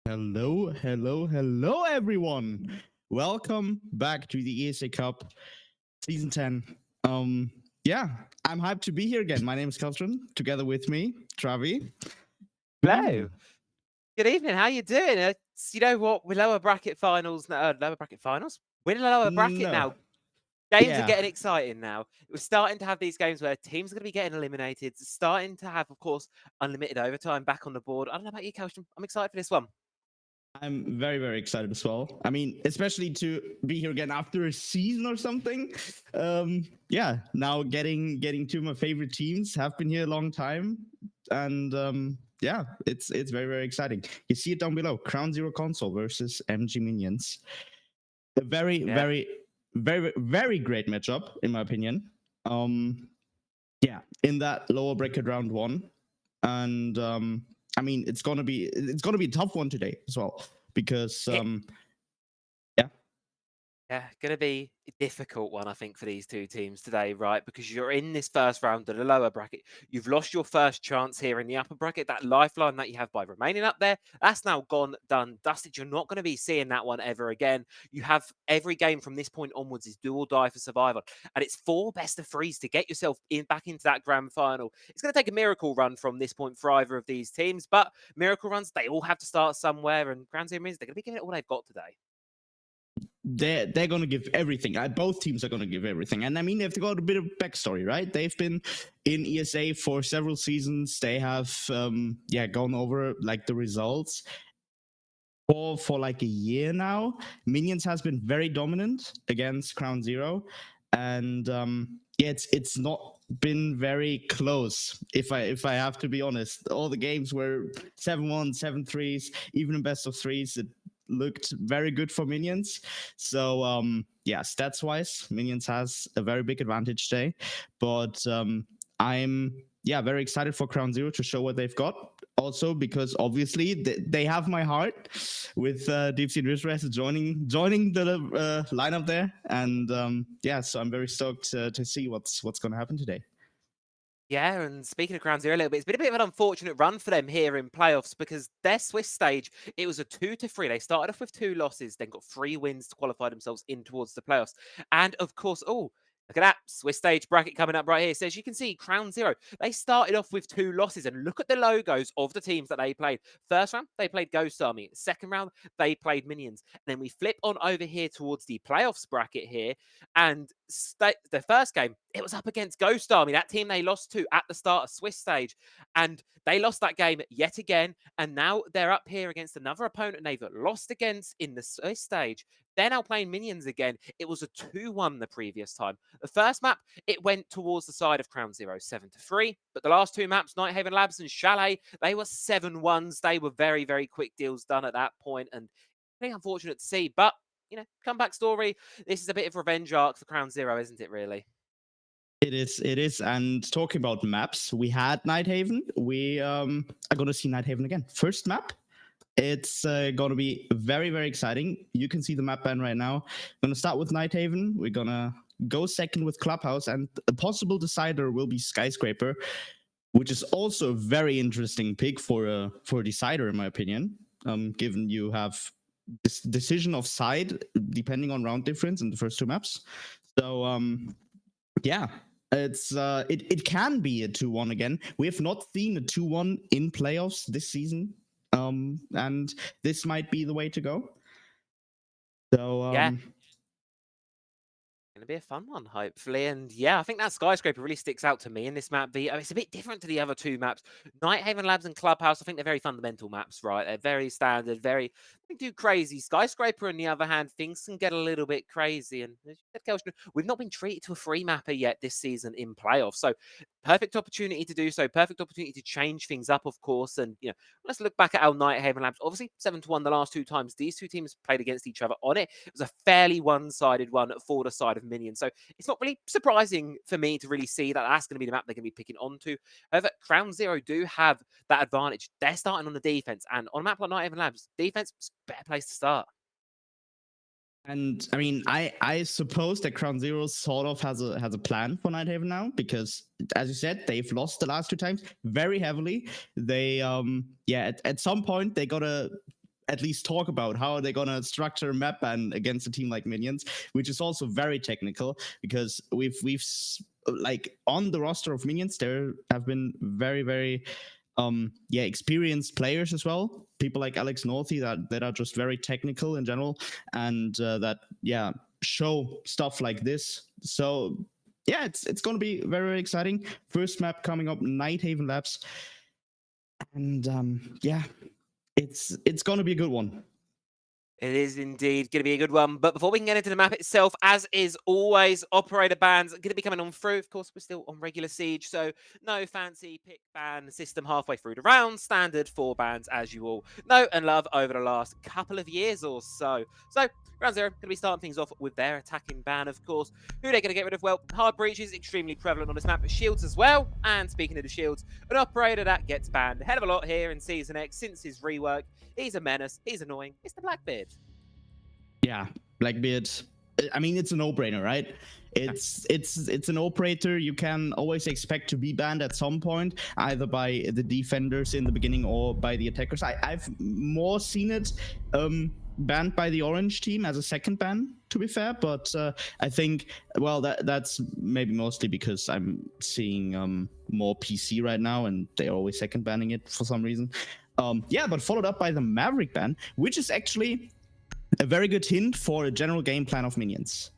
Hello, everyone. Welcome back to the ESA Cup Season 10. Yeah, I'm hyped to be here again. My name is Keltron, together with me, Travi. Good Hello. evening. Good evening. How you doing? You know what? We're lower bracket finals now. Lower bracket finals. We're in a lower bracket No. now. Games are Yeah. getting exciting now. We're starting to have these games where teams are going to be getting eliminated. Starting to have, of course, unlimited overtime back on the board. I don't know about you, Kelstrom. I'm excited for this one. I'm very excited as well. I mean, especially to be here again after a season or something. Yeah, now getting two of my favorite teams have been here a long time, and yeah, it's very exciting. You see it down below: CrownZero console versus MG Minions. A Yeah. very great matchup in my opinion. Um, yeah, in that lower bracket round one, and I mean it's gonna be a tough one today as well because It yeah. Yeah, going to be a difficult one, I think, for these two teams today, right? Because you're in this first round of the lower bracket. You've lost your first chance here in the upper bracket. That lifeline that you have by remaining up there, that's now gone, done, dusted. You're not going to be seeing that one ever again. You have every game from this point onwards is do or die for survival. And it's four best of threes to get yourself back into that grand final. It's going to take a miracle run from this point for either of these teams, but miracle runs, they all have to start somewhere. And CrownZero means they're going to be giving it all they've got today. They're gonna give everything. Both teams are gonna give everything, and I mean they've got a bit of backstory, right? They've been in ESA for several seasons. They have gone over like the results for like a year now. Minions has been very dominant against CrownZero, and yeah, it's not been very close. If I have to be honest, all the games were 7-1, 7-3s, even in best of threes. It looked very good for Minions. So yeah, stats wise, Minions has a very big advantage today. But I'm very excited for CrownZero to show what they've got. Also, because obviously they have my heart with Deep Sea Risk joining the lineup there, and yeah, so I'm very stoked to see what's going to happen today. Yeah, and speaking of Ground Zero a little bit, it's been a bit of an unfortunate run for them here in playoffs because their Swiss stage, it was a 2-3. They started off with 2 losses, then got 3 wins to qualify themselves in towards the playoffs. And of course, look at that Swiss stage bracket coming up right here. So as you can see, CrownZero, they started off with 2 losses, and look at the logos of the teams that they played. First round, they played Ghost Army. Second round, they played Minions. And then we flip on over here towards the playoffs bracket here, and the first game, it was up against Ghost Army, that team they lost to at the start of Swiss stage. And they lost that game yet again. And now they're up here against another opponent they've lost against in the Swiss stage. They're now playing Minions again. It was a 2-1 the previous time. The first map, it went towards the side of CrownZero 7-3. But the last two maps, Nighthaven Labs and Chalet, they were 7-1s. They were very quick deals done at that point. And pretty unfortunate to see. But comeback story. This is a bit of revenge arc for CrownZero, isn't it, really? It is. And talking about maps, we had Nighthaven. We are gonna see Nighthaven again. First map. It's gonna be very exciting. You can see the map ban right now. We're gonna start with Nighthaven. We're gonna go second with Clubhouse, and a possible decider will be Skyscraper, which is also a very interesting pick for a decider, in my opinion. Given you have this decision of side depending on round difference in the first two maps. So yeah, it can be a 2-1 again. We have not seen a 2-1 in playoffs this season, and this might be the way to go. So Yeah, going to be a fun one, hopefully. And yeah, I think that skyscraper really sticks out to me in this map. It's a bit different to the other two maps. Nighthaven Labs and Clubhouse, I think they're very fundamental maps, right? They're very standard, they do crazy. Skyscraper, on the other hand, things can get a little bit crazy. And as you said, Kelshman, we've not been treated to a free mapper yet this season in playoffs. So perfect opportunity to do so. Perfect opportunity to change things up, of course. And let's look back at our Nighthaven Labs. Obviously, 7-1 the last two times these two teams played against each other on it. It was a fairly one-sided one for the side of Minions. So it's not really surprising for me to really see that that's going to be the map they're going to be picking onto. However, CrownZero do have that advantage. They're starting on the defense, and on a map like Nighthaven Labs, defense is a better place to start. and I mean, I suppose that CrownZero sort of has a plan for Nighthaven now, because as you said, they've lost the last two times very heavily. They at some point they gotta at least talk about how they're gonna structure a map ban against a team like Minions, which is also very technical because we've like on the roster of Minions there have been very experienced players as well, people like Alex Northy that are just very technical in general, and that show stuff like this. So yeah, it's going to be very, very exciting. First map coming up, Nighthaven Labs, and it's going to be a good one. It is indeed going to be a good one. But before we can get into the map itself, as is always, operator bans are going to be coming on through. Of course, we're still on regular Siege, so no fancy pick ban system halfway through the round. Standard 4 bans, as you all know and love over the last couple of years or so. So, CrownZero going to be starting things off with their attacking ban, of course. Who they're going to get rid of? Well, hard breaches, extremely prevalent on this map, but shields as well. And speaking of the shields, an operator that gets banned a hell of a lot here in Season X since his rework. He's a menace. He's annoying. It's the Blackbeard. Yeah, Blackbeard. I mean, it's a no-brainer, right? It's an operator you can always expect to be banned at some point, either by the defenders in the beginning or by the attackers. I've more seen it banned by the orange team as a second ban, to be fair, but I think, well, that's maybe mostly because I'm seeing more PC right now, and they're always second banning it for some reason. But followed up by the Maverick ban, which is actually a very good hint for a general game plan of Minions.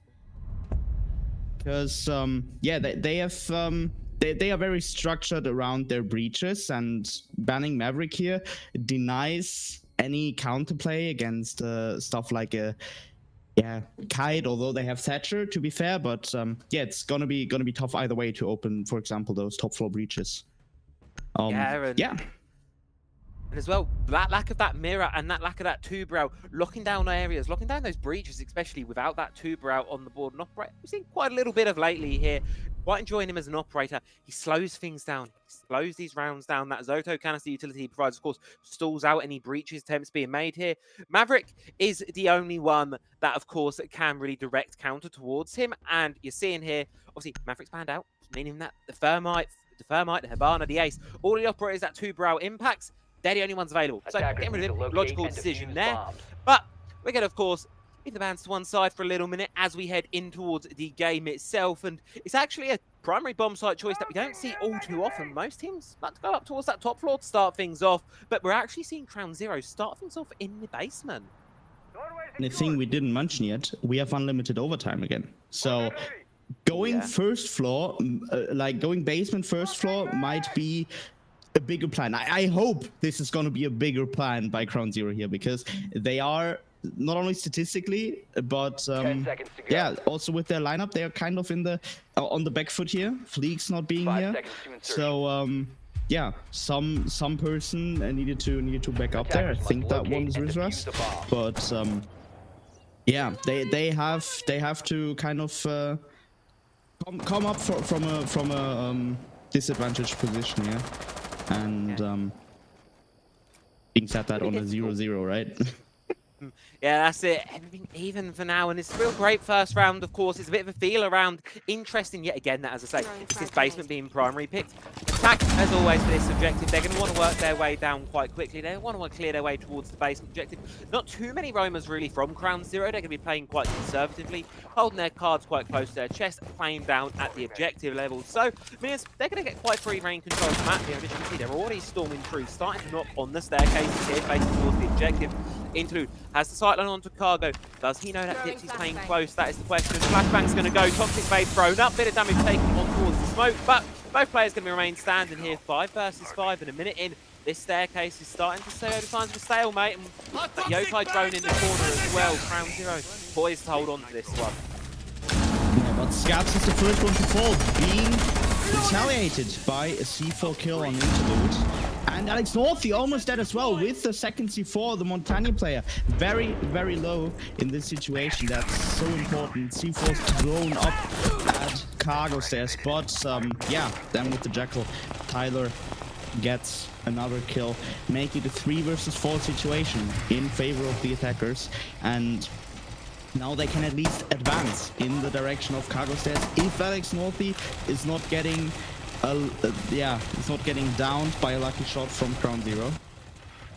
Because they are very structured around their breaches, and banning Maverick here denies any counterplay against stuff like a Kite, although they have Thatcher, to be fair, but it's gonna be tough either way to open, for example, those top floor breaches. And as well, that lack of that mirror and that lack of that two-brow, locking down areas, locking down those breaches, especially without that two-brow on the board. And operator, we've seen quite a little bit of lately here. Quite enjoying him as an operator. He slows things down. He slows these rounds down. That Zoto canister utility he provides, of course, stalls out any breaches attempts being made here. Maverick is the only one that, of course, can really direct counter towards him. And you're seeing here, obviously, Maverick's banned out, meaning that the Thermite, the Hibana, the Ace, all the operators that two-brow impacts, they're the only ones available. So getting rid of it, logical decision there. But we're going to, of course, leave the bans to one side for a little minute as we head in towards the game itself. And it's actually a primary bomb site choice that we don't see all too often. Most teams like to go up towards that top floor to start things off. But we're actually seeing CrownZero start things off in the basement. And the thing we didn't mention yet, we have unlimited overtime again. So going first floor, going basement first floor might be a bigger plan. I hope this is going to be a bigger plan by CrownZero here, because they are not only statistically, but also with their lineup, they are kind of in the on the back foot here. Fleek's not being here, so some person needed to back up there. I think that one is Rizras, but they have to kind of come up from a disadvantaged position here. And being said that on a 0-0, right? Yeah, that's it. Everything even for now, and it's a real great first round, of course. It's a bit of a feel around. Interesting yet again that, as I say, it's this basement being primary picked. Attack, as always, for this objective. They're going to want to work their way down quite quickly. They want to clear their way towards the basement objective. Not too many roamers really from CrownZero. They're going to be playing quite conservatively, holding their cards quite close to their chest, playing down at the objective level. So, Minions, they're going to get quite free reign control of the map here. And as you can see, they're already storming through, starting to knock on the staircases here, facing towards the objective. Interlude has the sight line onto Cargo. Does he know that Dipsy's playing close? That is the question. Flashbang's going to go. Toxic Wave thrown up. Bit of damage taken on towards the smoke, but both players going to remain standing here. 5 versus 5 and a minute in. This staircase is starting to show the signs of a stalemate, and that Yokai drone in the corner as well. CrownZero poised to hold on to this one. Yeah, but Scabs is the first one to fall, being retaliated by a C4 kill on Interlude. And Alex Northy almost dead as well with the second C4, the Montagna player. Very, very low in this situation. That's so important. C4's thrown up at Cargo stairs. But then with the Jackal, Tyler gets another kill, making it a 3 versus 4 situation in favor of the attackers. And now they can at least advance in the direction of Cargo stairs if Alex Northy is not getting it's not getting downed by a lucky shot from CrownZero.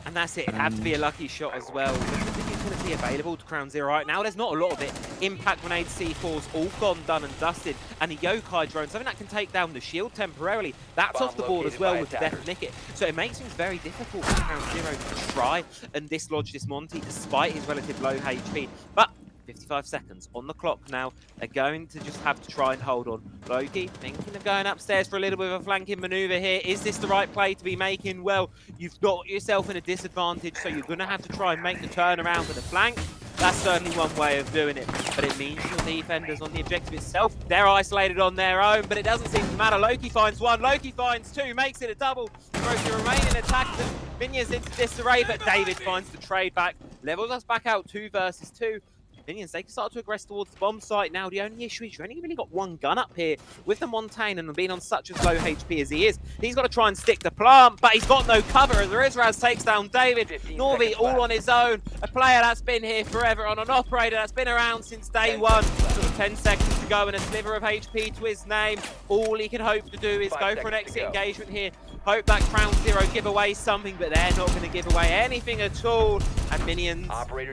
And that's it. It'd have to be a lucky shot as well. Look at the utility available to CrownZero right now. There's not a lot of it. Impact grenade, C4's all gone, done and dusted. And the Yokai drone, something that can take down the shield temporarily. That's off the board as well with the death of Nickit. So it makes things very difficult for CrownZero to try and dislodge this Monty despite his relative low HP. But 55 seconds on the clock now. They're going to just have to try and hold on. Loki thinking of going upstairs for a little bit of a flanking maneuver here. Is this the right play to be making? Well, you've got yourself in a disadvantage, so you're going to have to try and make the turnaround with a flank. That's certainly one way of doing it, but it means your defenders on the objective itself, they're isolated on their own, but it doesn't seem to matter. Loki finds one, Loki finds two, makes it a double, throws the remaining attack to Minions into disarray, but David finds the trade back, levels us back out 2 versus 2. Minions, they can start to aggress towards the bomb site now. The only issue is you've only really got one gun up here. With the Montaigne and being on such as low HP as he is, he's got to try and stick the plant, but he's got no cover as Rizraz takes down David. Norby all on his own. A player that's been here forever on an operator that's been around since day one. Sort of 10 seconds to go and a sliver of HP to his name. All he can hope to do is go for an exit engagement here. Hope that CrownZero give away something, but they're not going to give away anything at all. And Minions,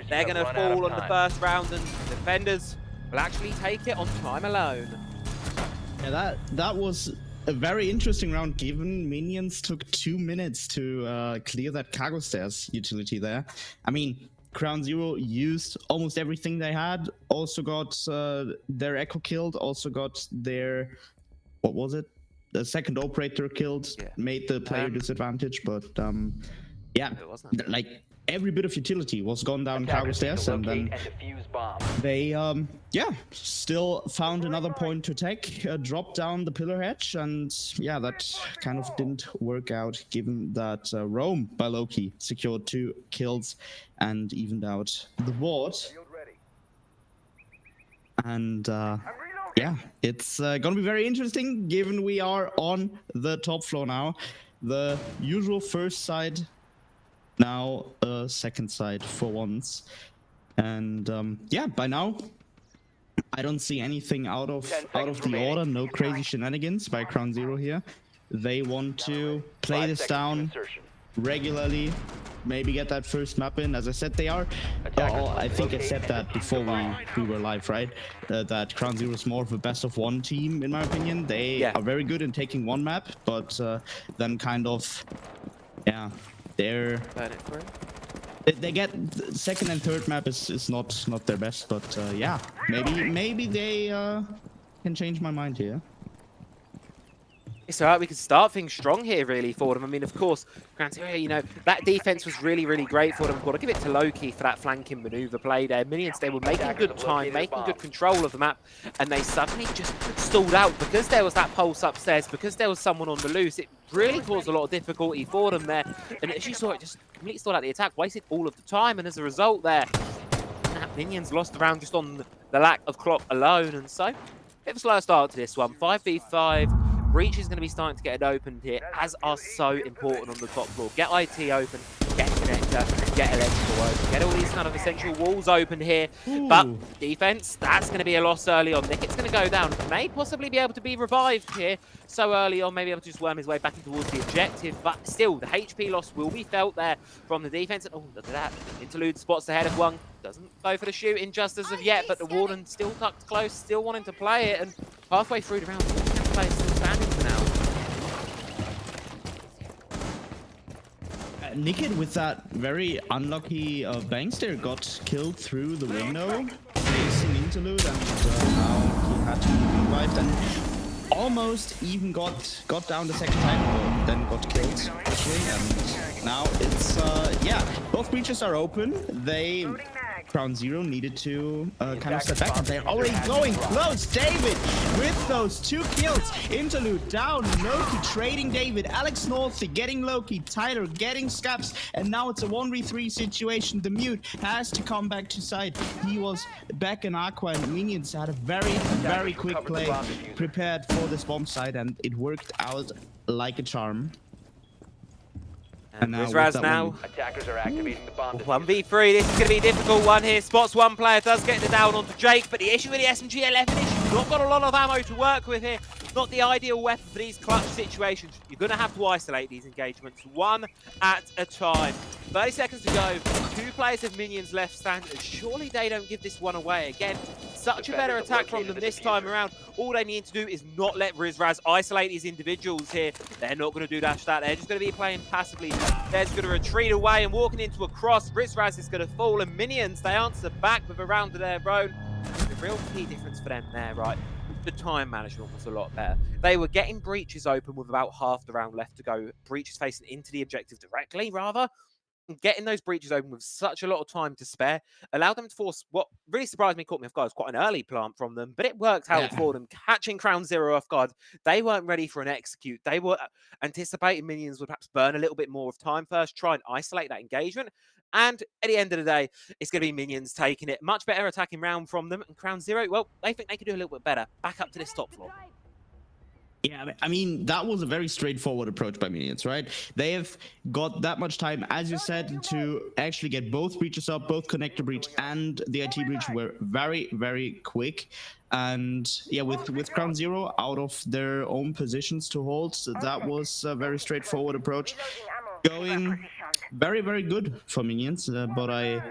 they're going to fall on the first round, and defenders will actually take it on time alone. Yeah, that was a very interesting round, given Minions took 2 minutes to clear that cargo stairs utility there. I mean, CrownZero used almost everything they had, also got their Echo killed, also got their, what was it? The second operator killed, made the player disadvantage, but yeah, like every bit of utility was gone down cargo stairs, and then they still found another point to take, dropped down the pillar hedge, and yeah, that kind of didn't work out, given that Rome by Loki secured 2 kills and evened out the ward. And yeah, it's gonna be very interesting, given we are on the top floor now. The usual first side, now second side for once. And yeah, by now I don't see anything out of the order. No crazy shenanigans by CrownZero here. They want to play this down regularly, maybe get that first map in. As I said, they are, I think I said that before we were live, right? That CrownZero is more of a best of one team, in my opinion. They are very good in taking one map, but then kind of, yeah, they're... They get second and third map is not their best, but yeah, maybe they can change my mind here. It's alright, we can start things strong here really for them. I mean, of course, CrownZero, you know, that defense was really, really great for them. We've got to give it to Loki for that flanking maneuver play there. Minions, they were making good time, making good control of the map, and they suddenly just stalled out because there was that pulse upstairs, because there was someone on the loose. It really caused a lot of difficulty for them there. And as you saw, it just completely stalled out the attack, wasted all of the time, and as a result there, Minions lost the round just on the lack of clock alone. And so, bit of a slow start to this one. 5v5. Breach is going to be starting to get it opened here, as are so important on the top floor. Get IT open, get connector, get electrical open, get all these kind of essential walls open here. Ooh. But defense, that's going to be a loss early on. Nickit's going to go down. May possibly be able to be revived here so early on, maybe able to just worm his way back in towards the objective. But still, the HP loss will be felt there from the defense. And oh, look at that. Interlude spots ahead of one. Doesn't go for the shooting just as of yet, but the Warden still tucked close, still wanting to play it. And halfway through the round, the players still standing for now. Nickit with that very unlucky bank stair got killed through the window, facing Interlude, and now he had to be revived and almost even got down the second time, but then got killed actually. And now it's yeah, both breaches are open. They CrownZero needed to kind of step back, and they're already going close. David with those 2 kills. Interlude down, Loki trading David, Alex North getting Loki, Tyler getting Scaps, and now it's a 1v3 situation. The Mute has to come back to side. He was back in Aqua, and Minions had a very quick play prepared for this bomb site, and it worked out like a charm. And Rizraz now. Attackers are activating the bomb. 1v3, this is going to be a difficult one here. Spots one player, does get the down onto Jake, but the issue with the SMG-11 is you've not got a lot of ammo to work with here. Not the ideal weapon for these clutch situations. You're going to have to isolate these engagements one at a time. 30 seconds to go. 2 players of minions left standing. Surely they don't give this one away. Again, such a better attack from them this time around. All they need to do is not let Rizraz isolate these individuals here. They're not going to do that. They're just going to be playing passively. They're just going to retreat away and walking into a cross. Rizraz is going to fall, and minions, they answer back with a round of their own. The real key difference for them there, right? The time management was a lot better. They were getting breaches open with about half the round left to go. Breaches facing into the objective directly, rather. Getting those breaches open with such a lot of time to spare allowed them to force what really surprised me, caught me off guard. It was quite an early plant from them, but it worked out for them. Catching CrownZero off guard, they weren't ready for an execute. They were anticipating minions would perhaps burn a little bit more of time first, try and isolate that engagement. And at the end of the day, it's going to be minions taking it. Much better attacking round from them. And CrownZero, well, they think they could do a little bit better. Back up to this top floor. Yeah, I mean, that was a very straightforward approach by minions, right? They have got that much time, as you said, to actually get both breaches up, both connector breach and the IT breach were very, very quick. And yeah, with CrownZero out of their own positions to hold, that was a very straightforward approach. Going very, very good for minions, but I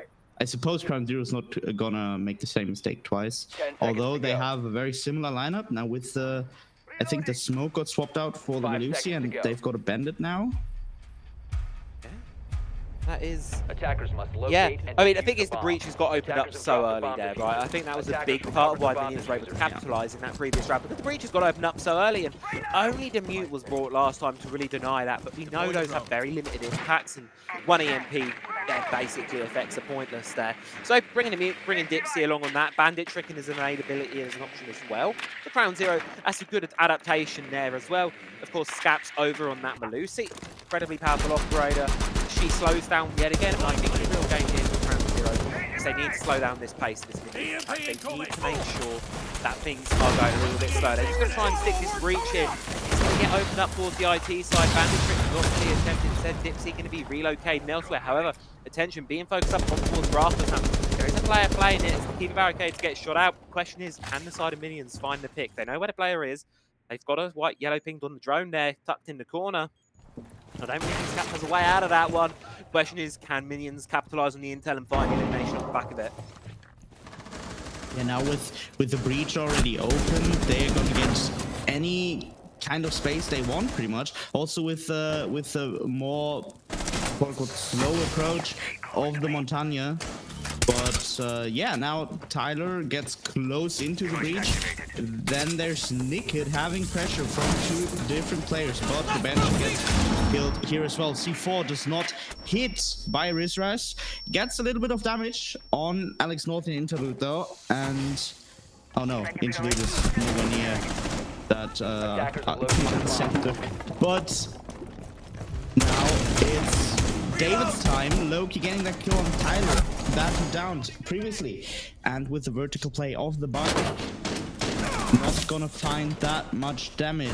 suppose CrownZero is not gonna make the same mistake twice, although they have a very similar lineup now with the... I think the smoke got swapped out for the Melusi, and they've got a bandit now. Yeah. That is... Attackers must locate I mean, I think it's the breaches got opened up so early there, right? I think that was a big part of why minions were able to capitalise in that previous round. But the breaches got opened up so early, and only the mute was brought last time to really deny that. But we know those have very limited impacts, and one EMP basically effects are pointless there. So bringing Dipsy along on that, bandit tricking as an ability as an option as well. The CrownZero, that's a good adaptation there as well. Of course, Scaps over on that Melusi, incredibly powerful operator. She slows down yet again, and I think the real game here for CrownZero is they need to slow down this pace of this minion attack. They need to make sure that things are going a little bit slower. They're just going to try and stick this breach in. It's going to get opened up towards the IT side. Bandit trick not really attempted. Instead, Dipsy going to be relocated elsewhere. However, attention being focused up towards Rafters now. There is a player playing it. It's the key barricade to get shot out. The question is, can the side of minions find the pick? They know where the player is. They've got a white yellow pinged on the drone there, tucked in the corner. I don't think Scap has a way out of that one. The question is, can minions capitalise on the intel and find the elimination off the back of it? Yeah, now with the breach already open, they're going to get any kind of space they want, pretty much. Also with the more quote-unquote slow approach of the Montagne. But yeah, now Tyler gets close into the breach. Then there's Nicked having pressure from 2 different players, but the bench gets killed here as well. C4 does not hit by Rizraz. Gets a little bit of damage on Alex North in Interlude though, and oh no, Interlude is nowhere near that center. But now it's David's time. Loki getting that kill on Tyler that he downed previously, and with the vertical play of the bug, not gonna find that much damage.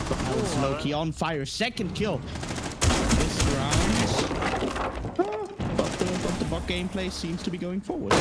But now it's Loki on fire. Second kill this round. But the bug gameplay seems to be going forward.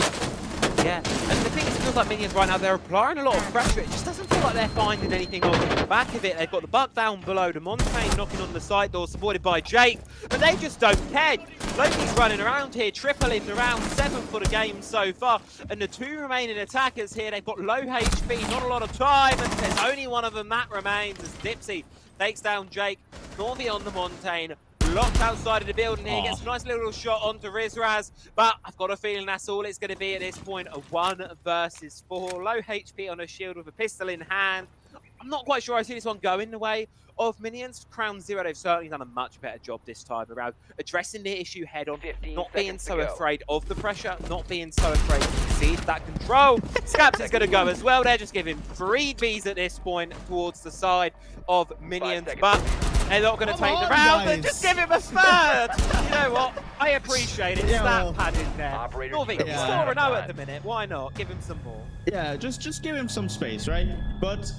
Yeah, and the thing is, it feels like minions right now, they're applying a lot of pressure. It just doesn't feel like they're finding anything on the back of it. They've got the buck down below, the Montaigne knocking on the side door, supported by Jake, but they just don't care. Loki's running around here, tripling around 7 for the game so far, and the 2 remaining attackers here, they've got low HP, not a lot of time, and there's only one of them that remains as Dipsy takes down Jake. Norby on the Montaigne, locked outside of the building here, gets a nice little shot onto Rizraz, but I've got a feeling that's all it's going to be at this point, a 1 versus 4. Low HP on a shield with a pistol in hand. I'm not quite sure I see this one going the way of minions. CrownZero, they've certainly done a much better job this time around, addressing the issue head on, not being so afraid of the pressure, not being so afraid to concede that control. Scaps is going to go as well. They're just giving 3 Bs at this point towards the side of minions, but they're not going to take the round and just give him a 3rd. You know what? I appreciate it. It's that pad in there. Norby, he's 4-0 at the minute. Why not? Give him some more. Yeah, just give him some space, right? But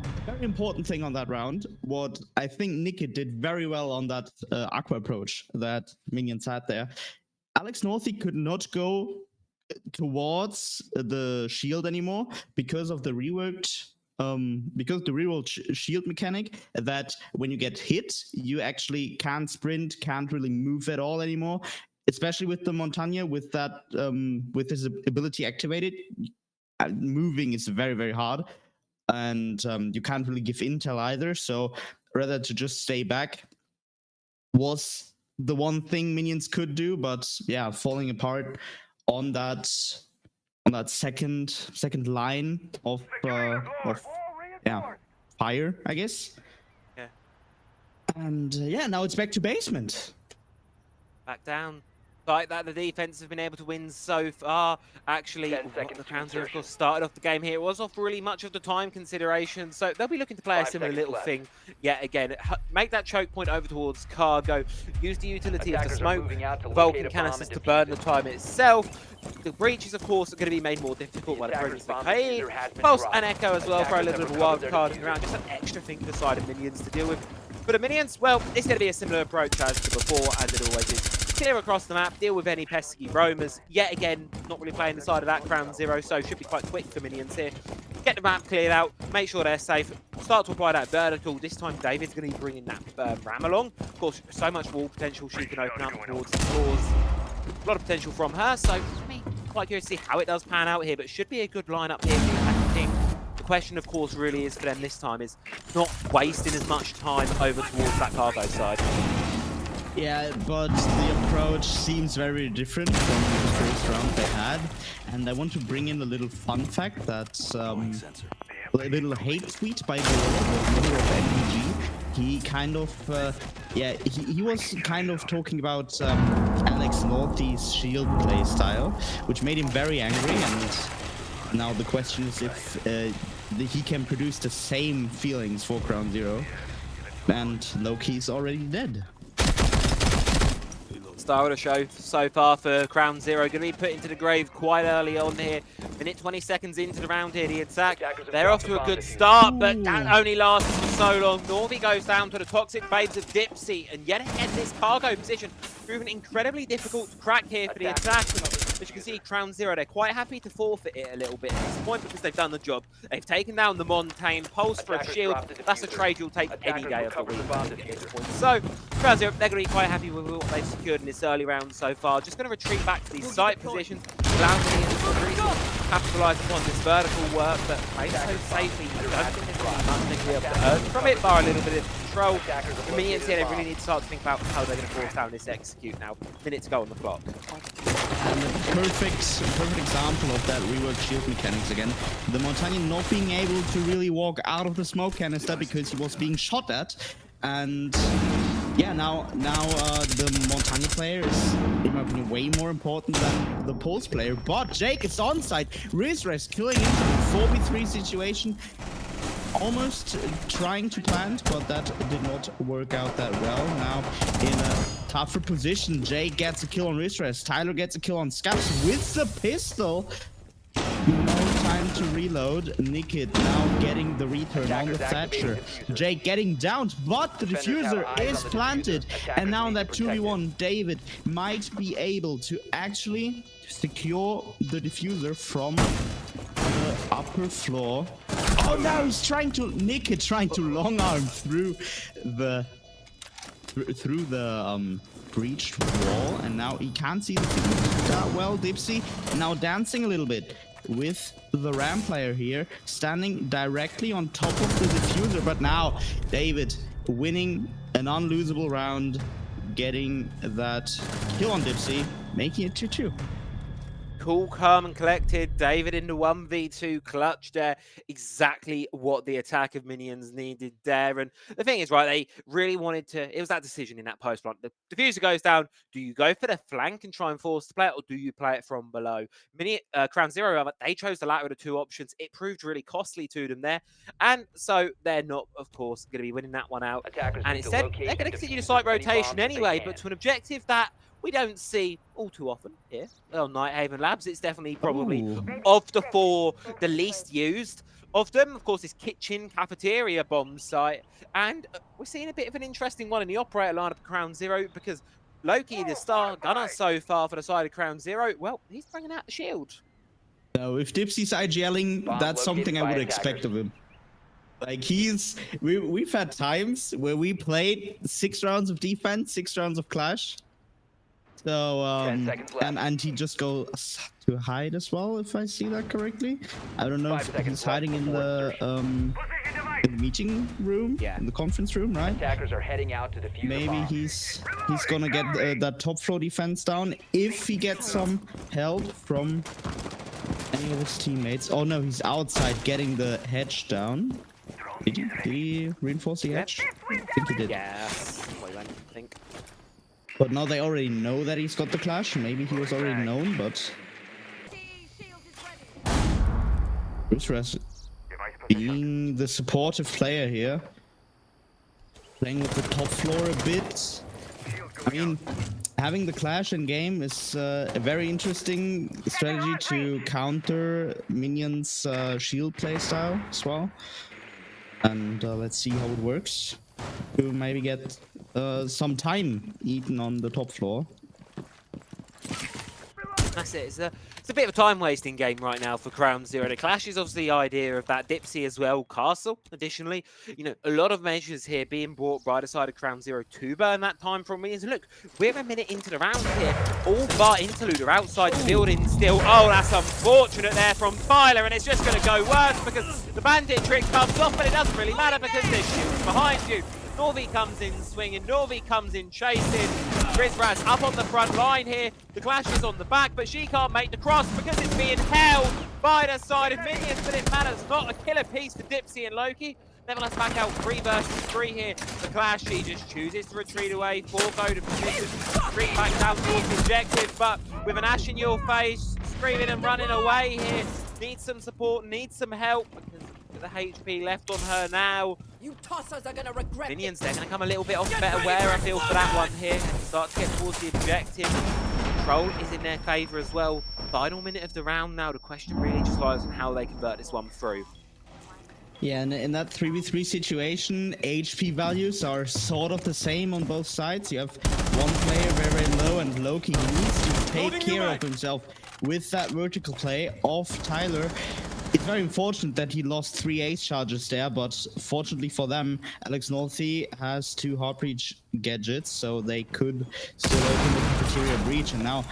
a very important thing on that round, what I think Nicked did very well on that aqua approach that minions had there. Alex Northy could not go towards the shield anymore because of the reworked because the reroll shield mechanic, that when you get hit, you actually can't sprint, can't really move at all anymore. Especially with the Montagne, with that with his ability activated, moving is very, very hard, and you can't really give intel either. So rather to just stay back was the one thing minions could do, but yeah, falling apart on that second line of yeah, fire, I guess. Yeah. And yeah, now it's back to basement. Back down. Like that, the defense have been able to win so far. Actually, the CrownZero, of course, started off the game here. It was off really much of the time consideration, so they'll be looking to play a similar little thing yet again. Make that choke point over towards cargo. Use the utility of the smoke, Vulcan canisters to burn the time itself. The breaches, of course, are going to be made more difficult by the presence of Cade. Pulse and Echo as well for a little bit of a wild card around. Just an extra thing for the side of minions to deal with. For the minions, well, it's going to be a similar approach as to before, as it always is. Clear across the map, deal with any pesky roamers. Yet again, not really playing the side of that CrownZero, so should be quite quick for minions here. Get the map cleared out, make sure they're safe. Start to apply that vertical. This time, David's going to be bringing that Ram along. Of course, so much wall potential she can open up towards the floors. A lot of potential from her, so I mean, quite curious to see how it does pan out here, but should be a good lineup here for the attacking team. The question, of course, really is for them this time is not wasting as much time over towards that cargo side. Yeah, but the approach seems very different from the first round they had. And I want to bring in a little fun fact that's a little hate tweet by the leader of MPG. He kind of, he was kind of talking about Alex Naughty's shield play style, which made him very angry. And now the question is if he can produce the same feelings for CrownZero. And Loki's already dead. Star of the show so far for CrownZero. Going to be put into the grave quite early on here. Minute 20 seconds into the round here, the attack. They're off to a good start, but that only lasts for so long. Norby goes down to the toxic babes of Dipsy, and yet again, this cargo position proven incredibly difficult to crack here for the attack. As you can see, CrownZero, they're quite happy to forfeit it a little bit at this point because they've done the job. They've taken down the Montaigne, Pulse for a shield. That's a trade you'll take any day of the week at this point. So, CrownZero, they're going to be quite happy with what they've secured in this early round so far. Just going to retreat back to these site positions, allowing the capitalise upon this vertical work, but made so safely. I don't think there's really much they can be able to earn from it, bar a little bit of control. The minions here, they really need to start to think about how they're going to force down this execute now. Minute to go on the clock. And a perfect example of that rework shield mechanics again. The Montagne not being able to really walk out of the smoke canister because he was being shot at. And yeah, now the Montagne player is, in my opinion, way more important than the Pulse player. But Jake is onside. Rizres killing into the 4v3 situation. Almost trying to plant, but that did not work out that well. Now in a tougher position, Jay gets a kill on Rizres. Tyler gets a kill on Scaps with the pistol. No time to reload. Nikit now getting the return on the Thatcher. Jay getting down, but the diffuser is planted. And now in that 2v1, David might be able to actually secure the diffuser from the upper floor. Oh, now he's trying to Nikit trying to long arm through the breached wall, and now he can't see the diffuser that well. Dipsy now dancing a little bit with the Ram player here, standing directly on top of the diffuser. But now David winning an unlosable round, getting that kill on Dipsy, making it 2-2. Cool, calm and collected. David in the 1v2 clutch there. Exactly what the attack of minions needed there. And the thing is, right, they really wanted to... It was that decision in that post plant. The diffuser goes down. Do you go for the flank and try and force the play it, or do you play it from below? CrownZero, they chose the latter of the two options. It proved really costly to them there. And so they're not, of course, going to be winning that one out. And instead, they're going to continue the site rotation anyway, but to an objective that we don't see all too often here on Nighthaven Labs. It's definitely probably of the four the least used of them. Of course, this kitchen cafeteria bomb site, and we're seeing a bit of an interesting one in the operator lineup of CrownZero, because Loki, the star gunner so far for the side of CrownZero, well, he's bringing out the shield. So if Dipsy's IGLing, that's something I would expect of him. Like we've had times where we played 6 rounds of defense, 6 rounds of clash. So 10 seconds left. and he just goes to hide as well, if I see that correctly. I don't know 5 if seconds he's hiding left in before the meeting room, Yeah. in the conference room, right? Attackers are heading out to defuse the Maybe bomb. he's gonna get that top floor defense down if he gets some help from any of his teammates. Oh no, he's outside getting the hedge down. Did he reinforce the hedge? I think he did. Yes. Well, I think. But now they already know that he's got the clash. Maybe he was already known, but Bruce being the supportive player here, playing with the top floor a bit. I mean, having the clash in game is a very interesting strategy to counter minions' shield playstyle as well. And let's see how it works. To maybe get some time eaten on the top floor. That's it. It's a bit of a time-wasting game right now for CrownZero. The clash is obviously the idea of that Dipsy as well. Castle, additionally, you know, a lot of measures here being brought by the side of CrownZero to burn that time from minions. Look, we're a minute into the round here. All but Interlude are outside the building still. Oh, that's unfortunate there from Tyler, and it's just going to go worse because the bandit trick comes off, but it doesn't really matter because there's shields behind you. Norvi comes in swinging, Norvi comes in chasing. Rizraz up on the front line here. The clash is on the back, but she can't make the cross because it's being held by the side of minions, but it matters not. A killer piece for Dipsy and Loki. Nevertheless, back out 3 versus 3 here. The clash, she just chooses to retreat away, forego the position, retreat back down towards the objective, but with an ash in your face, screaming and running away here. Needs some support, needs some help, because the HP left on her now. You tossers are gonna regret Minions, they're going to come a little bit off better wear, I feel, for that one here. Start to get towards the objective. Control is in their favour as well. Final minute of the round now. The question really just lies on how they convert this one through. Yeah, and in that 3v3 situation, HP values are sort of the same on both sides. You have one player very, very low, and Loki needs to take care of himself with that vertical play off Tyler. It's very unfortunate that he lost 3 ace charges there, but fortunately for them, Alex Northy has 2 Heartbreach gadgets, so they could still open the cafeteria breach, and now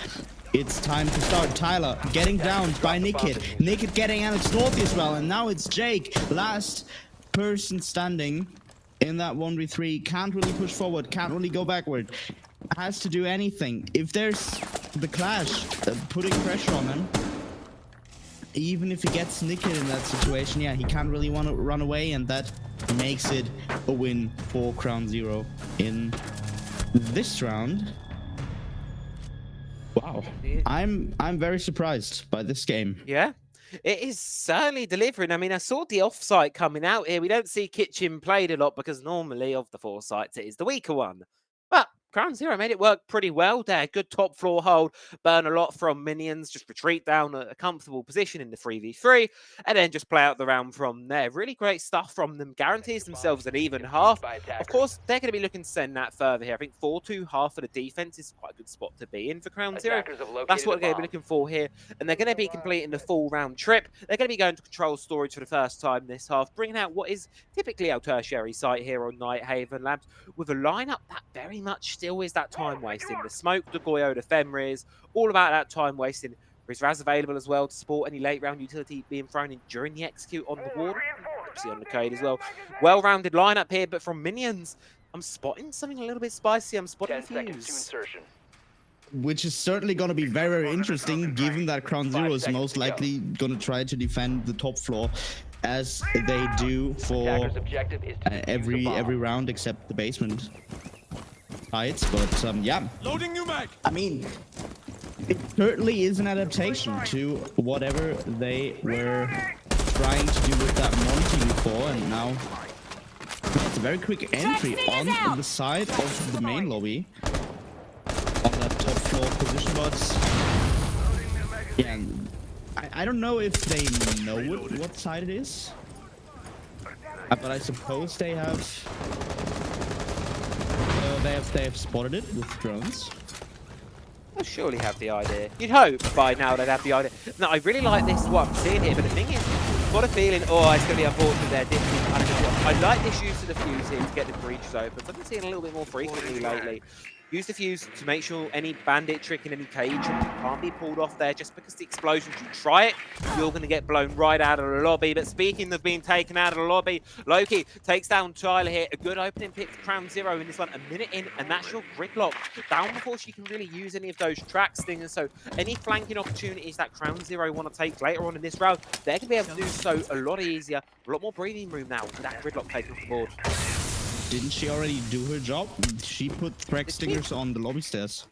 it's time to start. Tyler getting down by Nikit. Nikit getting Alex Northy as well, and now it's Jake, last person standing in that 1v3. Can't really push forward, can't really go backward. Has to do anything. If there's the clash, putting pressure on him, even if he gets Nikit in that situation, yeah, he can't really want to run away, and that makes it a win for CrownZero in this round. Wow, I'm very surprised by this game. Yeah, it is certainly delivering. I mean, I saw the off-site coming out here. We don't see Kitchen played a lot because normally of the 4 sites, it is the weaker one. But CrownZero made it work pretty well there. Good top floor hold, burn a lot from minions, just retreat down a comfortable position in the 3v3, and then just play out the round from there. Really great stuff from them. Guarantees themselves an even half. Of course, they're going to be looking to send that further here. I think 4-2 half of the defense is quite a good spot to be in for CrownZero. That's what they're going to be looking for here. And they're going to be completing the full round trip. They're going to be going to control storage for the first time this half, bringing out what is typically our tertiary site here on Nighthaven Labs, with a lineup that very much still is that time wasting. The smoke, the Goyo, the Fenris, all about that time wasting. Rizraz available as well to support any late round utility being thrown in during the execute on the ward. See on the Cade as well. Well-rounded lineup here, but from minions, I'm spotting something a little bit spicy. I'm spotting a fuse. Which is certainly going to be very, very interesting, given that CrownZero is most likely going to try to defend the top floor, as they do for every round except the basement sites. But yeah, I mean, it certainly is an adaptation to whatever they were trying to do with that Monty before, and now it's a very quick entry on the side of the main lobby on that top floor position. But yeah, I don't know if they know what side it is, but I suppose they have spotted it with drones. They'll surely have the idea. You'd hope by now they'd have the idea. No, I really like this, what I'm seeing here, but the thing is, got a feeling, oh, it's going to be unfortunate there. I like this use of the fuse here to get the breaches open. I've been seeing a little bit more frequently lately. Use the fuse to make sure any bandit trick in any cage can't be pulled off there just because the explosions. You try it, you're going to get blown right out of the lobby. But speaking of being taken out of the lobby, Loki takes down Tyler here. A good opening pick for CrownZero in this one. A minute in, and that's your gridlock down before she can really use any of those track stingers. So any flanking opportunities that CrownZero want to take later on in this round, they're going to be able to do so a lot easier. A lot more breathing room now with that gridlock taken off the board. Didn't she already do her job? She put frag stingers on the lobby stairs.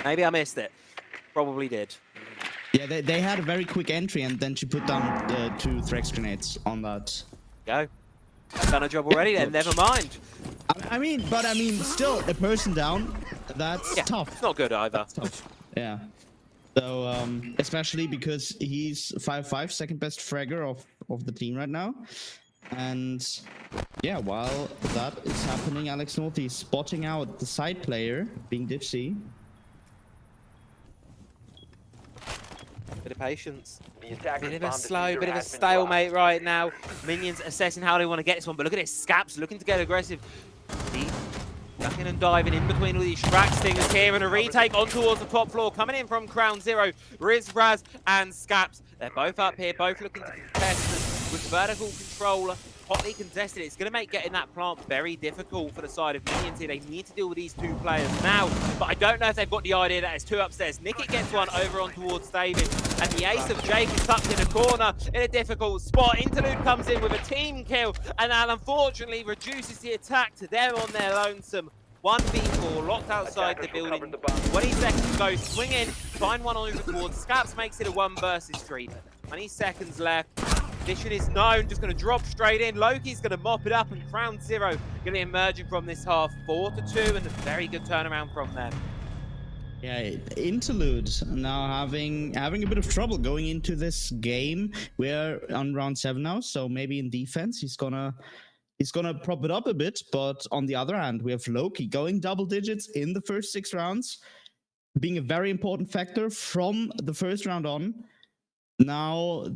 Maybe I missed it. Probably did. Yeah, they had a very quick entry, and then she put down the 2 Threx grenades on that. Go. I've done a job already then, never mind. I mean, still, a person down, that's tough. It's not good either. That's tough. Yeah. So, especially because he's 5-5, second best fragger of the team right now. And yeah, while that is happening, Alex North is spotting out the side player, being Dipsy. Bit of patience. Bit of a slow, bit of a stalemate right now. Minions assessing how they want to get this one, but look at it, Scaps looking to get aggressive. Ducking and diving in between all these track stingers here, and a retake on towards the top floor, coming in from CrownZero, Rizraz and Scaps. They're both up here, both looking to contest with vertical control. Hotly contested. It's going to make getting that plant very difficult for the side of Minions here. They need to deal with these 2 players now, but I don't know if they've got the idea that it's 2 upstairs. Nickit gets one over on towards David, and the ace of Jake is tucked in a corner in a difficult spot. Interlude comes in with a team kill, and that unfortunately reduces the attack to them on their lonesome. 1v4 locked outside the building. 20 seconds go, swing in, find one over towards. Scaps makes it a 1 versus 3. 20 seconds left. Mission is known, just going to drop straight in. Loki's going to mop it up, and CrownZero going to be emerging from this half 4-2, and a very good turnaround from them. Yeah, Interlude now having a bit of trouble going into this game. We're on round 7 now, so maybe in defense he's gonna prop it up a bit. But on the other hand, we have Loki going double digits in the first 6 rounds, being a very important factor from the first round on. Now,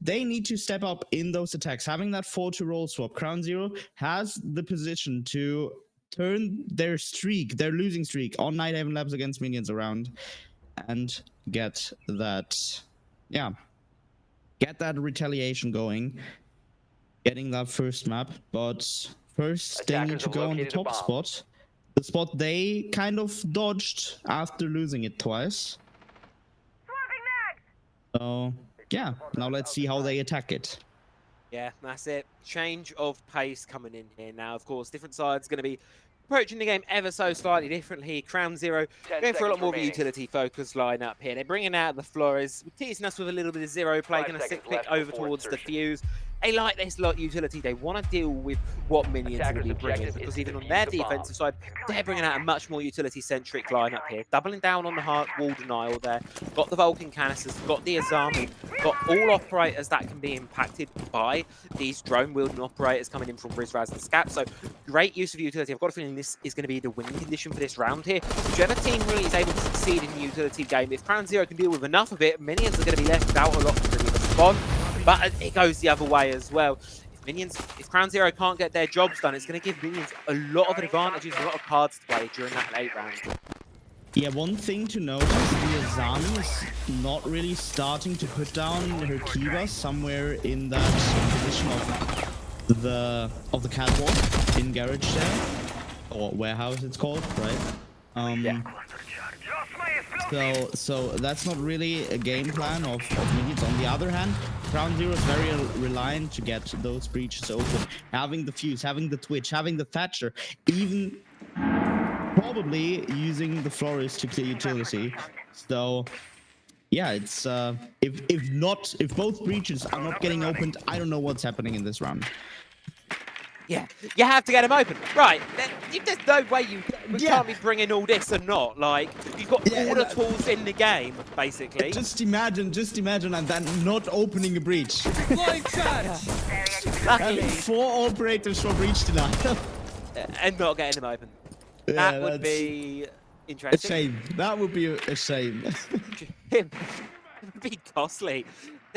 they need to step up in those attacks. Having that 4-2 roll swap, CrownZero has the position to turn their losing streak on Night Haven Labs against Minions around and get that retaliation going, getting that first map. But first, they need to go on the top spot, the spot they kind of dodged after losing it twice. So, yeah, now let's see how they attack it. Yeah, that's it. Change of pace coming in here now. Of course, different sides going to be approaching the game ever so slightly differently. CrownZero going for a lot more of a utility-focused lineup here. They're bringing out the Flores, teasing us with a little bit of zero play, going to click over towards the fuse. They like this lot utility. They want to deal with what Minions are going to be bringing, because even on their defensive side, they're bringing out a much more utility-centric lineup here. Doubling down on the hard wall denial there. Got the Vulcan canisters, got the Azami, got all operators that can be impacted by these drone-wielding operators coming in from Rizraz and Scap. So great use of utility. I've got a feeling this is going to be the winning condition for this round here. Whichever team really is able to succeed in the utility game, if CrownZero can deal with enough of it, Minions are going to be left without a lot to really respond. But it goes the other way as well. If CrownZero can't get their jobs done, it's going to give Minions a lot of advantages, a lot of cards to play during that late round. Yeah, one thing to notice, the Azami is not really starting to put down her Kiva somewhere in that position of the catwalk in garage there, or warehouse it's called, right? Yeah. So that's not really a game plan of Minions. On the other hand, CrownZero is very reliant to get those breaches open. Having the fuse, having the twitch, having the Thatcher, even probably using the Flores to clear utility. So yeah, it's if both breaches are not getting opened, I don't know what's happening in this round. Yeah, you have to get them open. Right, there's no way you can't be bringing all this and not. Like, you've got all the tools in the game, basically. Just imagine and then not opening a breach. Luckily. 4 operators for breach denial. And not getting them open. Yeah, that would be interesting. A shame. That would be a shame. It would be costly.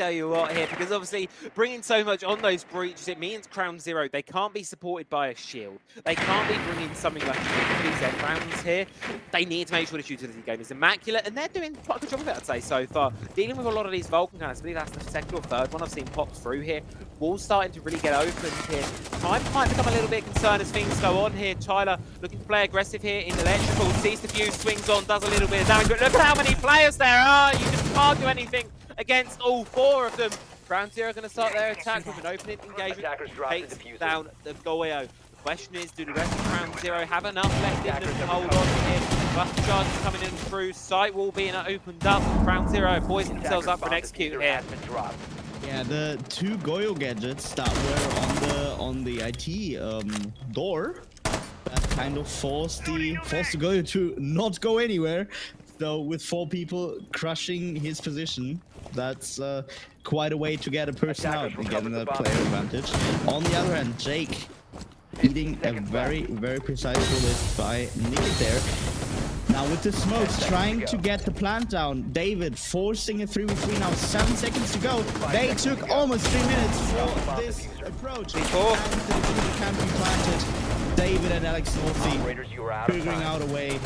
tell you what here, because obviously bringing so much on those breaches, it means CrownZero, they can't be supported by a shield. They can't be bringing something like a shield for these end rounds here. They need to make sure this utility game is immaculate, and they're doing quite a good job of it, I'd say, so far. Dealing with a lot of these Vulcan cannons, I believe that's the second or third one I've seen pop through here. Walls starting to really get open here. Time might become a little bit concerned as things go on here. Tyler looking to play aggressive here in electrical, sees the fuse, swings on, does a little bit of damage, but look at how many players there are. You just can't do anything against all four of them. CrownZero going to start their attack with an opening engagement. Takes down the Goyo. The question is, do the rest of CrownZero have enough left in them to hold on here? Buster charges coming in through, sight wall being opened up. CrownZero poising themselves up for an execute here. Yeah, the two Goyo gadgets that were on the IT door that kind of forced the Goyo to not go anywhere. So with 4 people crushing his position, that's quite a way to get a person out and get that player advantage. On the other hand, Jake eating a very, very precise bullet by Nick there. Now with the smokes, trying to get the plant down. David forcing a 3v3 now, 7 seconds to go. They took almost 3 minutes for this approach. And the camp be planted. David and Alex Northy figuring out a way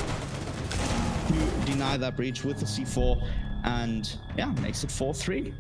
to deny that breach with the C4, and yeah, makes it 4-3.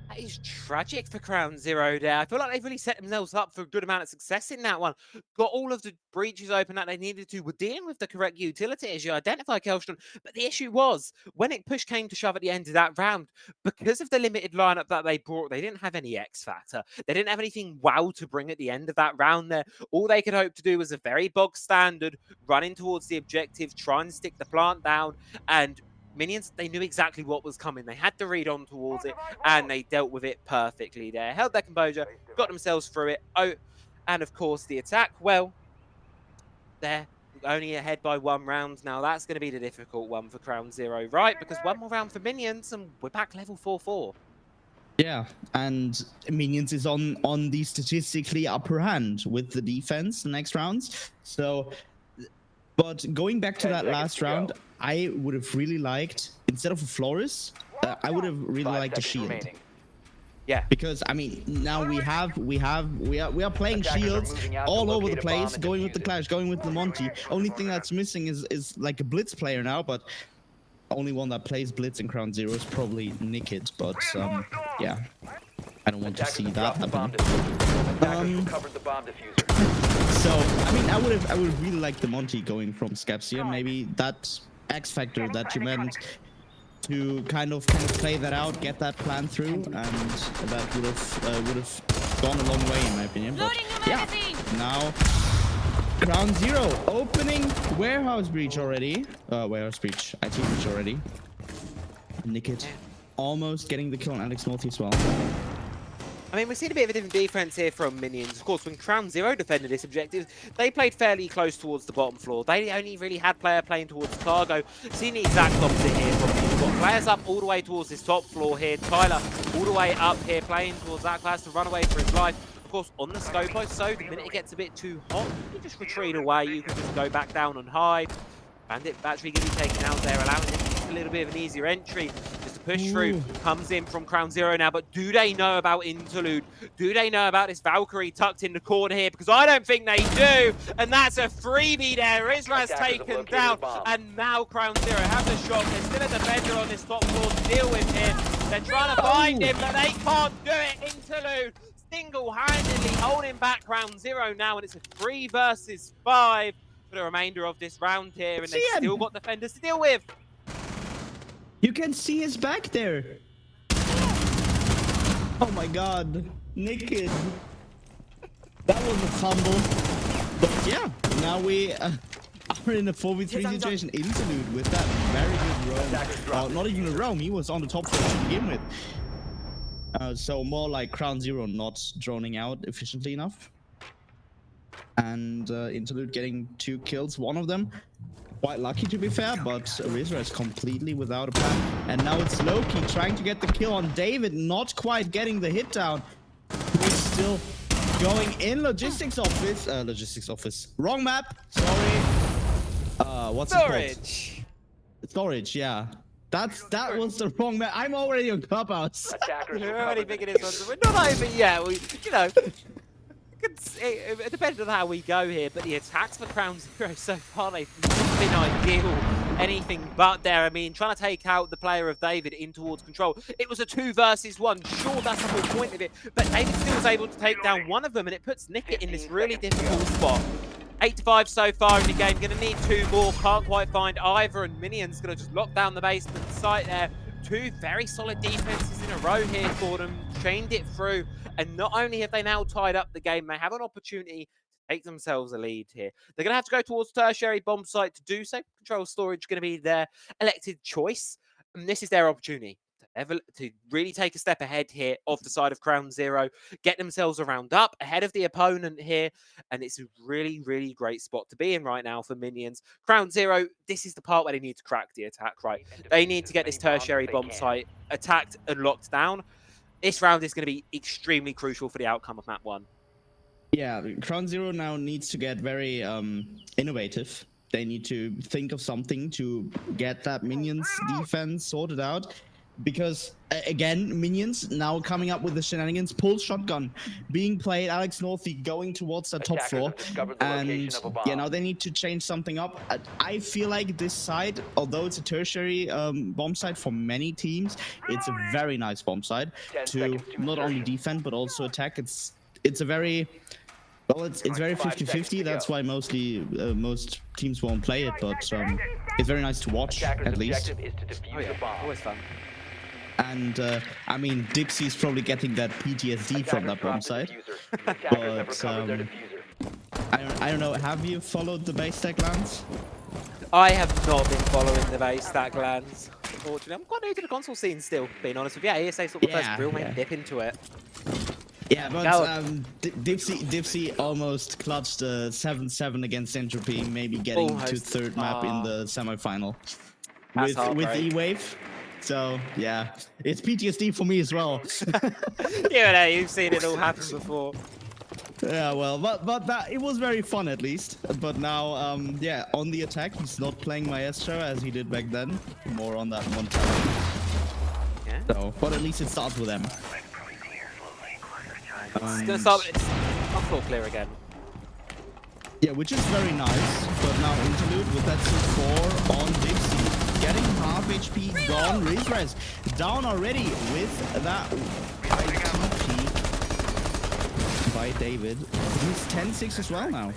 That is tragic for CrownZero there. I feel like they've really set themselves up for a good amount of success in that one. Got all of the breaches open that they needed to. Were dealing with the correct utility, as you identify, Kelstrom. But the issue was, when it push came to shove at the end of that round, because of the limited lineup that they brought, they didn't have any X factor. They didn't have anything wow to bring at the end of that round there. All they could hope to do was a very bog standard, running towards the objective, trying to stick the plant down, and Minions, they knew exactly what was coming. They had to read on towards it, and they dealt with it perfectly there. Held their composure, got themselves through it. Oh, and of course, the attack, well, they're only ahead by 1 round. Now, that's going to be the difficult one for CrownZero, right? Because 1 more round for Minions, and we're back level 4-4. Yeah, and Minions is on the statistically upper hand with the defense the next rounds. So, but going back to that last round, I would have really liked, instead of a Flores, I would have really liked a shield. Yeah, because I mean, now we are playing shields all over the place, going with the Clash, going with the Monty. Only thing that's missing is like a Blitz player now, but only one that plays Blitz in CrownZero is probably Nikit. But yeah, I don't want to see that happen. So I mean, I would really like the Monty going from Scaps here. Maybe that X factor that you meant to kind of play that out, get that plan through, and that would have gone a long way in my opinion. But yeah, now CrownZero opening warehouse breach already. Warehouse breach, IT breach already. Nikit almost getting the kill on Alex Northy as well. I mean, we've seen a bit of a different defense here from Minions. Of course, when CrownZero defended this objective, they played fairly close towards the bottom floor. They only really had player playing towards cargo. Seen the exact opposite here from them. We've got players up all the way towards this top floor here. Tyler all the way up here playing towards that class to run away for his life. Of course, on the scopo, so the minute it gets a bit too hot, you can just retreat away. You can just go back down and hide. Bandit battery going to be taken out there, allowing them a little bit of an easier entry. Push through comes in from CrownZero now, but do they know about Interlude? Do they know about this Valkyrie tucked in the corner here? Because I don't think they do, and that's a freebie there. Israel's taken down, and now CrownZero have the shot. There's still a defender on this top floor to deal with here. They're trying to find him, but they can't do it. Interlude single-handedly holding back CrownZero now, and it's a 3 versus 5 for the remainder of this round here, and they've still got defenders to deal with. You can see his back there. Oh my god. Naked. That was a fumble. But yeah, now we are in a 4v3 situation. Interlude with that very good roam. Not even a roam, he was on the top floor to begin with. So more like CrownZero not droning out efficiently enough. And Interlude getting 2 kills, one of them quite lucky to be fair, but Rizra is completely without a plan. And now it's Loki trying to get the kill on David, not quite getting the hit down. He's still going in logistics office. Wrong map, sorry. What's Storage. it called? Storage, yeah. That was the wrong man. I'm already on Clubhouse. Attackers We're recovered already the thinking this diffuser. one. We're not over yet. It depends on how we go here, but the attacks for CrownZero so far, they've not been ideal. Anything but there. I mean, trying to take out the player of David in towards control. It was a 2 versus 1. Sure, that's the whole point of it. But David still was able to take down one of them, and it puts Nickit in this really difficult spot. 8-5 so far in the game. Going to need 2 more. Can't quite find either. And Minions going to just lock down the basement site there. 2 very solid defenses in a row here for them. Chained it through. And not only have they now tied up the game, they have an opportunity to take themselves a lead here. They're going to have to go towards tertiary bomb site to do so. Control storage going to be their elected choice. And this is their opportunity to really take a step ahead here off the side of CrownZero, get themselves a round up ahead of the opponent here, and it's a really, really great spot to be in right now for Minions. CrownZero, this is the part where they need to crack the attack, right? They need to get this tertiary bomb site attacked and locked down. This round is going to be extremely crucial for the outcome of map 1. Yeah, CrownZero now needs to get very innovative. They need to think of something to get that Minions defense sorted out. Because, again, Minions now coming up with the shenanigans. Pull shotgun being played. Alex Northy going towards the top floor. And, yeah, now they need to change something up. I feel like this side, although it's a tertiary bomb site for many teams, it's a very nice bomb site to not only defend, but also attack. It's a very... Well, it's very 50-50. That's why most teams won't play it, but it's very nice to watch, at least. Oh yeah, always fun. And I mean, Dixie's probably getting that PTSD from that bomb site. But I don't know. Have you followed the base stack lands? I have not been following the base stack lands, unfortunately. I'm quite new to the console scene still, being honest with you. ESA sort of first real main dip into it. Yeah, but Dipsy almost clutched a 7-7 against Entropy, maybe getting to 3rd map in the semi-final with E-Wave. So yeah, it's PTSD for me as well. Yeah, you've seen it all happen before. Yeah, well, but that it was very fun at least. But now, yeah, on the attack, he's not playing Maestro as he did back then. More on that one. Yeah. So, but at least it starts with them. It's gonna start. It's not floor clear again. Yeah, which is very nice. But now interlude with that C4 on Dixie. Getting half HP gone. Res down already with that TP by David. He's 10-6 as well now.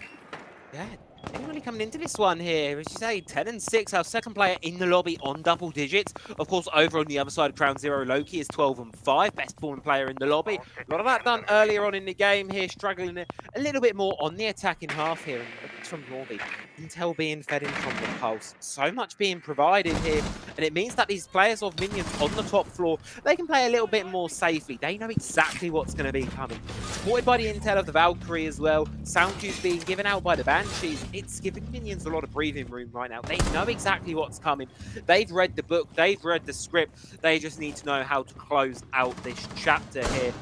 Yeah, anybody coming into this one here? As you say, 10-6, our second player in the lobby on double digits. Of course, over on the other side of CrownZero, Loki is 12-5, best performing player in the lobby. A lot of that done earlier on in the game here, struggling a little bit more on the attacking half here. And it's from Norby. Intel being fed in from the pulse. So much being provided here. And it means that these players of Minions on the top floor, they can play a little bit more safely. They know exactly what's going to be coming. Supported by the intel of the Valkyrie as well. Sound cues being given out by the Banshees. It's giving Minions a lot of breathing room right now. They know exactly what's coming. They've read the book. They've read the script. They just need to know how to close out this chapter here.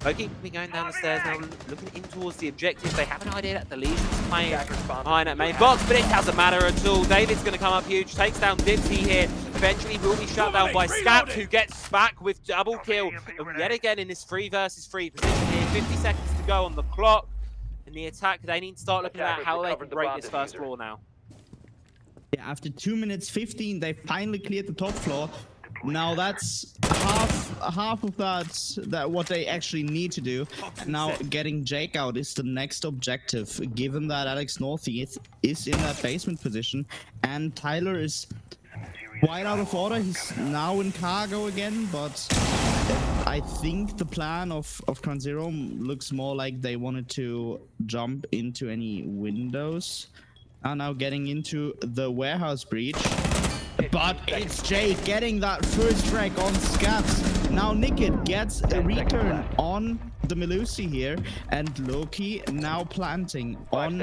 Loki will be going down the stairs now, looking in towards the objective. They have an idea that the Legion's playing behind that main box, but it doesn't matter at all. David's going to come up huge, takes down Dipsy here. Eventually will be shut down by Scat, who gets back with double kill. And yet again in this 3 versus 3 position here, 50 seconds to go on the clock. And the attack, they need to start looking at how they can break this first floor now. Yeah, after 2 minutes 15, they finally cleared the top floor. Now that's half of that what they actually need to do. Now getting Jake out is the next objective, given that Alex Northy is in that basement position and Tyler is quite out of order. He's now in cargo again, but I think the plan of CrownZero looks more like they wanted to jump into any windows. Are now getting into the warehouse breach. But it's Jake getting that first frag on Scats. Now Nickit gets a return on the Melusi here, and Loki now planting on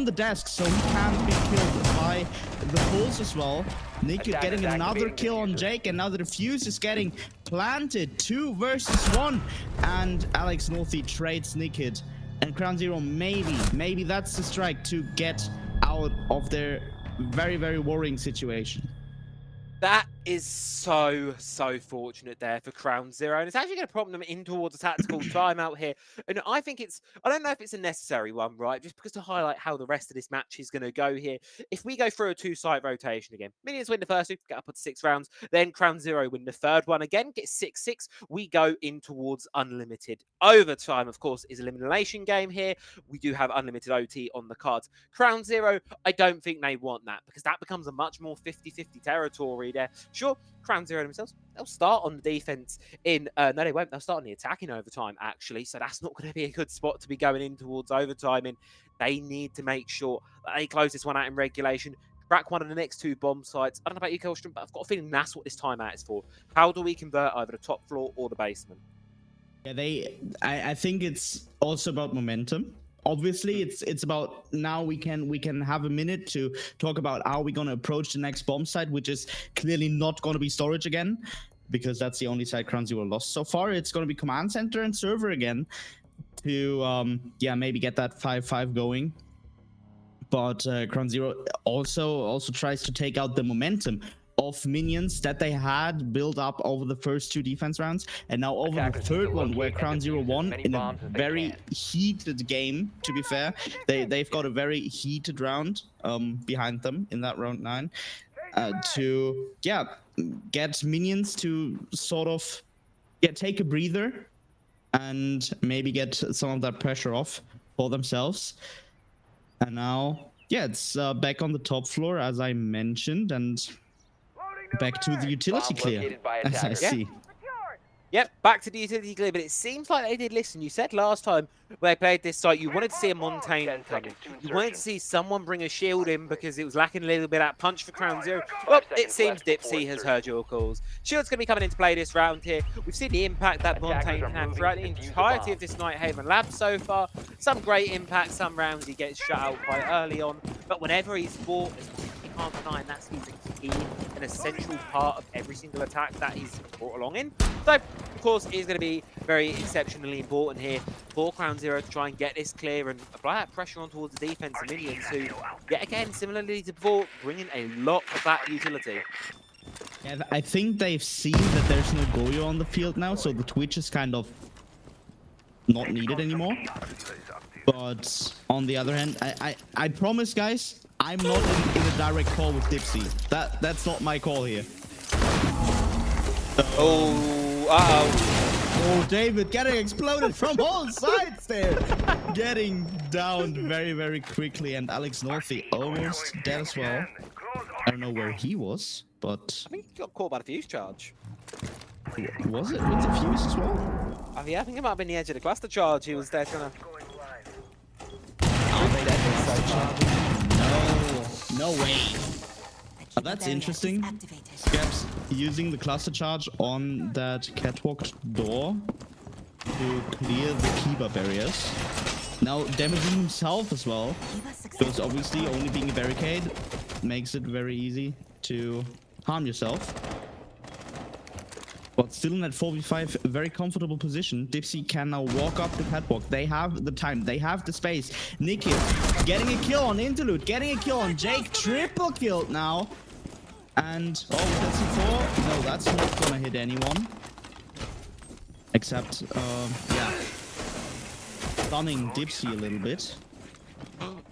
the desk, so he can't be killed by the Pulse as well. Nickit getting another kill on Jake, and now the defuse is getting planted. 2 versus 1, and Alex Northy trades Nickit. And CrownZero, maybe that's the strike to get out of their very, very worrying situation. That is so fortunate there for CrownZero, and it's actually going to prompt them in towards a tactical timeout here. And I think I don't know if it's a necessary one, right? Just because to highlight how the rest of this match is going to go here. If we go through a 2-site rotation again, Minions win the first 2, get up to 6 rounds, then CrownZero win the third one again, get 6-6. We go in towards unlimited overtime. Of course, is elimination game here. We do have unlimited OT on the cards. CrownZero, I don't think they want that because that becomes a much more 50-50 territory there. Sure, CrownZero themselves, they'll start on the defense in no, they won't. They'll start on the attack in overtime, actually. So that's not going to be a good spot to be going in towards overtime. And they need to make sure that they close this one out in regulation, crack one of the next 2 bomb sites. I don't know about you, Kelstrom, but I've got a feeling that's what this timeout is for. How do we convert either the top floor or the basement? Yeah, I think it's also about momentum. Obviously, it's about now we can have a minute to talk about how we're gonna approach the next bomb site, which is clearly not gonna be storage again, because that's the only site CrownZero lost so far. It's gonna be command center and server again to maybe get that 5-5 going. But CrownZero also tries to take out the momentum of minions that they had built up over the first 2 defense rounds, and now over the third one where CrownZero won in a very heated game. To be fair, they've got a very heated round behind them in that round 9 to get minions to sort of take a breather and maybe get some of that pressure off for themselves. And now it's back on the top floor, as I mentioned, and back to the utility clear, as I see. Yep, back to the utility clear, but it seems like they did listen. You said last time when they played this site, you wanted to see a Montaigne coming. You wanted to see someone bring a shield in because it was lacking a little bit of that punch for CrownZero. Well, it seems Dipsy has heard your calls. Shield's going to be coming into play this round here. We've seen the impact that Montaigne can have throughout the entirety of this Nighthaven lab so far. Some great impact, some rounds he gets shut out quite early on, but whenever he's fought, can't deny, and that's he's a key, an essential part of every single attack that he's brought along in. So, of course, it is going to be very exceptionally important here for CrownZero to try and get this clear and apply that pressure on towards the defense and minions who, yet again, similarly to before, bring in a lot of that utility. Yeah, I think they've seen that there's no Goyo on the field now, so the Twitch is kind of not needed anymore. But on the other hand, I promise, guys, I'm not in a direct call with Dipsy. That's not my call here. Oh, David getting exploded from all sides there. Getting downed very, very quickly. And Alex Northy almost dead as well. I don't know where he was, but... I think he got caught by the fuse charge. Was it with the fuse as well? Yeah, I think it might have been the edge of the cluster charge. He was there trying to... No way. Oh, that's interesting. Scaps using the cluster charge on that catwalk door to clear the Kiba barriers. Now damaging himself as well, because obviously only being a barricade makes it very easy to harm yourself. But still in that 4v5 very comfortable position. Dipsy can now walk up the catwalk. They have the time, they have the space. Nick here getting a kill on Interlude, getting a kill on Jake, triple killed now. And that's C4. No, that's not gonna hit anyone. Except stunning Dipsy a little bit.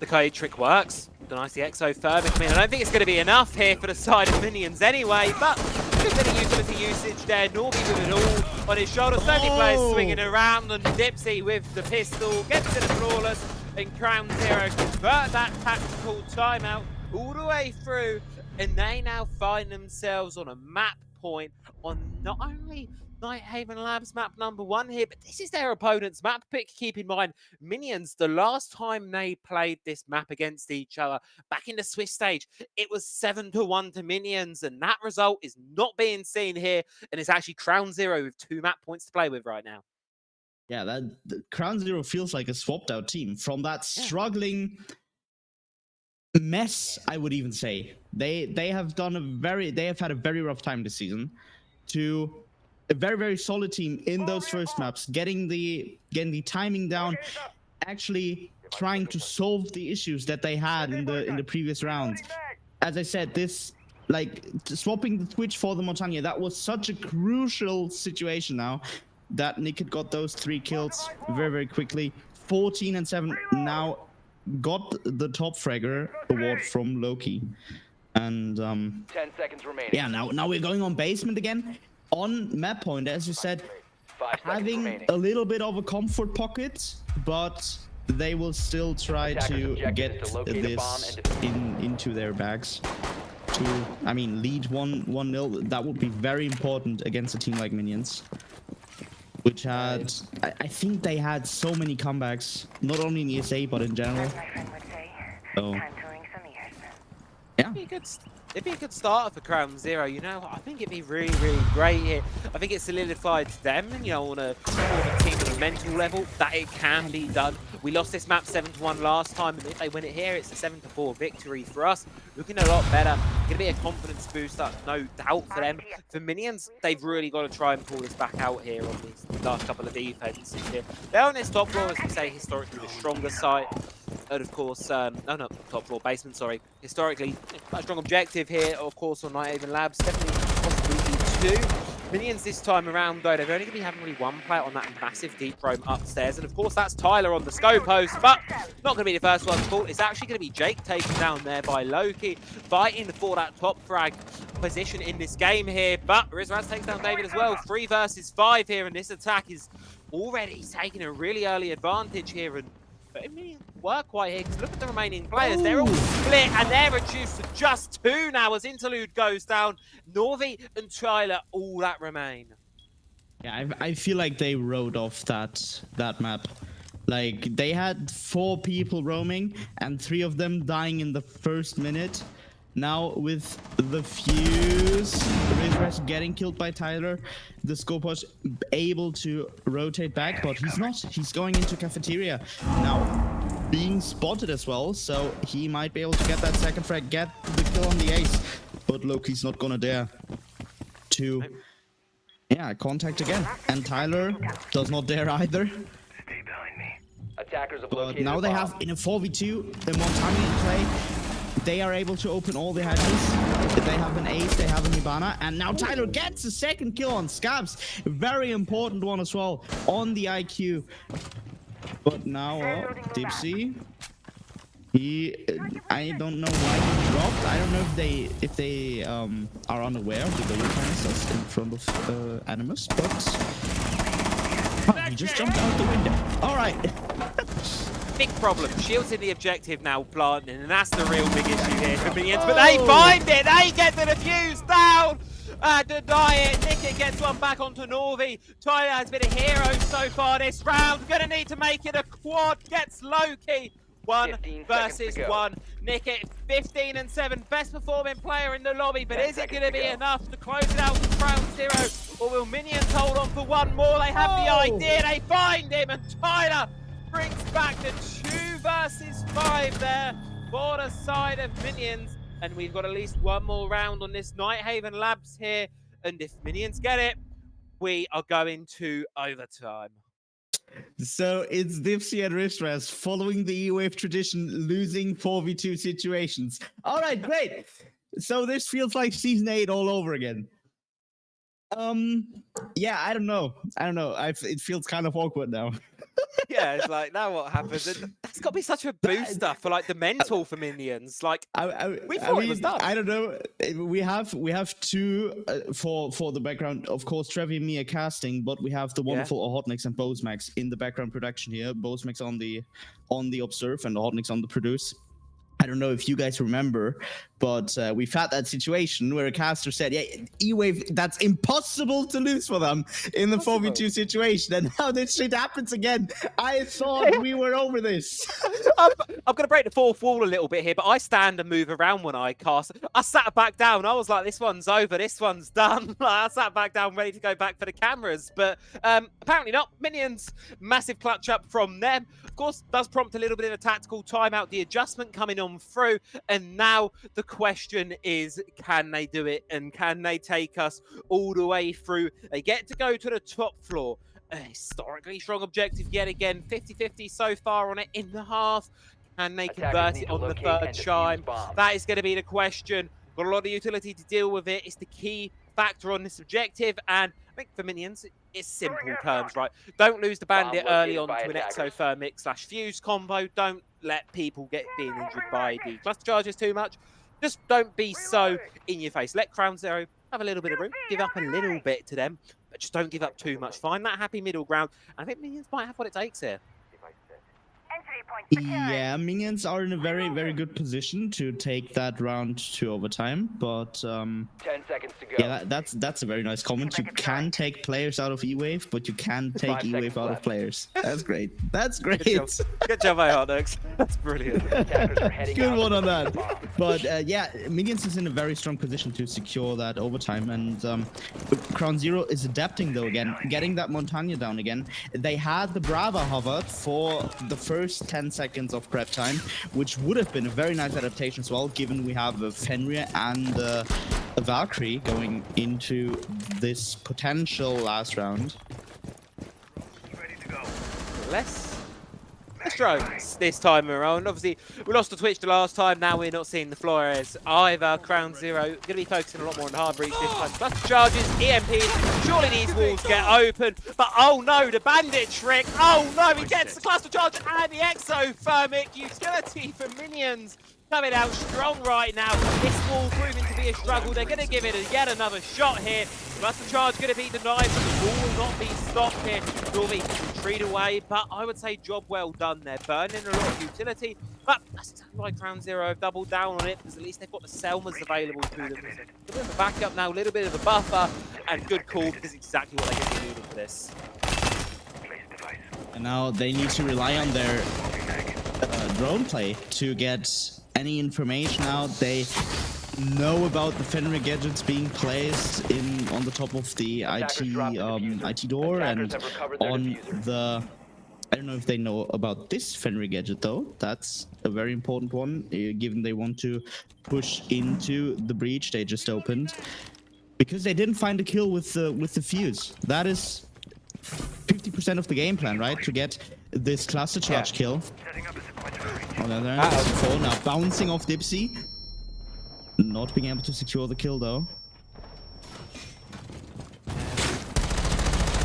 The Code trick works. The nice exothermic minion. I don't think it's going to be enough here for the side of minions anyway, but good bit of utility usage there. Norby with it all on his shoulder. So many players swinging around, and Dipsy with the pistol gets to the flawless, and CrownZero convert that tactical timeout all the way through, and they now find themselves on a map point on not only Nighthaven Labs map number 1 here, but this is their opponent's map pick. Keep in mind, Minions, the last time they played this map against each other back in the Swiss stage, it was 7-1 to Minions, and that result is not being seen here, and it's actually CrownZero with 2 map points to play with right now. Yeah, that CrownZero feels like a swapped out team from that struggling mess, I would even say. They have had a very rough time this season to a very, very solid team in those first maps, getting the timing down, actually trying to solve the issues that they had in the previous rounds. As I said, this like swapping the Twitch for the Montagne. That was such a crucial situation now that Nick had got those 3 kills very, very quickly. 14 and 7 now got the top fragger award from Loki. And 10 seconds remaining. yeah, now we're going on basement again. On map point, as you said, 5 seconds having remaining. a little bit of a comfort pocket, but they will still try Attackers' to objective get is to locate a bomb this and into their bags. To, I mean, lead 1-0. That would be very important against a team like Minions, which had, I think they had so many comebacks, not only in ESA but in general. As my friend would say, So time to ring some ears. yeah. It'd be a good starter for CrownZero, you know. I think it'd be really, really great here. I think it solidified them, you know, on a team on a mental level, that it can be done. We lost this map 7-1 last time, and if they win it here, it's a 7-4 victory for us. Looking a lot better. Gonna be a confidence booster, no doubt for them. For Minions, they've really got to try and pull us back out here on these last couple of defenses here. They're on this top floor, as we say, historically the stronger side. And of course, no, top floor, basement, sorry. Historically, a strong objective here, of course, on Nighthaven Labs. Definitely possibly 2. Minions this time around, though, they're only going to be having really 1 player on that massive deep roam upstairs. And of course, that's Tyler on the scope post, but not going to be the first one to fall. It's actually going to be Jake taken down there by Loki, fighting for that top frag position in this game here. But Rizraz takes down David as well. 3 versus 5 here, and this attack is already taking a really early advantage here. And but it may work quite here, because look at the remaining players. They're all split, and they're reduced to just 2 now as Interlude goes down. Norvi and Tyler, all that remain. Yeah, I feel like they rode off that map. Like, they had 4 people roaming, and 3 of them dying in the first minute. Now, with the fuse, Rizraz getting killed by Tyler, the Scoposh able to rotate back, but he's not. He's going into cafeteria. Now, being spotted as well, so he might be able to get that second frag, get the kill on the ace. But Loki's not gonna dare to, yeah, contact again. And Tyler does not dare either. Stay behind me. Attackers have But located now a they bomb. have, in a 4v2, the Montagne in play. They are able to open all the hatches. They have an ace, they have a Hibana, and now Tyler gets a second kill on Scabs. Very important one as well on the IQ. But now Dipsy, I don't know why he dropped. I don't know if they are unaware of the goal mechanics in front of Animus, but he just jumped out the window. All right. Big problem. Shields in the objective now planting, and that's the real big issue here for Minions. But they find it. They get the defuse down. Deny it. Nickit gets one back onto Norvi. Tyler has been a hero so far this round. Gonna need to make it a quad. Gets Loki. 1 versus 1. Nickit 15 and 7. Best performing player in the lobby. But is it going to be enough to close it out with CrownZero? Or will Minions hold on for 1 more? They have the idea. They find him. And Tyler brings back the 2 versus 5 there for the side of Minions. And we've got at least 1 more round on this Nighthaven Labs here. And if Minions get it, we are going to overtime. So it's Dipsy and Rizraz following the E-Wave tradition, losing 4v2 situations. All right, great. So this feels like Season 8 all over again. Yeah, I don't know. It feels kind of awkward now. Yeah, it's like, now what happens? That's got to be such a booster for like the mental for Minions. Like, we thought it was done. I don't know. We have 2 for the background. Of course, Trevi and me are casting, but we have the wonderful Ohodniks and Bosmax in the background production here. Bosmax on the observe and Ohodniks on the produce. I don't know if you guys remember, but we've had that situation where a caster said, yeah, E-Wave, that's impossible to lose for them in the 4v2 situation. And now this shit happens again. I thought we were over this. I'm going to break the 4th wall a little bit here, but I stand and move around when I cast. I sat back down. I was like, this one's over. This one's done. I sat back down ready to go back for the cameras. But apparently not. Minions, massive clutch up from them. Of course, does prompt a little bit of a tactical timeout. The adjustment coming on through. And now the question is, can they do it? And can they take us all the way through? They get to go to the top floor. A historically strong objective yet again. 50-50 so far on it in the half. Can they convert it on the 3rd chime? That is going to be the question. got a lot of utility to deal with it. It's the key factor on this objective, and I think for Minions, it's simple terms, right? Don't lose the bandit Bomb early located on by to an attackers. exothermic/fuse combo. Don't let people get being injured by the cluster charges too much. Just don't be so in your face. Let CrownZero have a little bit of room, give up a little bit to them, but just don't give up too much. Find that happy middle ground. And I think Minions might have what it takes here. Entry point secured. Yeah, Minions are in a very, very good position to take that round to overtime, but 10 seconds to go. yeah, that's a very nice comment. You can take players out of E-Wave, but you can take 5 E-Wave seconds out of left. players. That's great. That's great. Good job, good job, Hot Dogs. That's brilliant. Attackers are heading Good out one to on that. the bomb. But yeah, Minions is in a very strong position to secure that overtime, and CrownZero is adapting though again, getting that Montagne down again. They had the Brava hovered for the first 10 seconds of prep time, which would have been a very nice adaptation as well, given we have a Fenrir and a Valkyrie going into this potential last round. Less drones this time around. Obviously, we lost the Twitch the last time. Now we're not seeing the Flores either. CrownZero going to be focusing a lot more on hard breach this time. Cluster charges, EMPs. Surely these walls get open. But oh no, the bandit trick. Oh no, he gets the cluster charge and the exothermic utility for Minions. Coming out strong right now. This wall proving to be a struggle. They're going to give it yet another shot here. Cluster charge going to be denied, but the wall will not be stopped here. Normally retreat away, but I would say job well done there. Burning a lot of utility, but that's exactly why CrownZero have doubled down on it, because at least they've got the Selmas available to them. A bit of a backup now, a little bit of a buffer, and good call, because exactly what they're going to be needing for this. And now they need to rely on their drone play to get any information out. They know about the Fenrir gadgets being placed on the top of the IT door, and on the I don't know if they know about this Fenrir gadget though. That's a very important one, given they want to push into the breach they just opened, because they didn't find a kill with the fuse. That is 50% of the game plan, right? To get this cluster charge kill. Oh, there. Now bouncing off Dipsy. Not being able to secure the kill though.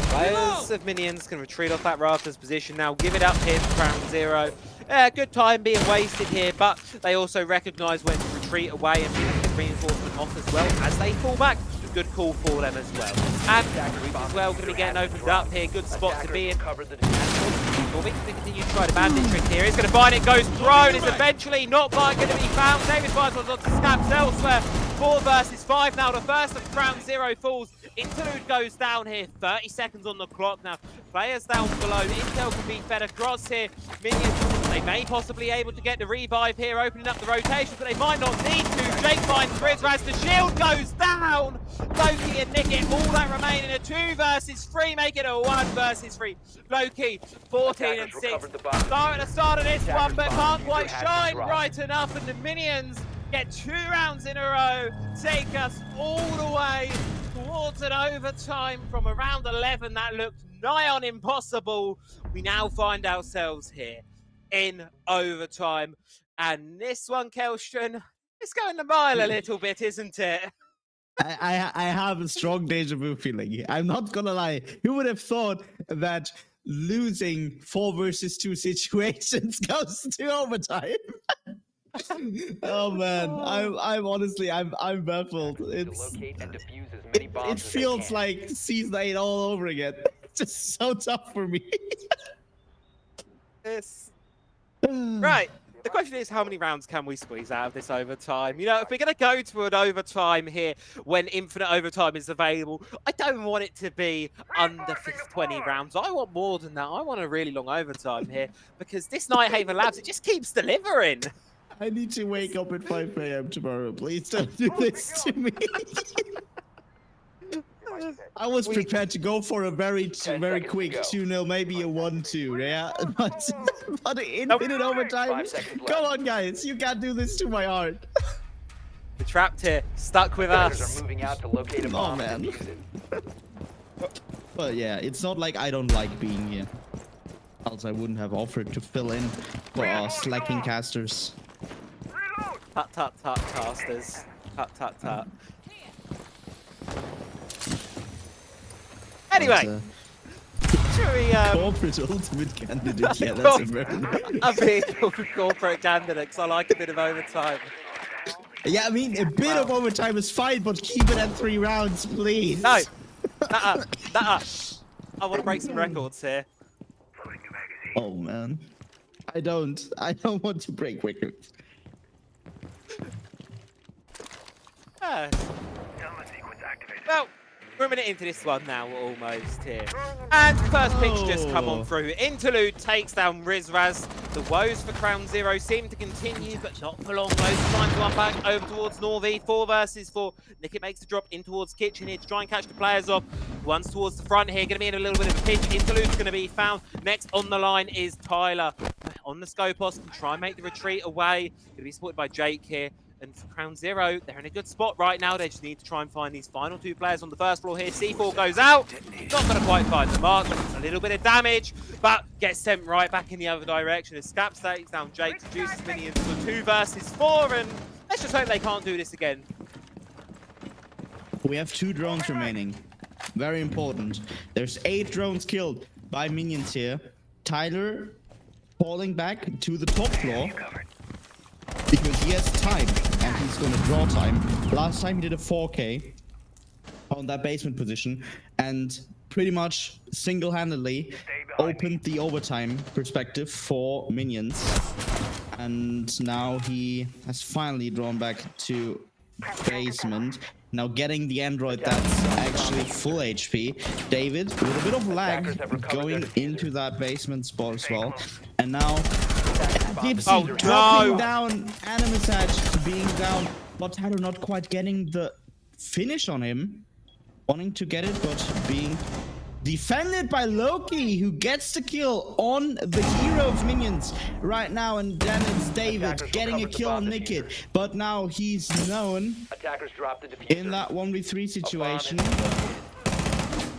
Players of Minions can retreat off that rafters position now. Give it up here for CrownZero. Good time being wasted here, but they also recognise when to retreat away and get reinforcement off as well as they fall back. Good call for them as well. And as well, going to be getting opened up here. Good spot to be in. We can continue to try the bandit trick here. He's going to find it, goes prone. It's eventually not quite going to be found. David Weiswell's on to scabs elsewhere. 4 versus 5 now. The first of CrownZero falls. Interlude goes down here. 30 seconds on the clock now. Players down below. Intel can be fed across here. Minions, they may possibly able to get the revive here, opening up the rotation, but they might not need to. Jake finds Frizz as the shield goes down. Loki and Nickit, all that remain in a 2 versus 3, make it a 1 versus 3. Loki, 14 and 6. Start at the start of this one, but can't quite shine bright enough, and the Minions get 2 rounds in a row, take us all the way towards an overtime from around 11. That looked nigh on impossible. We now find ourselves here in overtime, and this one, Kelstron, it's going the mile a little bit, isn't it? I have a strong deja vu feeling. I'm not gonna lie. Who would have thought that losing 4 versus 2 situations goes to overtime? Oh man, I'm honestly I'm baffled. It feels like season 8 all over again. It's just so tough for me. Right. The question is, how many rounds can we squeeze out of this overtime? You know, if we're going to go to an overtime here when infinite overtime is available, I don't want it to be under 20 rounds. I want more than that. I want a really long overtime here, because this Nighthaven Labs, it just keeps delivering. I need to wake up at 5 AM tomorrow. Please don't do this to me. I was prepared to go for a very quick 2-0, maybe a 1-2, yeah? But infinite overtime? Come on, guys. You can't do this to my heart. We're trapped here, stuck with us. Are moving out to locate a bomb and man. defuse it. But yeah, it's not like I don't like being here. Else I wouldn't have offered to fill in for our slacking casters. Tut, casters. Tut, tut, tut. Anyway, should we, Corporate ultimate candidate. Yeah, that's a very. I'm being called corporate candidate 'cause I like a bit of overtime. Yeah, I mean, a bit of overtime is fine, but keep it at 3 rounds, please. No, nuh-uh, nuh-uh. I want to break some records here. Oh man, I don't want to break records. Well, we're a minute into this one now, almost here. And first pitch just come on through. Interlude takes down Rizraz. The woes for CrownZero seem to continue, but not for long. Loads of time to unpack over towards Norvi. 4 versus 4. Nickit makes the drop in towards Kitchen here to try and catch the players off. One's towards the front here, going to be in a little bit of a pinch. Interlude's going to be found. Next on the line is Tyler. On the Scopos, can try and make the retreat away. Going to be supported by Jake here. And for CrownZero, they're in a good spot right now. They just need to try and find these final 2 players on the first floor here. C4 goes out. Not going to quite find the mark. A little bit of damage, but gets sent right back in the other direction. As Scap takes down Jake, reduces minions to 2 versus 4. And let's just hope they can't do this again. We have 2 drones remaining. Very important. There's 8 drones killed by minions here. Tyler falling back to the top floor. Because he has time, and he's gonna draw time. Last time he did a 4K on that basement position, and pretty much single-handedly opened the overtime perspective for minions. And now he has finally drawn back to basement. Now getting the android that's actually full HP. David, with a bit of lag, going into that basement spot as well. And now Dipsy dropping down, Animusage being down, but Tyler not quite getting the finish on him. Wanting to get it, but being defended by Loki, who gets the kill on the hero of minions right now. And then it's David getting a kill on Nickit, but now he's known in that 1v3 situation.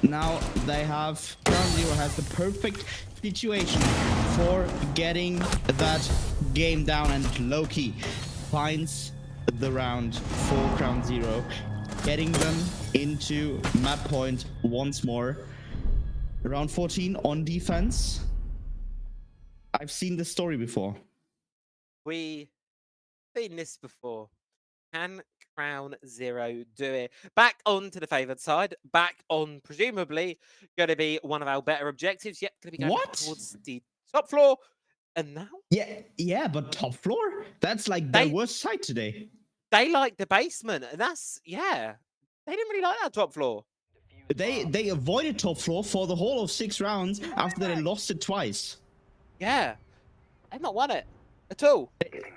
Now they have, CrownZero has the perfect situation for getting that game down, and Loki finds the round for CrownZero, getting them into map point once more. Round 14 on defense. I've seen this story before. We've seen this before. Can CrownZero do it? Back on to the favoured side. Back on, presumably, going to be one of our better objectives. Yep, going to be going towards the top floor. And now? Yeah, but top floor? That's like their worst side today. They like the basement, and that's, yeah. They didn't really like that top floor. They avoided top floor for the whole of 6 rounds after they lost it twice. Yeah. They've not won it at all.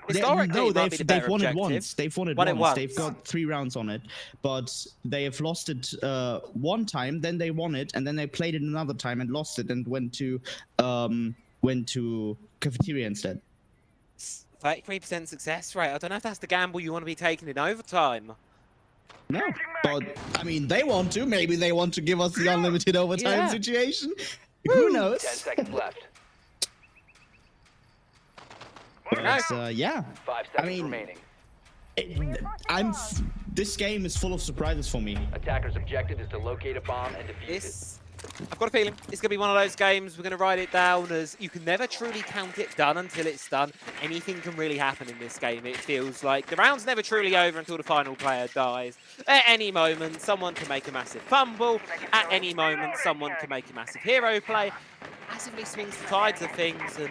Historically, they've won it once. They've won it once. They've got 3 rounds on it, but they have lost it one time. Then they won it, and then they played it another time and lost it, and went to cafeteria instead. 33% success rate. I don't know if that's the gamble you want to be taking in overtime. No, but I mean, they want to. Maybe they want to give us the unlimited overtime situation. Who knows? 10 seconds left. But, yeah. 5 seconds remaining. This game is full of surprises for me. Attacker's objective is to locate a bomb and defuse it. I've got a feeling it's going to be one of those games. We're going to write it down as you can never truly count it done until it's done. Anything can really happen in this game. It feels like the round's never truly over until the final player dies. At any moment, someone can make a massive fumble. At any moment, someone can make a massive hero play. Massively swings the tides of things, and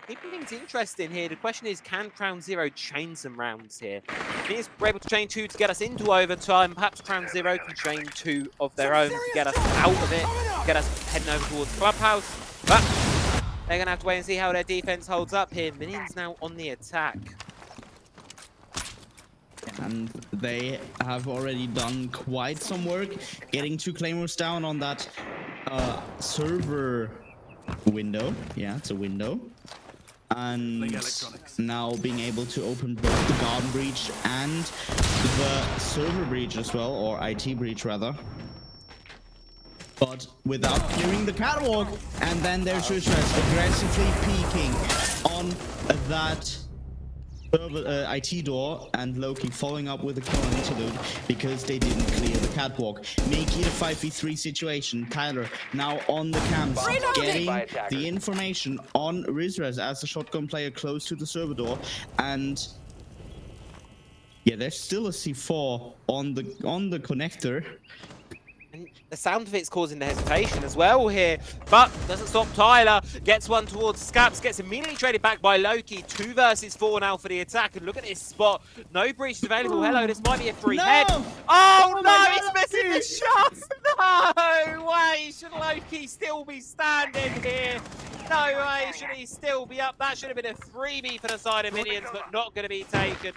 keeping things interesting here. The question is, can CrownZero chain some rounds here? If we're able to chain 2 to get us into overtime, perhaps CrownZero can chain 2 of their own to get us out of it, get us heading over towards Clubhouse. But they're going to have to wait and see how their defense holds up here. Minions now on the attack. And they have already done quite some work, getting 2 claymores down on that server window. Yeah, it's a window. And now being able to open both the garden breach and the server breach as well, or IT breach rather, but without clearing the catwalk. And then there's Rizraz aggressively peeking on that IT door and Loki following up with a clone interlude because they didn't clear the catwalk. Make it a 5v3 situation. Tyler now on the cams, getting the information on Rizrez as a shotgun player close to the server door, and yeah, there's still a C4 on the connector. And the sound of it's causing the hesitation as well here, but doesn't stop Tyler. Gets one towards Scaps, gets immediately traded back by Loki. 2 versus 4 now for the attack, and look at this spot. No breach is available. Hello, this might be a free head. Oh no, he's missing the shot! No way, should Loki still be standing here? No way, should he still be up? That should have been a freebie for the side of Minions, but not going to be taken.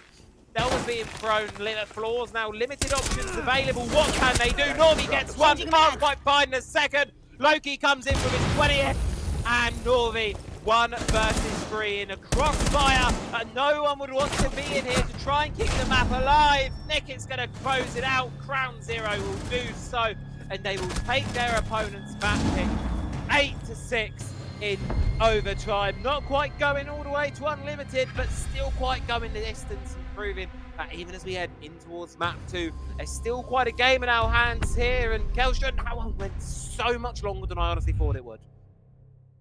That was being thrown. Floors now, limited options available. What can they do? Norby gets one, can't quite find the second. Loki comes in from his 20th, and Norby 1 versus 3 in a crossfire. And no one would want to be in here to try and keep the map alive. Nicket's going to close it out. CrownZero will do so, and they will take their opponent's map pick 8-6. In overtime. Not quite going all the way to unlimited, but still quite going the distance and proving that even as we head in towards map 2, there's still quite a game in our hands here. And Kelstrom, that one went so much longer than I honestly thought it would.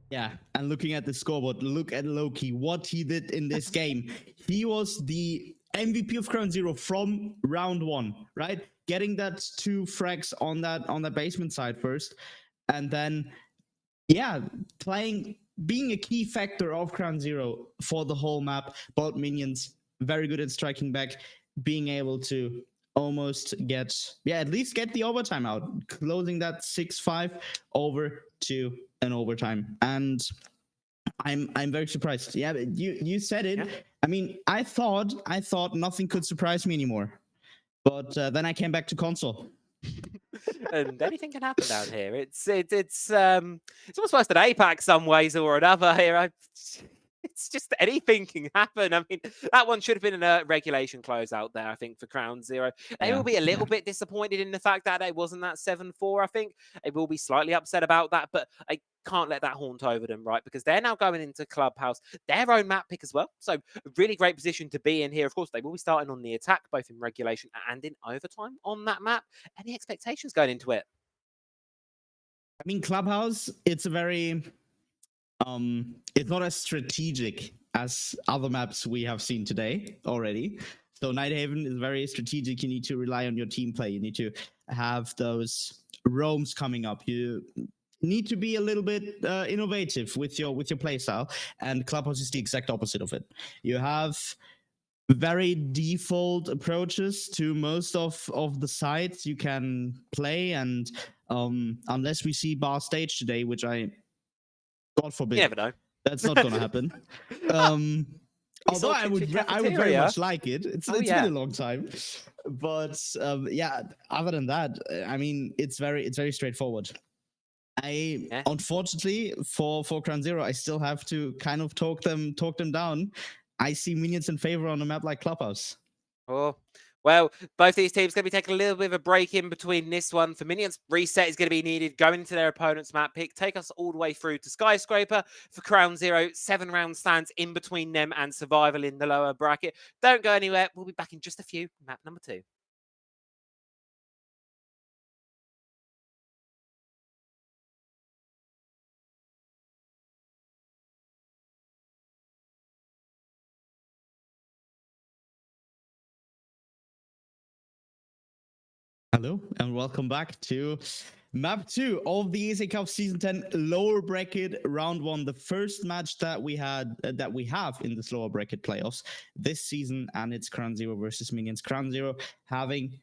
Yeah, and looking at the scoreboard, look at Loki, what he did in this game. He was the MVP of CrownZero from round 1, right? Getting that 2 frags on that basement side first, and then yeah, being a key factor of CrownZero for the whole map. Both Minions very good at striking back, being able to almost at least get the overtime out, closing that 6-5 over to an overtime. And I'm very surprised. Yeah, you said it. Yeah. I mean, I thought nothing could surprise me anymore, but then I came back to console. And anything can happen down here. It's almost worse than APAC some ways or another here. It's just anything can happen. I mean, that one should have been a regulation closeout there, I think, for CrownZero. They will be a little bit disappointed in the fact that it wasn't that 7-4, I think. They will be slightly upset about that, but I can't let that haunt over them, right? Because they're now going into Clubhouse, their own map pick as well. So a really great position to be in here. Of course, they will be starting on the attack, both in regulation and in overtime on that map. Any expectations going into it? I mean, Clubhouse, it's a very... it's not as strategic as other maps we have seen today already. So Nighthaven is very strategic. You need to rely on your team play. You need to have those roams coming up. You need to be a little bit innovative with your play style. And Clubhouse is the exact opposite of it. You have very default approaches to most of the sites you can play, and unless we see bar stage today, which God forbid. You never know. That's not going to happen. Although I would very much like it. It's been a long time. But yeah, other than that, I mean, it's very straightforward. Unfortunately for CrownZero, I still have to kind of talk them down. I see Minions in favor on a map like Clubhouse. Oh. Well, both these teams going to be taking a little bit of a break in between this one. For Minions, reset is going to be needed. Go into their opponent's map pick. Take us all the way through to Skyscraper. For CrownZero, 7 round stands in between them and Survival in the lower bracket. Don't go anywhere. We'll be back in just a few. Map number 2. Hello and welcome back to map 2 of the ESA Cup Season 10 lower bracket round 1, the first match that we have in this lower bracket playoffs this season, and it's CrownZero versus Minions. CrownZero having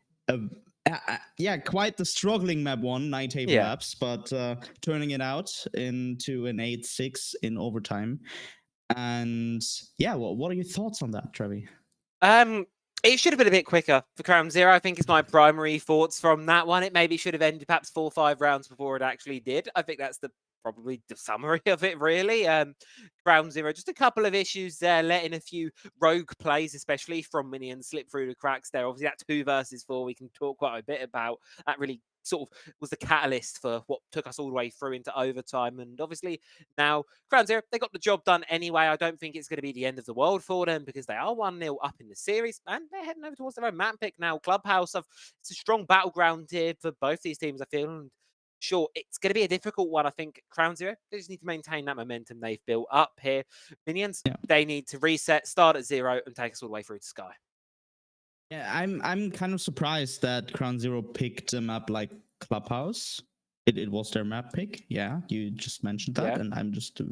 quite the struggling map 1, Nighthaven maps, but turning it out into an 8-6 in overtime. And yeah, what are your thoughts on that, Trevi? It should have been a bit quicker for CrownZero. I think is my primary thoughts from that one. It maybe should have ended perhaps 4 or 5 rounds before it actually did. I think that's the probably the summary of it, really. CrownZero, just a couple of issues there, letting a few rogue plays, especially from minions, slip through the cracks there. Obviously, that 2 versus 4 we can talk quite a bit about. That really sort of was the catalyst for what took us all the way through into overtime. And obviously, now CrownZero, they got the job done anyway. I don't think it's going to be the end of the world for them because they are 1-0 up in the series and they're heading over towards their own map pick now. Clubhouse, it's a strong battleground here for both these teams, I feel. And sure, it's going to be a difficult one. I think CrownZero, they just need to maintain that momentum they've built up here. Minions, they need to reset, start at 0, and take us all the way through to Sky. Yeah, I'm kind of surprised that CrownZero picked a map like Clubhouse. It was their map pick. Yeah, you just mentioned that, and I'm just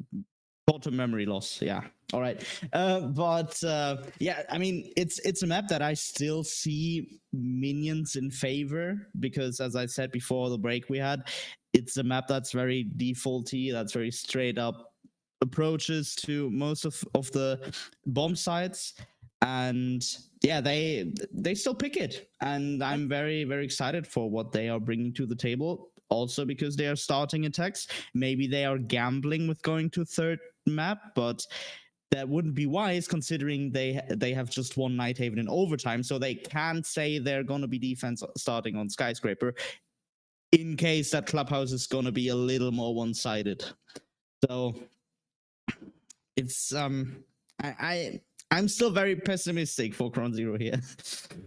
thought of memory loss. Yeah, all right. Yeah, I mean, it's a map that I still see minions in favor because, as I said before the break we had, it's a map that's very defaulty, that's very straight up approaches to most of the bomb sites. And yeah, they still pick it, and I'm very, very excited for what they are bringing to the table. Also because they are starting attacks. Maybe they are gambling with going to third map, but that wouldn't be wise considering they have just won Nighthaven in overtime, so they can't say they're gonna be defense starting on Skyscraper in case that Clubhouse is gonna be a little more one-sided. So it's I'm still very pessimistic for CrownZero here.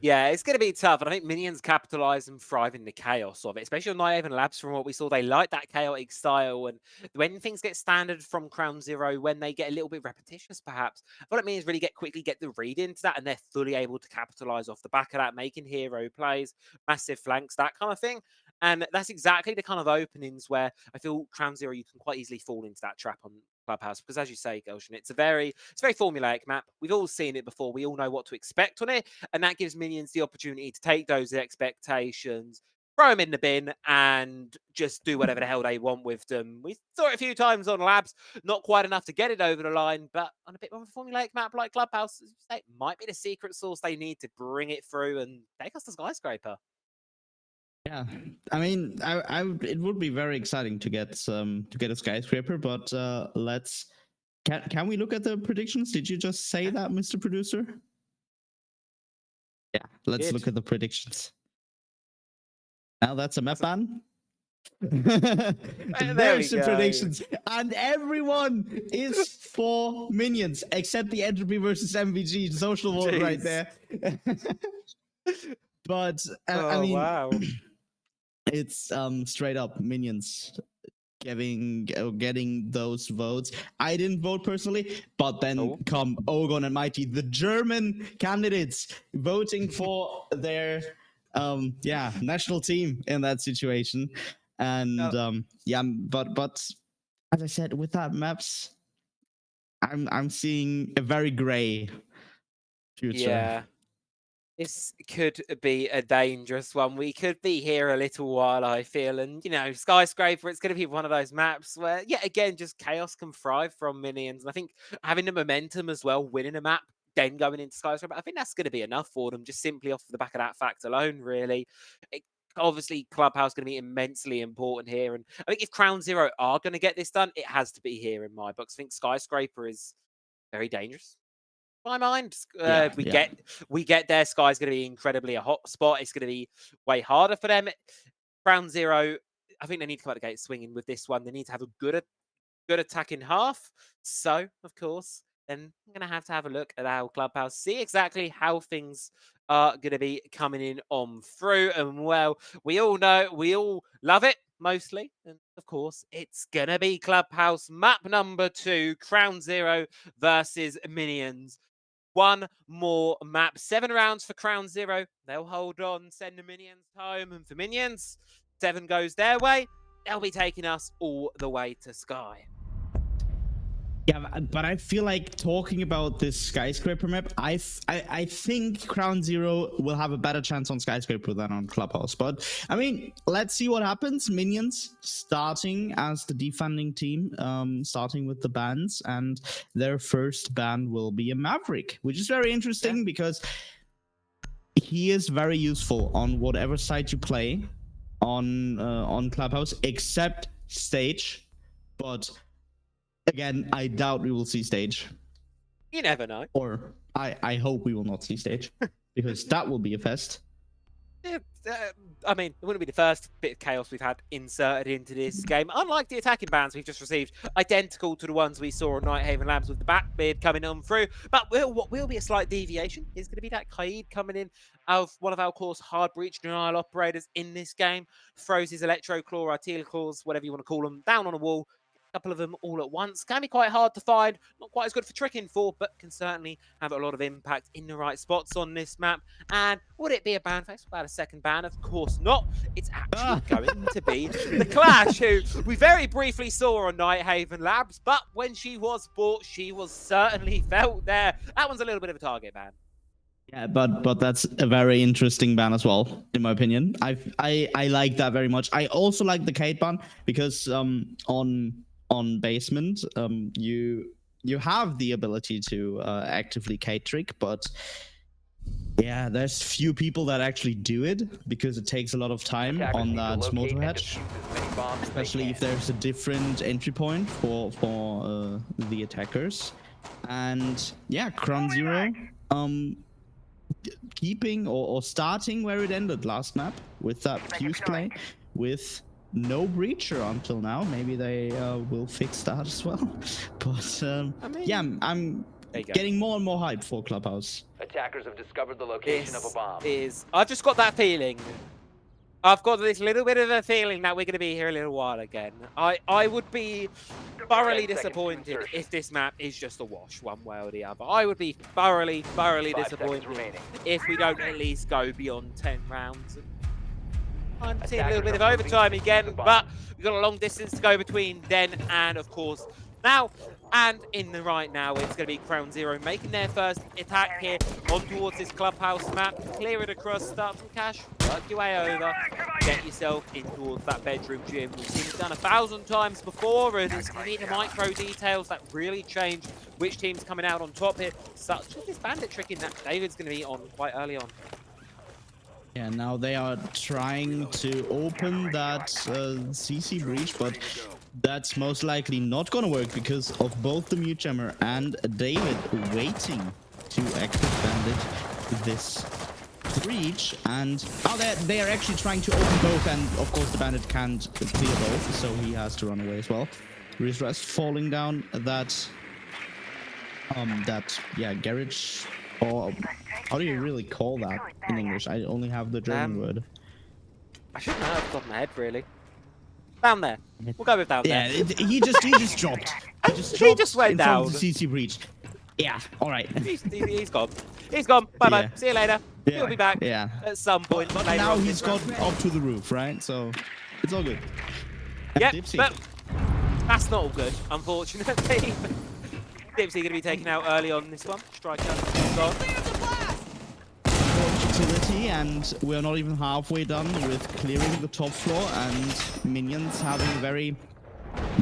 Yeah, it's going to be tough. And I think minions capitalize and thrive in the chaos of it, especially on Nighthaven Labs. From what we saw, they like that chaotic style. And when things get standard from CrownZero, when they get a little bit repetitious, perhaps, what it means is really quickly get the read into that, and they're fully able to capitalize off the back of that, making hero plays, massive flanks, that kind of thing. And that's exactly the kind of openings where I feel CrownZero, you can quite easily fall into that trap on Clubhouse, because as you say, Goshen, it's very formulaic map. We've all seen it before. We all know what to expect on it, and that gives minions the opportunity to take those expectations, throw them in the bin, and just do whatever the hell they want with them. We saw it a few times on Labs, not quite enough to get it over the line, but on a bit more of a formulaic map like Clubhouse, as you say, it might be the secret sauce they need to bring it through and take us to Skyscraper. Yeah, I mean, it would be very exciting to get a Skyscraper, but let's can we look at the predictions? Did you just say that, Mr. Producer? Yeah, let's look at the predictions. Now that's a map ban. There's the predictions, and everyone is for minions except the Entropy versus MVG social vote right there. But I mean, wow. It's straight up minions getting those votes. I didn't vote personally, but then come Ogon and Mighty, the German candidates, voting for their national team in that situation. And but as I said, with that maps, I'm seeing a very gray future. Yeah. This could be a dangerous one. We could be here a little while, I feel. And, you know, Skyscraper, it's going to be one of those maps where, yeah, again, just chaos can thrive from minions. And I think having the momentum as well, winning a map, then going into Skyscraper, I think that's going to be enough for them, just simply off the back of that fact alone, really. Obviously, Clubhouse is going to be immensely important here. And I think if CrownZero are going to get this done, it has to be here in my books. I think Skyscraper is very dangerous. My mind, we get there. Sky's going to be incredibly a hot spot. It's going to be way harder for them. CrownZero, I think they need to come out the gate swinging with this one. They need to have a good attack in half. So, of course, then I'm going to have a look at our Clubhouse, see exactly how things are going to be coming in on through. And well, we all know, we all love it mostly. And of course, it's going to be Clubhouse map number 2, CrownZero versus Minions. One more map, 7 rounds for CrownZero. They'll hold on, send the minions home. And for minions, 7 goes their way. They'll be taking us all the way to Sky. Yeah, but I feel like talking about this Skyscraper map, I think CrownZero will have a better chance on Skyscraper than on Clubhouse. But, I mean, let's see what happens. Minions starting as the defending team, starting with the bans, and their first ban will be a Maverick, which is very interesting because he is very useful on whatever side you play on Clubhouse, except Stage. But again, I doubt we will see stage. You never know. Or I hope we will not see stage. Because that will be a fest. Yeah, I mean, it wouldn't be the first bit of chaos we've had inserted into this game. Unlike the attacking bans we've just received, identical to the ones we saw on Nighthaven Labs with the Backbeard coming on through. But what will be a slight deviation is going to be that Kaid coming in of one of our course hard breach denial operators in this game. Throws his Electro Claw, Artillery Claws, whatever you want to call them, down on a wall. Couple of them all at once. Can be quite hard to find, not quite as good for tricking for, but can certainly have a lot of impact in the right spots on this map. And would it be a ban face? About a second ban? Of course not. It's actually going to be the Clash, who we very briefly saw on Nighthaven Labs, but when she was bought, she was certainly felt there. That one's a little bit of a target ban. Yeah, but that's a very interesting ban as well, in my opinion. I like that very much. I also like the Kate ban because on basement, you have the ability to actively Kate trick, but yeah, there's few people that actually do it because it takes a lot of time on that motor hatch, especially if there's a different entry point for the attackers. And yeah, CrownZero keeping or starting where it ended last map with that fuse play with no breacher until now. Maybe they will fix that as well. But I mean, yeah, I'm getting more and more hype for Clubhouse. Attackers have discovered the location of a bomb. I've just got that feeling. I've got this little bit of a feeling that we're going to be here a little while again. I would be thoroughly disappointed if this map is just a wash one way or the other. I would be thoroughly disappointed if we don't at least go beyond 10 rounds. I'm seeing a little bit of overtime again, but we've got a long distance to go between then and, of course, now. And in the right now, it's going to be CrownZero making their first attack here on towards this clubhouse map. Clear it across, start from cash, work your way over, get yourself in towards that bedroom gym. We've seen it done 1,000 times before, and it's going to be the micro details that really change which team's coming out on top here, such as this bandit tricking that David's going to be on quite early on. Yeah, now they are trying to open that CC breach, but that's most likely not gonna work because of both the mute jammer and David waiting to active bandit this breach. And they are actually trying to open both, and of course the bandit can't clear both, so he has to run away as well. Rizraz falling down that garage, or how do you really call that in English? I only have the German word. I shouldn't know off the top of my head, really. Down there. We'll go with down there. Yeah, he just dropped. He just went in down. Front of the CC breach. Yeah, all right. He's gone. He's gone. Bye-bye. Yeah. See you later. Yeah. He'll be back at some point. But later now on he's got round. up to the roof, right? So it's all good. Yep, Dipsy. but that's not all good, unfortunately. Dipsy going to be taken out early on this one. Striker gone. Utility, and we're not even halfway done with clearing the top floor, and minions having a very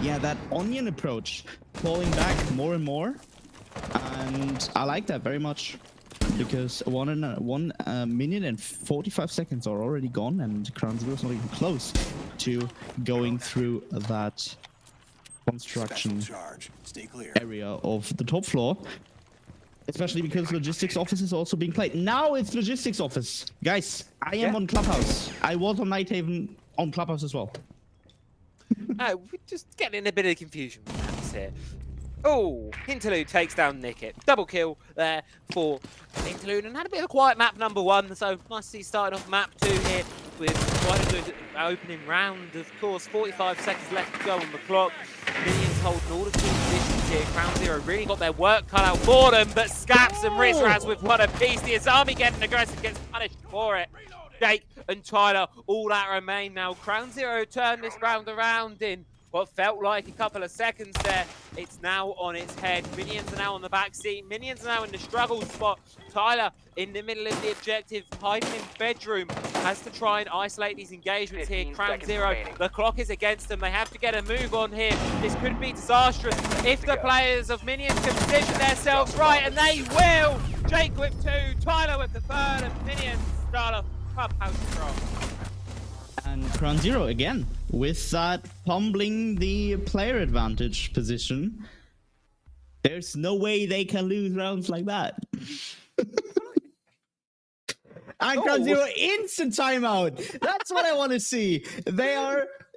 that onion approach, falling back more and more, and I like that very much because one minute and 45 seconds are already gone, and CrownZero is not even close to going through that construction area of the top floor. Especially because logistics office is also being played. Now it's logistics office. Guys, I am on Clubhouse. I was on Nighthaven on Clubhouse as well. We're just getting a bit of confusion with maps here. Oh, Interlude takes down Nickit. Double kill there for Interlude, and had a bit of a quiet map number 1. So nice to see starting off map 2 here with quite a good opening round. Of course, 45 seconds left to go on the clock. Minions holding all the key positions here. CrownZero really got their work cut out for them, but Scaps and Rizraz with one apiece. The Azami getting aggressive, gets punished for it. Jake and Tyler, all that remain now. CrownZero turned this round around in what felt like a couple of seconds there. It's now on its head. Minions are now on the back seat. Minions are now in the struggle spot. Tyler in the middle of the objective, hiding in bedroom, has to try and isolate these engagements here. CrownZero, the clock is against them. They have to get a move on here. This could be disastrous if the players of Minions can position themselves right, and they will. Jake with 2, Tyler with the 3rd, and Minions start off Clubhouse strong. And CrownZero again with that fumbling the player advantage position. There's no way they can lose rounds like that. And CrownZero instant timeout. That's what I want to see.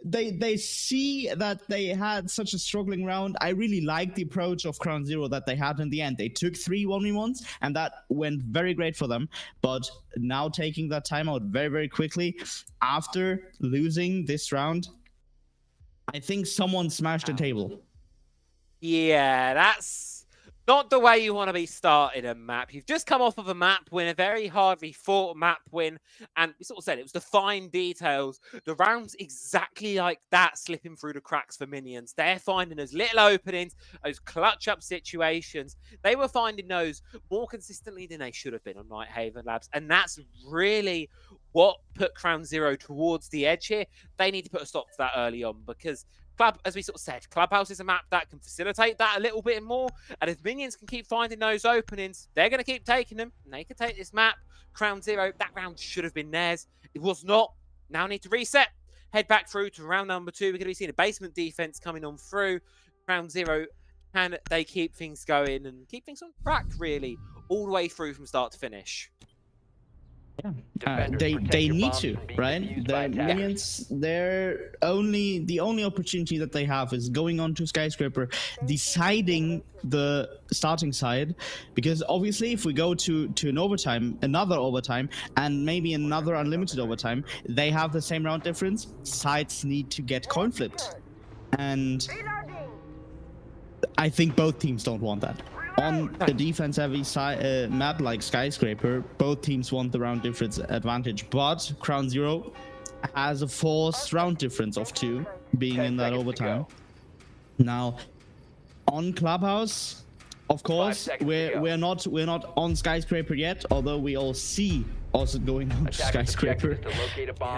They see that they had such a struggling round. I really like the approach of CrownZero that they had in the end. They took 3 1v1s and that went very great for them. But now taking that timeout very, very quickly after losing this round, I think someone smashed the table. Yeah, that's not the way you want to be starting a map. You've just come off of a map win, a very hardly fought map win, and we sort of said it was the fine details. The rounds exactly like that slipping through the cracks for Minions. They're finding those little openings, those clutch up situations. They were finding those more consistently than they should have been on Nighthaven Labs, and that's really what put CrownZero towards the edge here. They need to put a stop to that early on because as we sort of said, Clubhouse is a map that can facilitate that a little bit more. And if Minions can keep finding those openings, they're going to keep taking them. And they can take this map. CrownZero, that round should have been theirs. It was not. Now need to reset. Head back through to round number 2. We're going to be seeing a basement defense coming on through. CrownZero, can they keep things going and keep things on track, really, all the way through from start to finish? Yeah, they need to, right? The Minions, the only opportunity that they have is going on to Skyscraper, deciding the starting side, because obviously if we go to an overtime, another overtime, and maybe another unlimited overtime, they have the same round difference. Sides need to get coin flipped, and I think both teams don't want that. On a defense-heavy map like Skyscraper, both teams want the round difference advantage, but CrownZero has a forced round difference of 2, being in that overtime. Now, on Clubhouse, of course, we're not on Skyscraper yet, although we all see us going on to Skyscraper.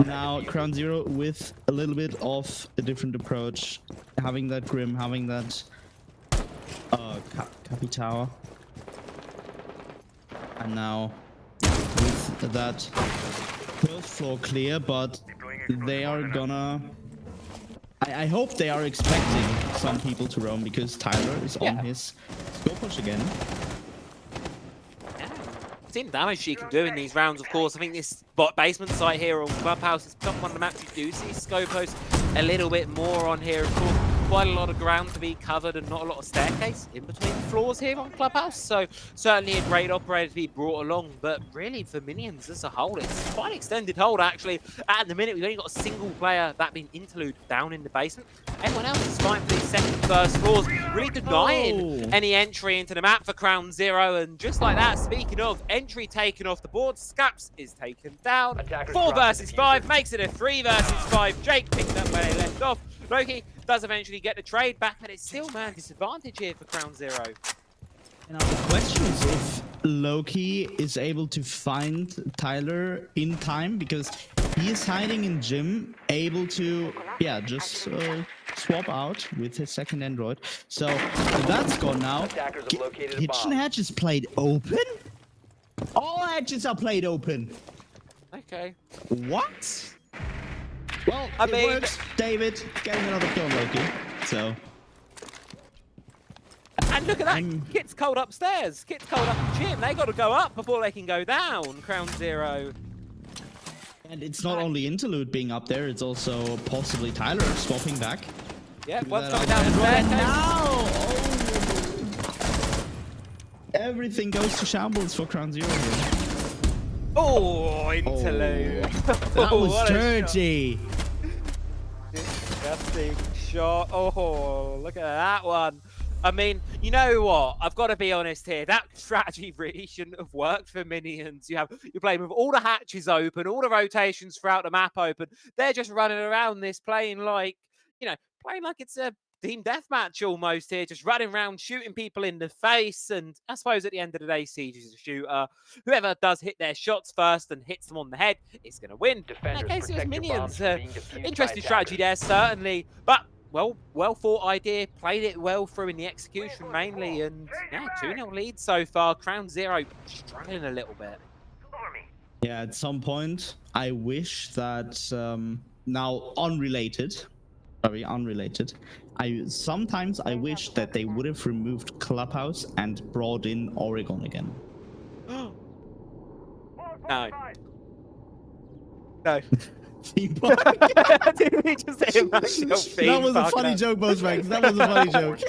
Now, CrownZero with a little bit of a different approach, having that Grim, having that Capi and now with that first floor clear, but they are gonna I hope they are expecting some people to roam because Tyler is on his score push again. Seen the damage she can do in these rounds, of course. I think this basement site here on Clubhouse is one of the maps you do see Scopos a little bit more on here, of course. Quite a lot of ground to be covered and not a lot of staircase in between the floors here on Clubhouse. So certainly a great operator to be brought along. But really for Minions as a whole, it's quite an extended hold actually. At the minute, we've only got a single player, that being Interlude, down in the basement. Everyone else is fighting for these second, first floors, really denying any entry into the map for CrownZero. And just like that, speaking of entry taken off the board, Scaps is taken down. 4 versus 5 makes it a 3 versus 5. Jake picked up where they left off. Loki does eventually get the trade back, but it's still man disadvantage here for CrownZero. Now the question is if Loki is able to find Tyler in time, because he is hiding in gym, able to just swap out with his second android. So that's gone now. Kitchen hatch is played open? All hatches are played open. Okay. What? Well, I mean, works. David getting another kill on Loki. So. And look at that. Kit's cold upstairs. Kit's cold up in gym. They got to go up before they can go down. CrownZero. And it's not only Interlude being up there, it's also possibly Tyler swapping back. Yeah, one's coming down the stairs. Now! Everything goes to shambles for CrownZero here. Oh, Interlude. That was dirty. Disgusting shot. Oh, look at that one. I mean, you know what? I've got to be honest here. That strategy really shouldn't have worked for Minions. You're playing with all the hatches open, all the rotations throughout the map open. They're just running around this playing like it's a team deathmatch almost here, just running around shooting people in the face. And I suppose at the end of the day, Siege is a shooter. Whoever does hit their shots first and hits them on the head is going to win. In that case, it was Minions. Interesting strategy there, certainly. But well thought idea, played it well through in the execution mainly, and 2-0 lead so far. CrownZero struggling a little bit. Yeah, at some point, I wish that now unrelated. Very unrelated. Sometimes I wish that they would have removed Clubhouse and brought in Oregon again. No. No. Did we just say That was a funny joke, both Max. That was a funny joke.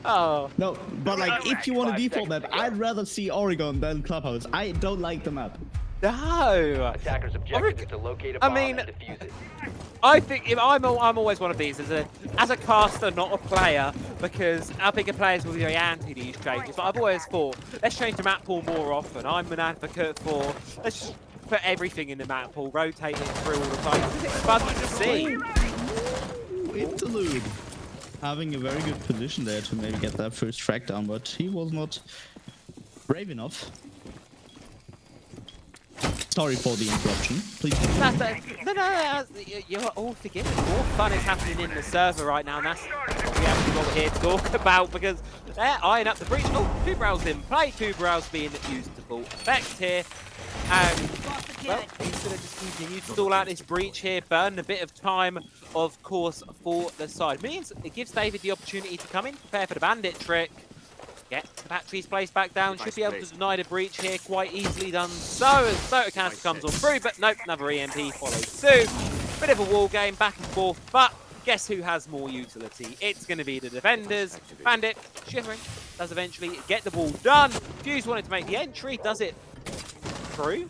Oh. No, but like, if you want a default map, I'd rather see Oregon than Clubhouse. I don't like the map. No. Attackers' objective is to locate a I bomb mean, and defuse it. I think if I'm always one of these as a caster, not a player, because our bigger players will be very anti these changes. But I've always thought, let's change the map pool more often. I'm an advocate for let's just put everything in the map pool, rotating through all the time. It's fun to see. Interlude. Having a very good position there to maybe get that first track down, but he was not brave enough. Sorry for the interruption. Please continue. No, you're all forgiven. More fun is happening in the server right now, and that's what we're here to talk about, because they're eyeing up the breach. Oh, 2 barrels in play, 2 barrels being used to full effect here. And, well, he's going to just continue to stall out this breach here, burn a bit of time, of course, for the side. Means it gives David the opportunity to come in, prepare for the bandit trick. Get the batteries placed back down. Should be able to deny the breach here. Quite easily done so as Soto Canister comes on through. But nope, another EMP follows suit. Bit of a wall game back and forth. But guess who has more utility? It's going to be the defenders. Bandit, shivering, does eventually get the ball done. Fuse wanted to make the entry. Does it through?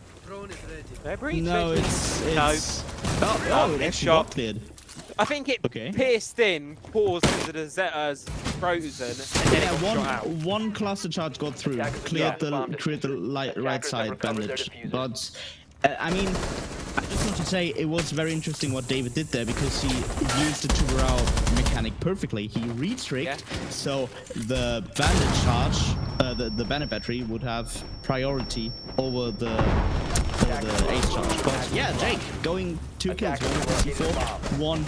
No breach. No, it's no. it actually got cleared. I think it pierced in, paused because the Zeta's frozen, and then it got shot out. One cluster charge got through, cleared the right side bandage. But I mean, I just want to say it was very interesting what David did there, because he used the two-barrel mechanic perfectly. He retricked, so the bandage charge, the bandit battery would have priority over the ace charge. But yeah, Jake going 2 kills, 1 with C4, 1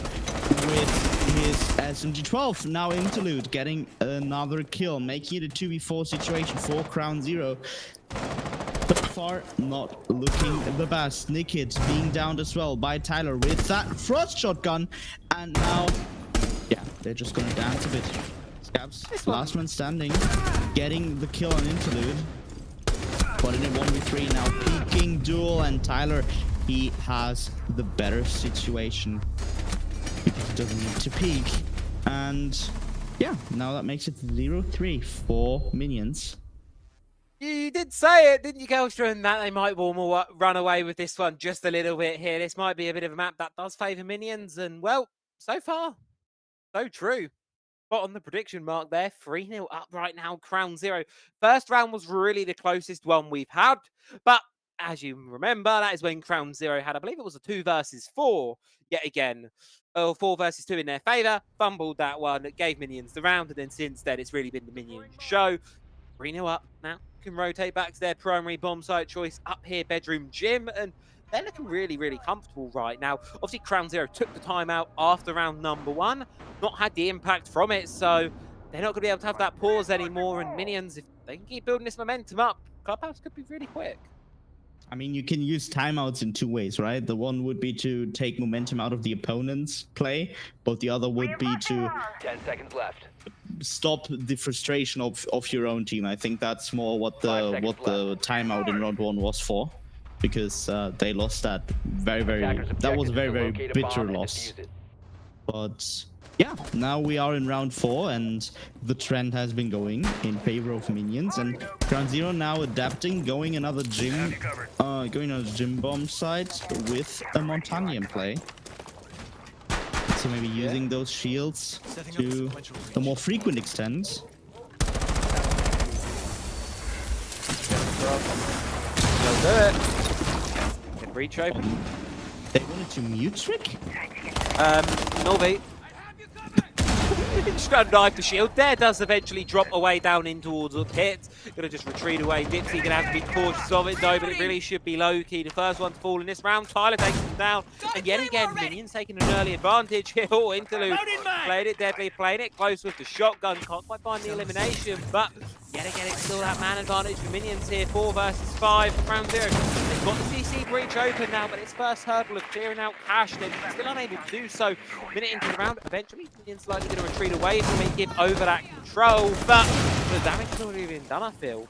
with his SMG-12. Now Interlude getting another kill, making it a 2v4 situation for CrownZero. So far, not looking the best. Nikit being downed as well by Tyler with that frost shotgun, and now, yeah, they're just gonna dance a bit. Scabs, last man standing, getting the kill on Interlude. But in a 1v3 now, peeking duel, and Tyler, he has the better situation because he doesn't need to peek. And yeah, now that makes it 0-3 for minions. You did say it, didn't you, Gelstrom, that they might run away with this one just a little bit here. This might be a bit of a map that does favour minions, and well, so far, so true. Spot on the prediction mark there. 3-0 up right now, CrownZero. First round was really the closest one we've had, but as you remember, that is when CrownZero had, I believe it was a 2 versus 4 yet again. 4 versus 2 in their favour. Fumbled that one. It gave minions the round, and then since then, it's really been the minion show. 3-0 up now. Can rotate back to their primary bomb site choice up here, bedroom gym, and they're looking really, really comfortable right now. Obviously, CrownZero took the time out after round number 1, not had the impact from it, so they're not going to be able to have that pause anymore. And minions, if they can keep building this momentum up, Clubhouse could be really quick. I mean, you can use timeouts in 2 ways, right? The one would be to take momentum out of the opponent's play, but the other would be to 10 seconds left. Stop the frustration of your own team. I think that's more what the timeout in round 1 was for, because they lost that that was a very bitter loss. But yeah, now we are in round 4, and the trend has been going in favor of minions, and CrownZero now adapting, going another gym bomb site with a Montagne play. So maybe using those shields to a more frequent extent. They'll do it. Can breach open. They wanted to mute trick? Norby. Just gonna knife the shield. There does eventually drop away down in towards the pit. Gonna just retreat away. Dipsy gonna have to be cautious of it though, but it really should be low key. The first one to fall in this round. Tyler takes him down. And yet again, minions taking an early advantage here. Oh, Interlude played it deadly, playing it close with the shotgun. Can't quite find the elimination, but yet again, it's still that man advantage for minions here. 4 versus 5. CrownZero. got the CC breach open now, but its first hurdle of clearing out cash, they're still unable to do so. Minute into the round, eventually, Minions slightly going to retreat away from it, give over that control, but the damage has already been done, I feel.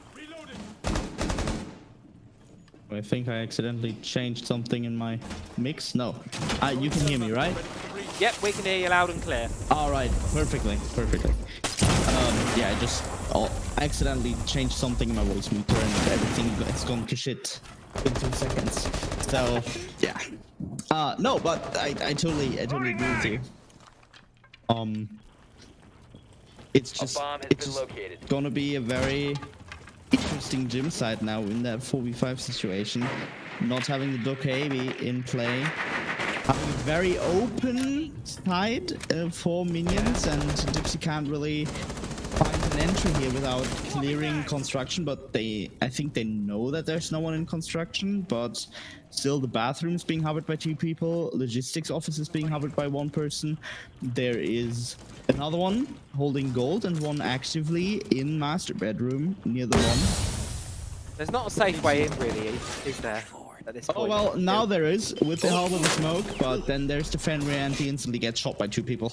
I think I accidentally changed something in my mix. No. You can hear me, right? Yep, we can hear you loud and clear. All right. Perfectly. Yeah, I just accidentally changed something in my voice meter and everything has gone to shit in 2 seconds. So, yeah. No, but I totally agree with you. It's just gonna be a very interesting gym side now in that 4v5 situation. Not having the Dokkaebi in play. Having a very open side for minions, and Dipsy can't really find an entry here without clearing construction, but I think they know that there's no one in construction, but still the bathroom's being hovered by 2 people, logistics office is being hovered by 1 person. There is another one holding gold and one actively in master bedroom near the one. There's not a safe way in, really, is there? At this point. Oh, well, now there is with the help of the smoke, but then there's the Fenrir and he instantly gets shot by 2 people.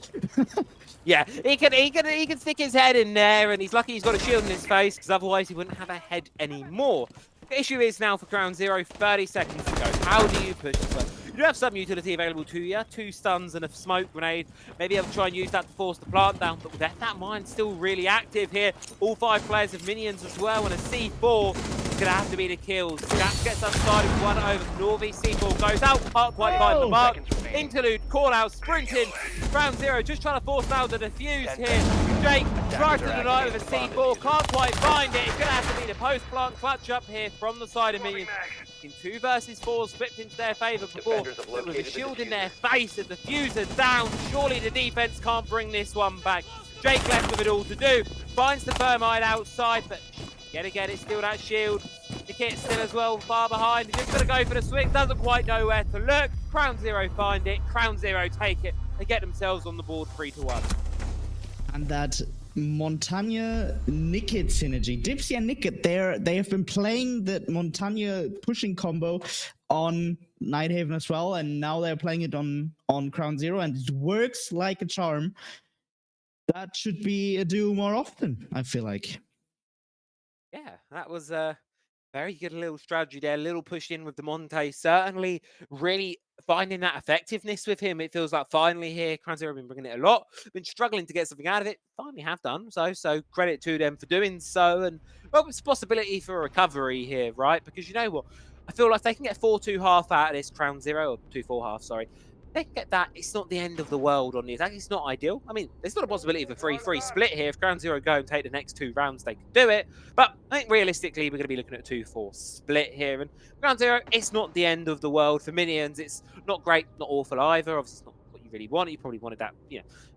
Yeah, he can stick his head in there, and he's lucky he's got a shield in his face, because otherwise he wouldn't have a head anymore. The issue is now for CrownZero, 30 seconds to go. How do you push this one? You do have some utility available to you, 2 stuns and a smoke grenade. Maybe able to try and use that to force the plant down, but with that mine's still really active here. All 5 players have minions as well, and a C4 is going to have to be the kills. That gets us started with 1 over Norby. C4 goes out, can't quite find the mark. Interlude, call out, sprinting. CrownZero just trying to force down the defuse here. Jake tries to deny with a C4, can't quite find it. It's going to have to be the post-plant clutch up here from the side of minions. In 2 versus 4 flipped into their favour before, but with a shield in their face and the diffuser down, surely the defense can't bring this one back. Jake left with it all to do, finds the thermite outside, but yet again it's still that shield. The kit's still as well far behind. He's just going to go for the swing, doesn't quite know where to look. CrownZero find it, CrownZero take it. They get themselves on the board 3-1. And that Montagne Nickit synergy. Dipsy and Nickit, they have been playing the Montagne pushing combo on Nighthaven as well, and now they're playing it on CrownZero, and it works like a charm. That should be a duo more often, I feel like. Yeah, that was a very good little strategy there, a little push in with the Monte. Certainly really finding that effectiveness with him. It feels like finally here, CrownZero have been bringing it a lot, been struggling to get something out of it, finally have done so credit to them for doing so. And well, it's a possibility for a recovery here, right? Because you know what, I feel like they can get 4-2 half out of this CrownZero, or 2-4 half, sorry. They can get that. It's not the end of the world on the attack. It's not ideal. I mean, there's not a possibility of a 3-3 split here. If CrownZero go and take the next 2 rounds, they can do it. But I think realistically, we're going to be looking at a 2-4 split here. And CrownZero, it's not the end of the world for minions. It's not great, not awful either. Obviously, it's not what you really want. You probably wanted that,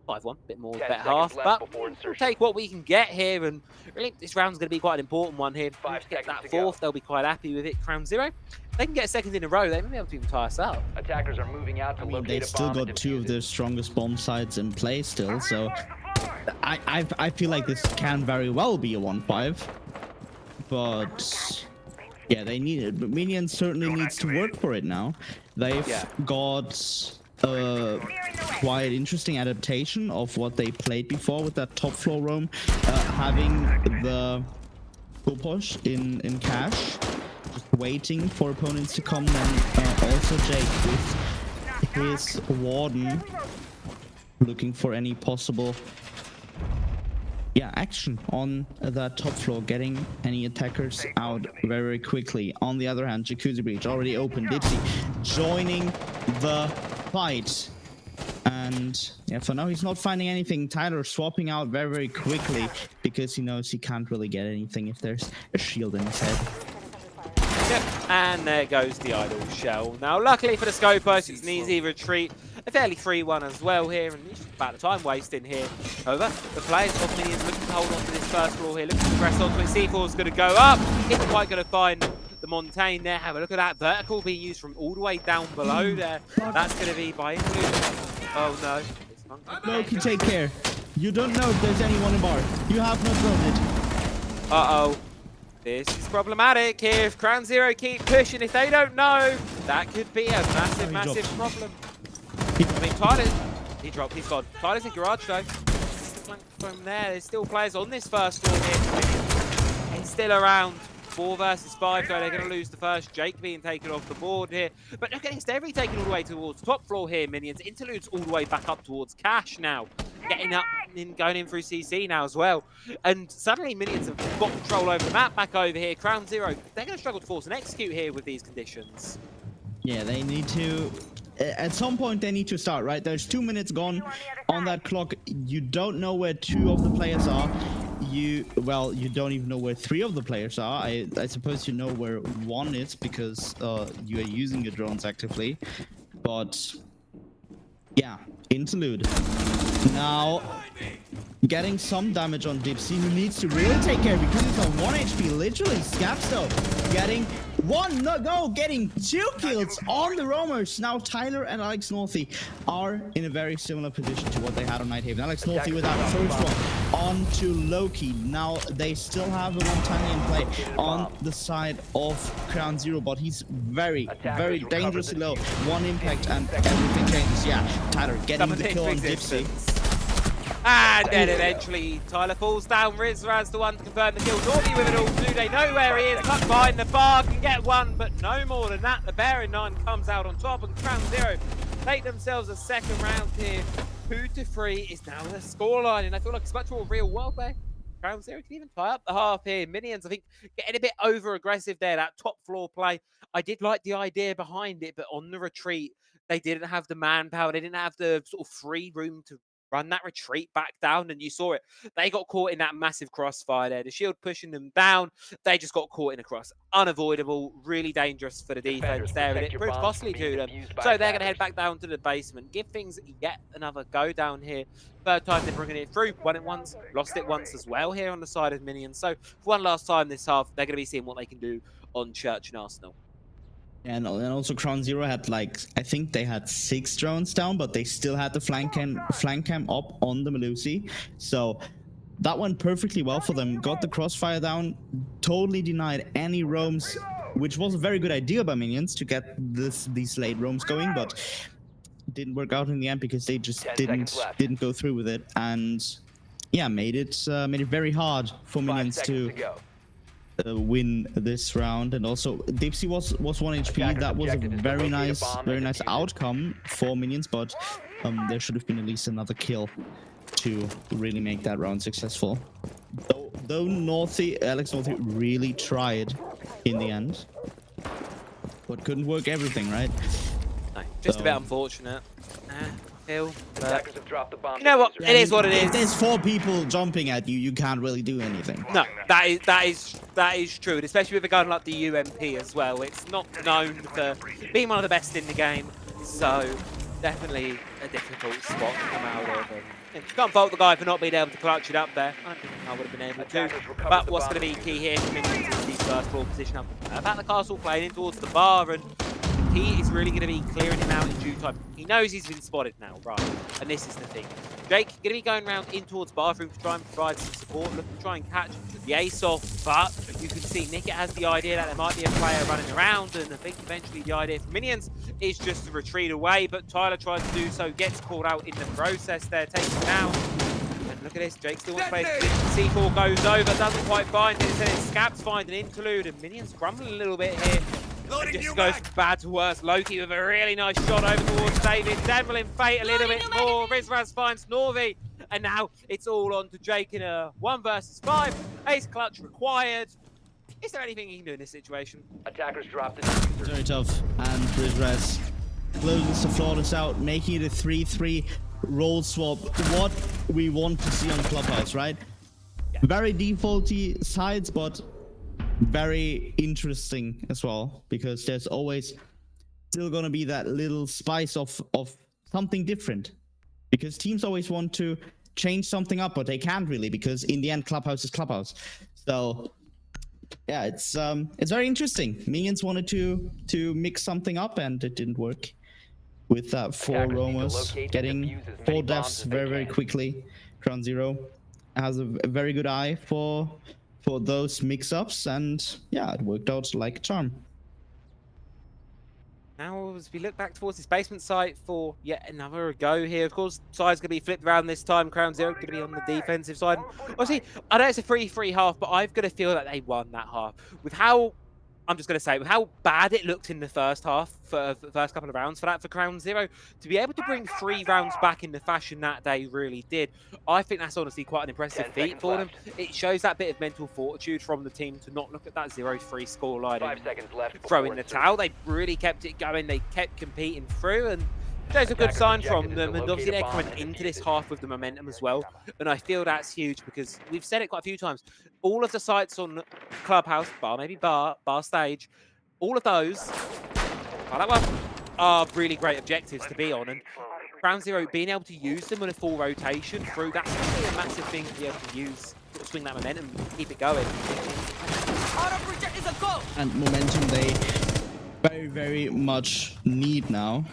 5-1, a bit more, better half. But we'll take what we can get here. And really, this round's going to be quite an important one here. If we get that 4th, they'll be quite happy with it. CrownZero, they can get a 2nd in a row. They may be able to even tie us up. Attackers are moving out to locate a bomb. They've still got 2 of the strongest bomb sites in play still, so I feel like this can very well be a 1-5. But yeah, they need it. But Minions certainly needs to work for it now. They've got a quite interesting adaptation of what they played before with that top floor roam, having the full push in cash, just waiting for opponents to come, and also Jake with his warden looking for any possible action on that top floor, getting any attackers out very, very quickly. On the other hand, Jacuzzi Breach already open. Dipsy joining the fight, and for now he's not finding anything. Tyler swapping out very, very quickly because he knows he can't really get anything if there's a shield in his head. Yep, and there goes the idle shell. Now, luckily for the Scopers, it's an easy retreat. A fairly free one as well here, and it's about the time wasting here. However, the players of Minions looking to hold on to this first floor here, looking to press onto it. C4's going to go up. Isn't quite going to find the Montaigne there. Have a look at that vertical being used from all the way down below there. That's going to be by Interlude. Oh no. Loki, take care. You don't know if there's anyone in bar. You have not thrown it. Uh-oh. This is problematic here. If CrownZero keep pushing, if they don't know, that could be a massive, massive problem. I mean, Tyler, he dropped, he's gone. Tyler's in garage though. From there, there's still players on this first floor here. He's still around. 4 versus 5 though, they're going to lose the first. Jake being taken off the board here. But look at this, they're taken all the way towards top floor here, Minions. Interlude's all the way back up towards Cash now. Getting up and going in through CC now as well. And suddenly Minions have got control over the map back over here. CrownZero, they're going to struggle to force and execute here with these conditions. Yeah, they need to... At some point, they need to start, right? There's 2 minutes gone on that clock. You don't know where 2 of the players are. You don't even know where 3 of the players are. I suppose you know where 1 is because you are using your drones actively. But yeah, interlude. Now getting some damage on Dipsy, who needs to really take care because he's on 1 HP. Literally, Scaps though getting 1 go, getting 2 kills on the roamers. Now Tyler and Alex Northy are in a very similar position to what they had on Nighthaven. Alex Northy with that first one onto Loki. Now they still have a 1 tiny in play on the side of CrownZero, but he's very, very dangerously low. 1 impact and everything changes. Yeah, Tyler getting the kill on Dipsy. And then eventually Tyler falls down. Rizraz the one to confirm the kill. Norby with it all. Do they know where he is? Tucked behind the bar, can get 1, but no more than that. The Bear in 9 comes out on top, and CrownZero take themselves a second round here. 2-3 is now the scoreline, and I feel like it's much more real world there. CrownZero can even tie up the half here. Minions, I think, getting a bit over aggressive there. That top floor play, I did like the idea behind it, but on the retreat, they didn't have the manpower. They didn't have the sort of free room to run that retreat back down, and you saw it. They got caught in that massive crossfire there. The shield pushing them down. They just got caught in a cross. Unavoidable, really dangerous for the defense there, and it proved costly to them. So they're going to head back down to the basement, give things yet another go down here. 3rd time they're bringing it through. Won it once, lost it once as well here on the side of Minions. So for one last time this half, they're going to be seeing what they can do on Church and Arsenal. And also CrownZero had, like, I think they had 6 drones down, but they still had the flank cam up on the Melusi. So that went perfectly well for them. Got the crossfire down, totally denied any roams, which was a very good idea by Minions to get these late roams going, but it didn't work out in the end because they just didn't go through with it. And yeah, made it very hard for Minions to win this round. And also Dipsy was 1 HP. That was a very nice outcome for Minions, but there should have been at least another kill to really make that round successful. Though Alex Northy really tried in the end, but couldn't work everything, right? No, just a bit unfortunate. But You know what? It is what it is. If there's 4 people jumping at you, you can't really do anything. No, that is true, and especially with a gun like the UMP as well. It's not known for being one of the best in the game, so definitely a difficult spot to come out of. And you can't fault the guy for not being able to clutch it up there. I don't think I would have been able to. But what's going to be key here for Minions is the first floor position up about the castle, playing in towards the bar, and he is really going to be clearing him out in due time. He knows he's been spotted now, right? And this is the thing. Jake going to be going around in towards bathroom to try and provide some support, looking to try and catch the ace off, but you can see Nickett has the idea that there might be a player running around, and I think eventually the idea for Minions is just to retreat away, but Tyler tries to do so, gets caught out in the process there, takes him down. And look at this, Jake still wants to play C4 goes over, doesn't quite find it, instead Scaps find an interlude, and Minions grumbling a little bit here. And just goes from bad to worse. Loki with a really nice shot over towards David. Devlin Fate a little bit more. Rizraz finds Norvi. And now it's all on to Jake in a 1 versus 5. Ace clutch required. Is there anything he can do in this situation? Attackers drop the diffuser. Very tough. And Rizraz closes the flawless out, making it a 3-3 roll swap. What we want to see on Clubhouse, right? Yeah. Very defaulty sides, but very interesting as well, because there's always still gonna be that little spice of something different, because teams always want to change something up, but they can't really, because in the end Clubhouse is Clubhouse. So yeah, it's very interesting. Minions wanted to mix something up, and it didn't work with that 4 roamers getting 4 deaths very quickly. CrownZero has a very good eye for for those mix-ups, and yeah, it worked out like a charm. Now, as we look back towards this basement site for yet another go here, of course, side's going to be flipped around this time. CrownZero going to be on the defensive side. Obviously, I know it's a 3-3 half, but I've got to feel that they won that half. With how, I'm just going to say, with how bad it looked in the first half, for the first couple of rounds for CrownZero, to be able to bring 3 rounds back in the fashion that they really did, I think that's honestly quite an impressive 10 feat seconds for them. left. It shows that bit of mental fortitude from the team to not look at that 0-3 scoreline 5 seconds left. throw in before the insertion. towel. They really kept it going. They kept competing through, and shows a good Attackers' sign objective from is them. to And obviously, locate a they're bomb coming and into defuse this it. half with the momentum as well. And I feel that's huge because we've said it quite a few times. All of the sites on Clubhouse, maybe bar stage, all of those, that one, are really great objectives to be on. And CrownZero being able to use them in a full rotation through, that's really a massive thing to be able to use, sort of swing that momentum, keep it going. Auto breacher is a go! And momentum they very much need now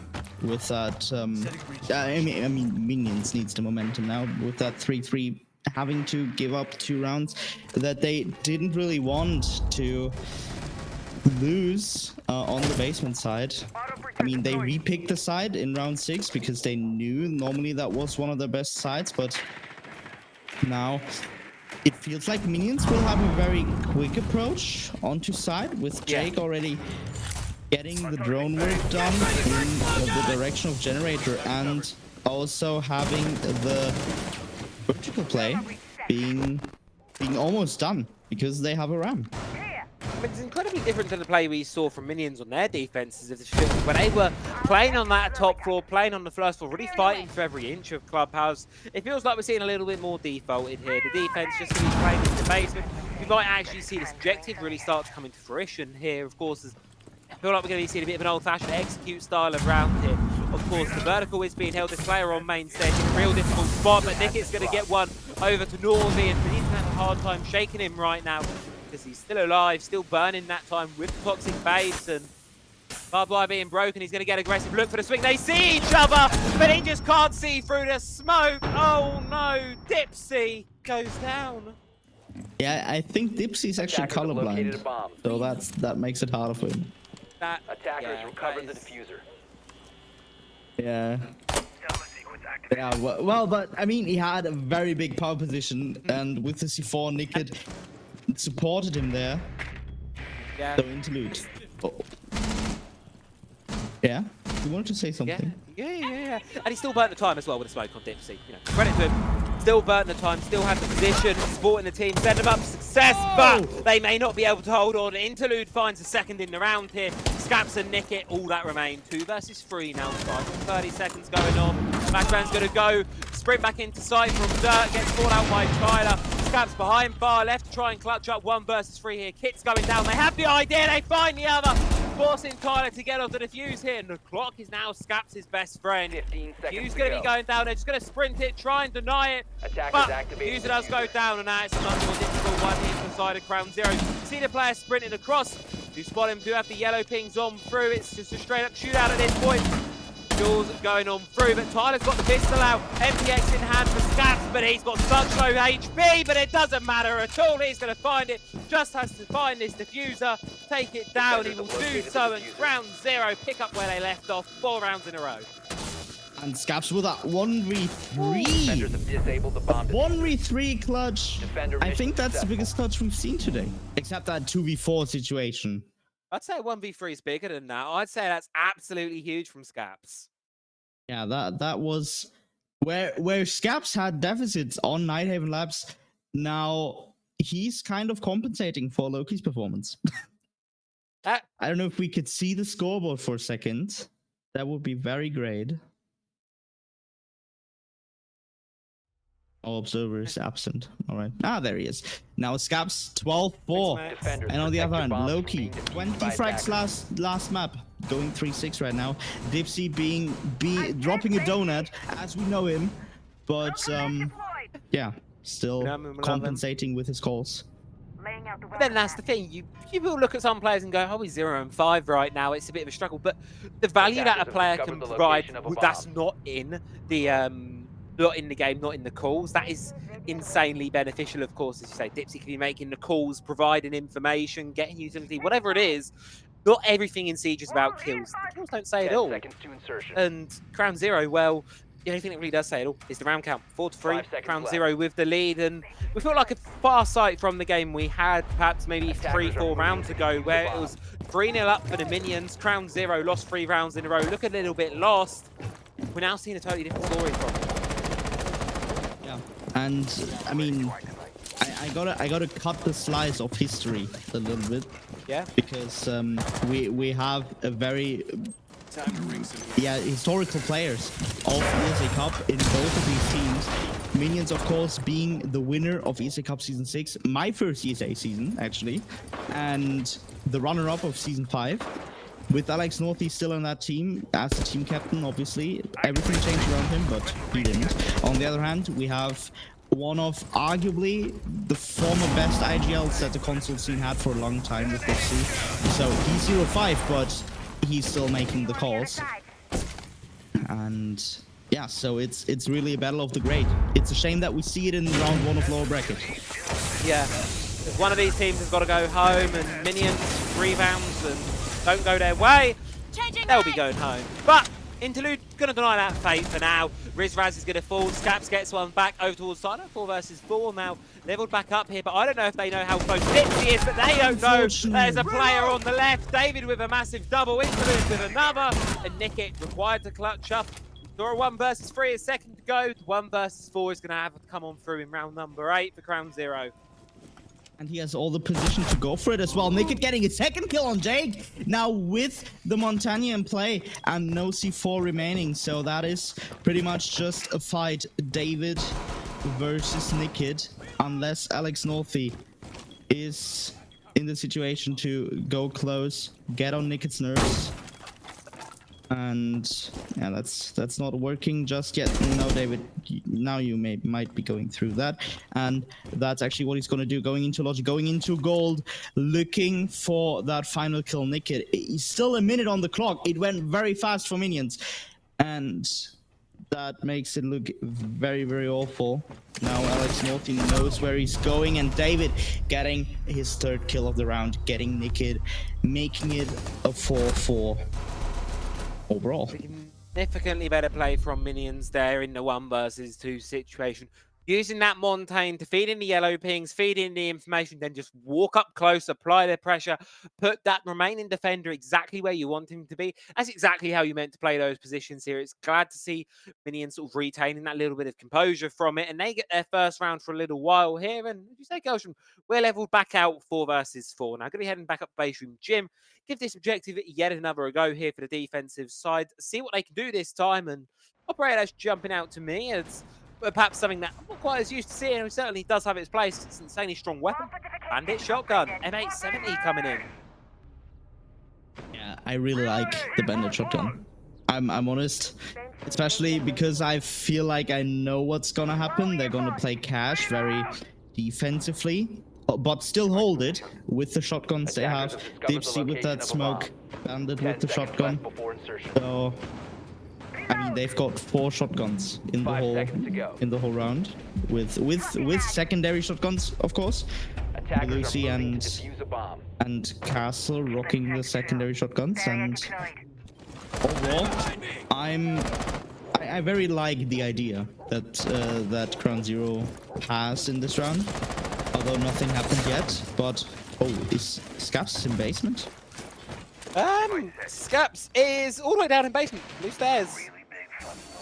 with that. I mean, Minions needs the momentum now with that 3-3 having to give up 2 rounds that they didn't really want to lose on the basement side. I mean, they repicked the side in round 6 because they knew normally that was one of their best sides, but now it feels like Minions will have a very quick approach onto side with Jake already getting the drone work done in the direction of Generator, and also having the vertical play being almost done because they have a ram. I mean, it's incredibly different to the play we saw from Minions on their defenses of the field when they were playing on that top floor, playing on the first floor, really fighting for every inch of Clubhouse. It feels like we're seeing a little bit more defaulted here. The defense just going to be playing in the basement. We might actually see this objective really start to come into fruition here, of course. I feel like we're going to be seeing a bit of an old-fashioned execute style of round here. Of course, the vertical is being held. This player on main stage in a real difficult spot, but Nicket's going to get one over to Norby, and he's having a hard time shaking him right now because he's still alive, still burning that time with toxic babes, and barbed wire being broken. He's going to get aggressive. Look for the swing. They see each other, but he just can't see through the smoke. Oh no, Dipsy goes down. Yeah, I think Dipsy's actually Attackers have located a colorblind, bomb. so that makes it harder for him. Attackers recovered the diffuser. Yeah. Yeah, well, but I mean, he had a very big power position, and with the C4, Nicket supported him there. Yeah. So interlude. Oh. Yeah? You wanted to say something? Yeah. And he still burnt the time as well with a smoke on Dipsy. You know, credit to him. Still burnt the time, still had the position, supporting the team, send them up to success, but they may not be able to hold on. Interlude finds a second in the round here. Scaps and Nicket, all that remain. 2 versus 3 now. 30 seconds going on. Magman's going to go, sprint back into sight from Dirt, gets caught out by Tyler. Scaps behind bar left to try and clutch up 1 versus 3 here. Kit's going down, they have the idea, they find the other. Forcing Tyler to get off the defuse here, and the clock is now Scaps' best friend. 15 seconds Hugh's to going to go. be going down, they're just going to sprint it, try and deny it. Attackers But activating Hughes does go diffuser. down, and now it's a much more difficult one here from the side of CrownZero. See the player sprinting across. Do spot him, do have the yellow pings on through. It's just a straight up shootout at this point. Jules going on through, but Tyler's got the pistol out. MPX in hand for Scaps, but he's got such low HP, but it doesn't matter at all. He's going to find it. Just has to find this diffuser, take it down. He will do so, and CrownZero pick up where they left off 4 rounds in a row. And Scaps with that 1v3. Defenders have disabled the bomb. 1v3 clutch. Defender I mission think that's the successful. biggest clutch we've seen today. Except that 2v4 situation. I'd say 1v3 is bigger than that. I'd say that's absolutely huge from Scaps. Yeah, that was where Scaps had deficits on Nighthaven Labs. Now he's kind of compensating for Loki's performance. I don't know if we could see the scoreboard for a second. That would be very great. Oh, observer is absent. All right. Ah, there he is. Now Scaps 12-4. Defenders And on the other protect hand, your bombs from Loki being defused 20 by frags attackers. last map, going 3-6 right now. Dipsy being dropping a donut as we know him, but yeah, still compensating with his calls. But then that's the thing, you will look at some players and go, oh, he's 0-5 right now, it's a bit of a struggle, but the value that a Attackers have player discovered can the provide location of a that's bomb. not in the not in the game, not in the calls. That is insanely beneficial, of course, as you say. Dipsy can be making the calls, providing information, getting utility, whatever it is. Not everything in Siege is about kills. The kills don't say it 10 all. seconds to insertion. And CrownZero, well, the only thing that really does say it all is the round count. 4-3, 5 seconds CrownZero with the lead. And we feel like a far sight from the game we had perhaps maybe Attackers 3-4 are rounds moving to ago, defuse where the it bomb. was 3-0 up for the Minions. CrownZero lost 3 rounds in a row. Look a little bit lost. We're now seeing a totally different story from them. Yeah, and I mean, I gotta cut the slice of history a little bit. Yeah. Because we have a very historical players of ESA Cup in both of these teams. Minions, of course, being the winner of ESA Cup Season 6, my first ESA season, actually, and the runner-up of Season 5. With Alex Northy still on that team, as the team captain, obviously, everything changed around him, but he didn't. On the other hand, we have one of arguably the former best IGLs that the console scene had for a long time with Dipsy. So he's 0-5, but he's still making the calls. And yeah, so it's really a battle of the great. It's a shame that we see it in round 1 of lower bracket. Yeah. One of these teams has got to go home, and Minions rebounds and don't go their way. They'll be going home. But Interlude going to deny that fate for now. Rizraz is going to fall. Scaps gets one back over towards side. 4 versus 4 now. Leveled back up here, but I don't know if they know how close Dipsy is, but they don't know. There's a player on the left. David with a massive double. Interlude with another. And Nickit required to clutch up. Saw a 1 versus 3, a second to go. 1 versus 4 is going to have to come on through in round number 8 for CrownZero. And he has all the position to go for it as well. Nickit getting a second kill on Jake. Now with the Montagna in play and no C4 remaining. So that is pretty much just a fight. David versus Nickit. Unless Alex Northy is in the situation to go close, get on Nickit's nerves. And yeah, that's not working just yet. No, David, now you might be going through that, and that's actually what he's going to do, going into logic, going into gold, looking for that final kill. Nickit, he's still a minute on the clock. It went very fast for Minions, and that makes it look very, very awful. Now Alex Northy knows where he's going, and David getting his 3rd kill of the round, getting Nickit, making it a 4-4. Overall, Significantly better play from Minions there in the 1 versus 2 situation. Using that Montaigne to feed in the yellow pings, feed in the information, then just walk up close, apply the pressure, put that remaining defender exactly where you want him to be. That's exactly how you meant to play those positions here. It's glad to see Minions sort of retaining that little bit of composure from it, and they get their first round for a little while here. And as you say, Gelsham, we're leveled back out 4 versus 4. Now, going to be heading back up base room gym, give this objective yet another go here for the defensive side, see what they can do this time. And Operator's jumping out to me as perhaps something that I'm not quite as used to seeing. It certainly does have its place. It's an insanely strong weapon. Bandit shotgun, M870 coming in. yeah, I really like the Bandit shotgun. I'm honest, especially because I feel like I know what's gonna happen. They're gonna play cash very defensively, but still hold it with the shotguns they have. Dipsy with that smoke, Bandit with the shotgun. So I mean, they've got 4 shotguns in the whole round, with secondary shotguns, of course. Lucy and Castle rocking the secondary shotguns, and overall, I very like the idea that that CrownZero has in this round. Although nothing happened yet, but is Scaps in basement? Scaps is all the way down in basement, blue stairs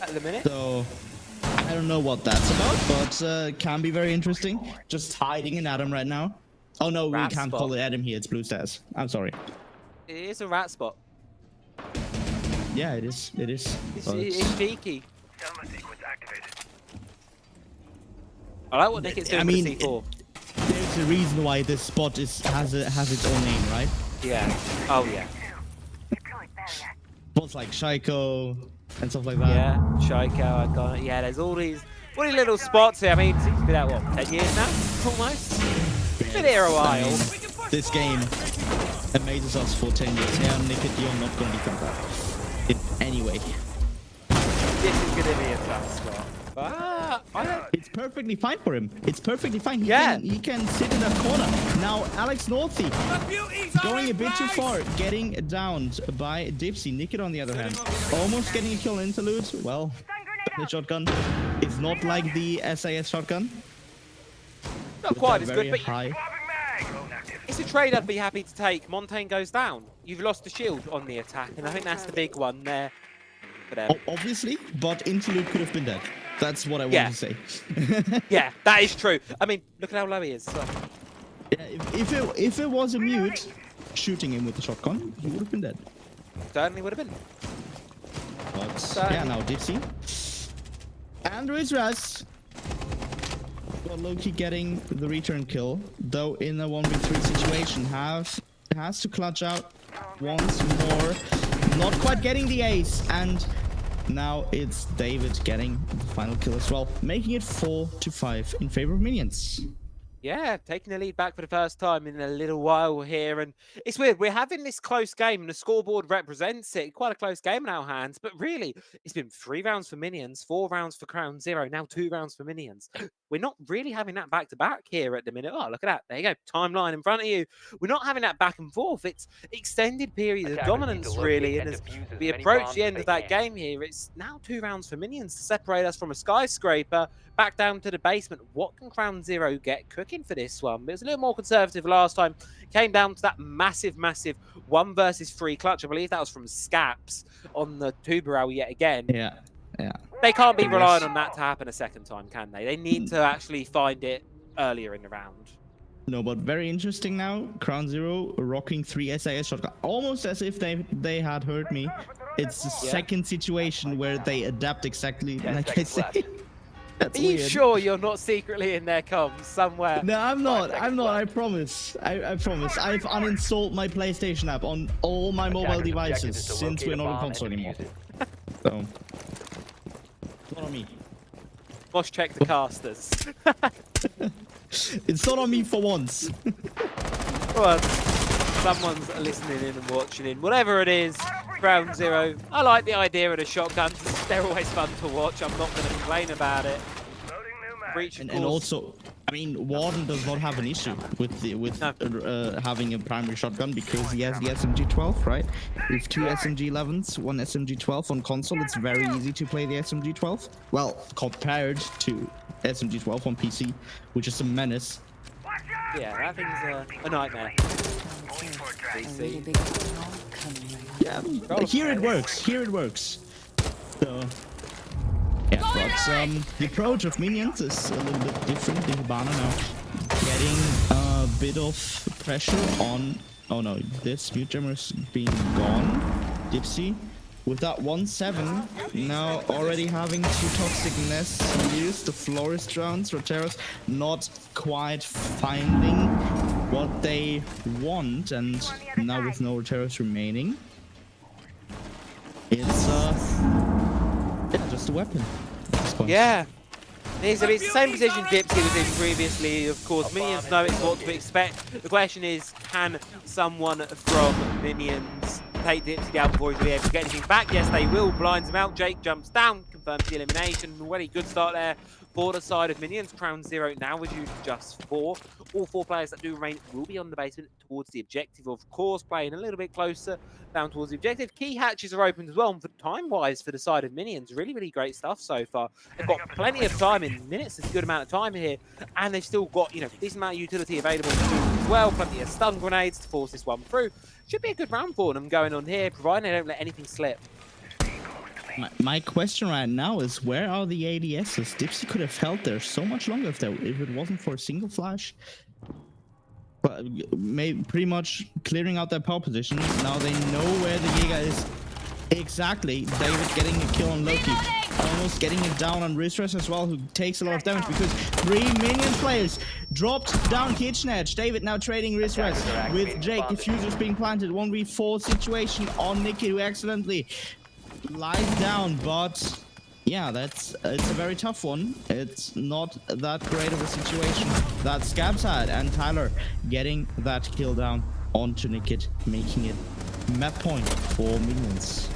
at the minute. So I don't know what that's about, but can be very interesting. Just hiding in Adam right now. Oh no, we can't call it Adam here. It's blue stairs. I'm sorry. It is a rat spot. Yeah, it is. It is. It's cheeky. I like what Nickit's doing with C4. There's a reason why this spot has its own name, right? Yeah. Oh yeah. Spots like Shaiko and stuff like that. Yeah, Shaiko, I got it. Yeah, there's all these little spots here. I mean, it's been out, what, 10 years now? Almost? Been here a while. This game amazes us for 10 years. Yeah, Nickit, you're not going to become that in any way. This is going to be a tough spot. It's perfectly fine for him. It's perfectly fine. He can sit in that corner. Now, Alex Northy going a bit too far, getting downed by Dipsy. Nickit, on the other hand, almost getting a kill on interlude. Well, the shotgun is not like the SAS shotgun. Not quite as good, but high. it's a trade I'd be happy to take. Montaigne goes down. You've lost the shield on the attack, and I think that's the big one there. But, Obviously, but interlude could have been dead. That's what I want to say. Yeah, that is true. I mean, look at how low he is. So. Yeah, if it was a mute shooting him with the shotgun, he would have been dead. Certainly would have been. But yeah, now Dipsy. And Rizraz. Well, Loki getting the return kill, though in a 1v3 situation, has to clutch out once more. Not quite getting the ace, and now it's David getting the final kill as well, making it 4-5 in favor of Minions. Yeah, taking the lead back for the first time in a little while here. And it's weird. We're having this close game and the scoreboard represents it. Quite a close game in our hands. But really, it's been 3 rounds for Minions, 4 rounds for CrownZero, now 2 rounds for Minions. We're not really having that back-to-back here at the minute. Oh, look at that. There you go. Timeline in front of you. We're not having that back and forth. It's extended periods of dominance, really. And as we approach the end of that game here, it's now 2 rounds for Minions to separate us from a skyscraper back down to the basement. What can CrownZero get cooking for this one? It was a little more conservative last time. Came down to that massive 1 versus 3 clutch. I believe that was from Scaps on the Tuberal yet again. Yeah. They can't be relying on that to happen a second time, can they? They need to actually find it earlier in the round. No, but very interesting now. CrownZero rocking 3 SAS shotgun, almost as if they had heard me. It's the second situation where they adapt exactly like I say. That's Are you weird. sure you're not secretly in their comms somewhere? No, I'm not. I promise. I promise. I've uninstalled my PlayStation app on all my mobile devices since we're not on console anymore. So, not on me. Mosh check the casters. It's not on me for once. Well, someone's listening in and watching in. Whatever it is, CrownZero. I like the idea of the shotguns. They're always fun to watch. I'm not going to complain about it. And also, I mean, Warden does not have an issue with having a primary shotgun because he has the SMG-12, right? With 2 SMG-11s, 1 SMG-12 on console, it's very easy to play the SMG-12. Well, compared to SMG-12 on PC, which is a menace. Yeah, that thing's a nightmare. Yeah, here it works. So, yeah, but the approach of Minions is a little bit different. The Hibana now getting a bit of pressure on. Oh no, this mute jammer is being gone. Dipsy with that 1-7 now already having 2 toxic nests used. The florist rounds, Roteros not quite finding what they want, and now with no Roteros remaining, it's just a weapon. Yeah. It's the same position Dipsy was in previously. Of course, Minions know it's what to expect. The question is, can someone from Minions take Dipsy down before he's able to get anything back? Yes, they will. Blinds him out. Jake jumps down, confirms the elimination. Already good start there for the side of Minions. CrownZero now reduced to just 4. All 4 players that do remain will be on the basement towards the objective, of course, playing a little bit closer down towards the objective. Key hatches are opened as well, and for time-wise for the side of Minions, really great stuff so far. They've got plenty of time in minutes. It's a good amount of time here, and they've still got, decent amount of utility available as well. Plenty of stun grenades to force this one through. Should be a good round for them going on here, providing they don't let anything slip. My question right now is, where are the ADSs? Dipsy could have held there so much longer if it wasn't for a single flash. But pretty much clearing out their power position. Now they know where the Giga is. Exactly. David getting a kill on Loki. Almost getting it down on Rizraz as well, who takes a lot of damage because 3 Minion players dropped down Kitchen Edge. David now trading Rizraz with Jake. Diffusers being planted. 1v4 situation on Nikki, who excellently lies down, but yeah, it's a very tough one. It's not that great of a situation that Scabs had, and Tyler getting that kill down onto Nikit, making it map point for Minions.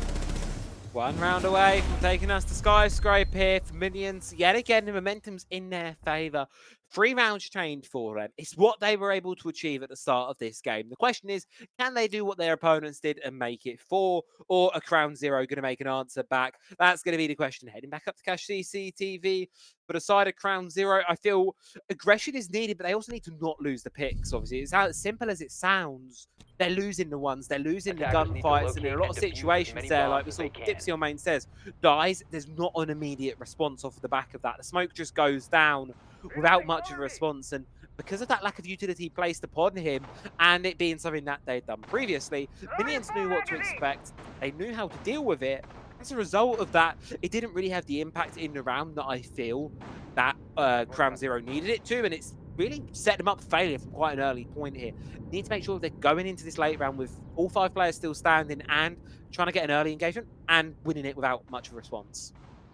1 round away from taking us to skyscraper here for Minions. Yet again, the momentum's in their favour. 3 rounds changed for them. It's what they were able to achieve at the start of this game. The question is, can they do what their opponents did and make it 4? Or are CrownZero going to make an answer back? That's going to be the question. Heading back up to Cash CCTV. But aside of CrownZero, I feel aggression is needed, but they also need to not lose the picks, obviously. It's as simple as it sounds. They're losing the ones, they're losing the Attackers need to gunfights, and in a locate lot and of defuse as situations many there, bombs like we as saw they can. Dipsy on main says, dies, there's not an immediate response off the back of that. The smoke just goes down without much of a response, and because of that lack of utility placed upon him, and it being something that they'd done previously, Minions knew what to expect, they knew how to deal with it. As a result of that, it didn't really have the impact in the round that I feel that CrownZero needed it to, and it's really set them up for failure from quite an early point here. Need to make sure they're going into this late round with all 5 players still standing and trying to get an early engagement and winning it without much of a response.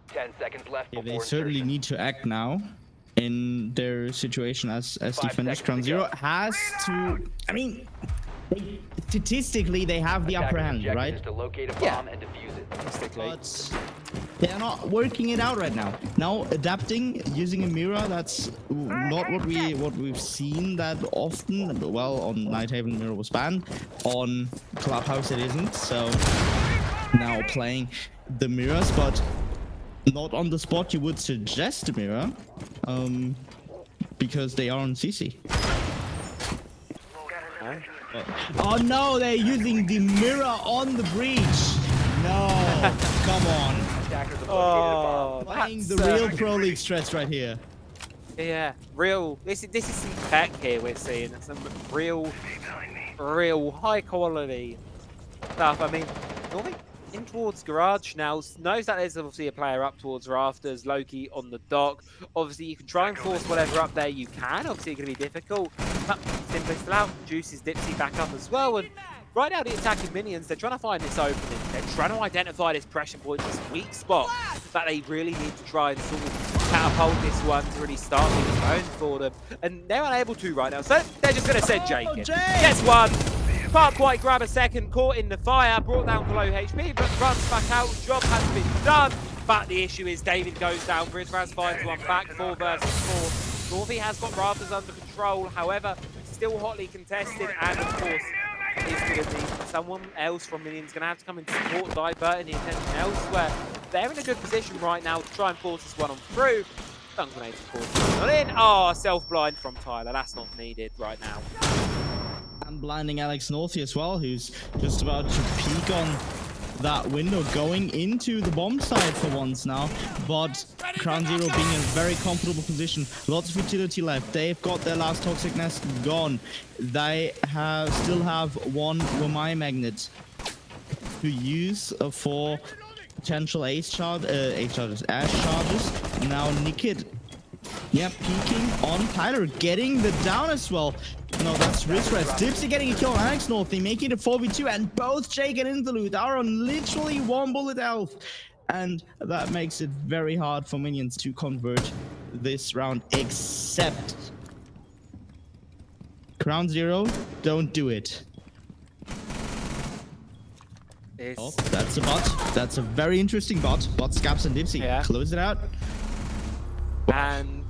10 seconds left Yeah, before they certainly insertion. need to act now in their situation as 5 defenders. seconds to go. CrownZero has to. I mean, statistically, they have the upper Attacker's hand, objective right? is to locate a Yeah. bomb and defuse it. But they're not working it out right now. Now adapting, using a mirror, that's not what we've seen that often. Well, on Nighthaven, mirror was banned. On Clubhouse, it isn't. So now playing the mirrors, but not on the spot you would suggest a mirror, because they are on CC. Oh no, they're using the mirror on the breach. No, come on. Attackers have located a Oh, bomb. Playing the that's, real Pro League stress right here. yeah, real. This is some tech here we're seeing. Some real high quality stuff. I mean, Norvik in towards garage now, knows that there's obviously a player up towards rafters. Loki on the dock. Obviously, you can try and force whatever up there you can. Obviously, it's going to be difficult. But Simply still out. Juice's Dipsy back up as well. And right now, the attacking Minions, they're trying to find this opening. They're trying to identify this pressure point, this weak spot that they really need to try and sort of catapult this one to really start things going for them. And they're unable to right now. So they're just going to send Jake in. Gets one. Can't quite grab a second, caught in the fire, brought down to low HP, but runs back out. Job has been done. But the issue is David goes down. Brizraz finds one back, 4 versus 4. Northy has got rafters under control, however, still hotly contested, and of course, is going to be someone else from Minions going to have to come and support, diverting the attention elsewhere. They're in a good position right now to try and force this one on through. Dunk grenade, of course, not in. Oh, self-blind from Tyler. That's not needed right now. And blinding Alex Northy as well, who's just about to peek on that window, going into the bomb side for once now. But CrownZero being in a very comfortable position, lots of utility left. They've got their last toxic nest gone. They still have one Wamai magnet to use for potential ace charges, ash charges. Now Nikid, yeah, peeking on Tyler, getting the down as well. No, that's Rizraz. Dipsy getting a kill on Alex Northy, making it 4v2, and both Jake and Interlude are on literally 1 bullet health. And that makes it very hard for Minions to convert this round, except CrownZero, don't do it. Oh, that's a bot. That's a very interesting bot. Bot, Scaps, and Dipsy. Yeah. Close it out. And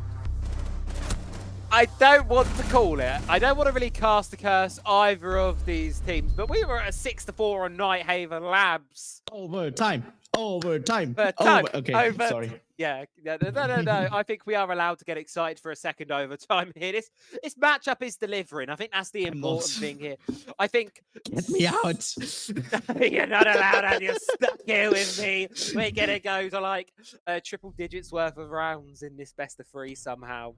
I don't want to call it. I don't want to really cast a curse either of these teams, but we were at a 6-4 on Nighthaven Labs. Overtime. Okay, sorry. Yeah, no. I think we are allowed to get excited for a second overtime here. This matchup is delivering. I think that's the important thing here. I think Get me out. you're not allowed, and you're stuck here with me. We're gonna go to like triple digits worth of rounds in this best of 3 somehow.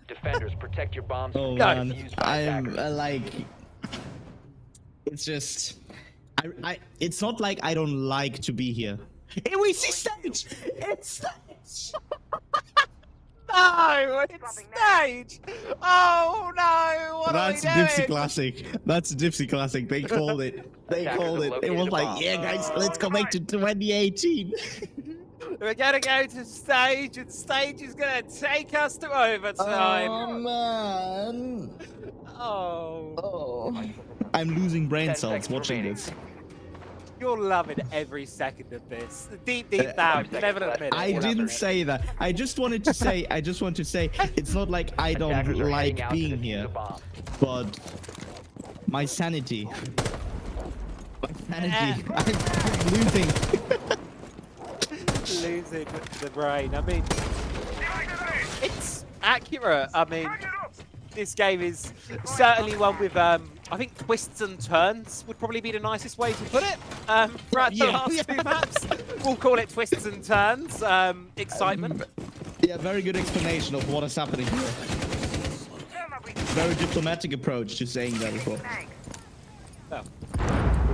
Defenders, protect your bombs. Oh from man, being used by I'm attackers. like, it's just, it's not like I don't like to be here. Hey, we see stage. It's stage. No, it's stage. Oh no, what That's a are we Dipsy doing? classic. That's a Dipsy classic. They called it. They Attackers called have it. It was located a like, bomb. yeah, guys, let's go back to 2018. We're gonna go to stage, and stage is gonna take us to overtime. Oh man. Oh. Oh. I'm losing brain 10 cells seconds watching remaining. this. You're loving every second of this. Deep down, you never admit it. I You're loving didn't it. say that. I just wanted to say. It's not like I don't Attackers are heading like out to being defuse here, a bomb. but my sanity. I'm losing. Losing the brain. I mean, it's accurate. I mean, this game is certainly one with, I think twists and turns would probably be the nicest way to put it. Throughout the last two maps, we'll call it twists and turns. Excitement. Yeah, very good explanation of what is happening here. Very diplomatic approach to saying that as well. Oh.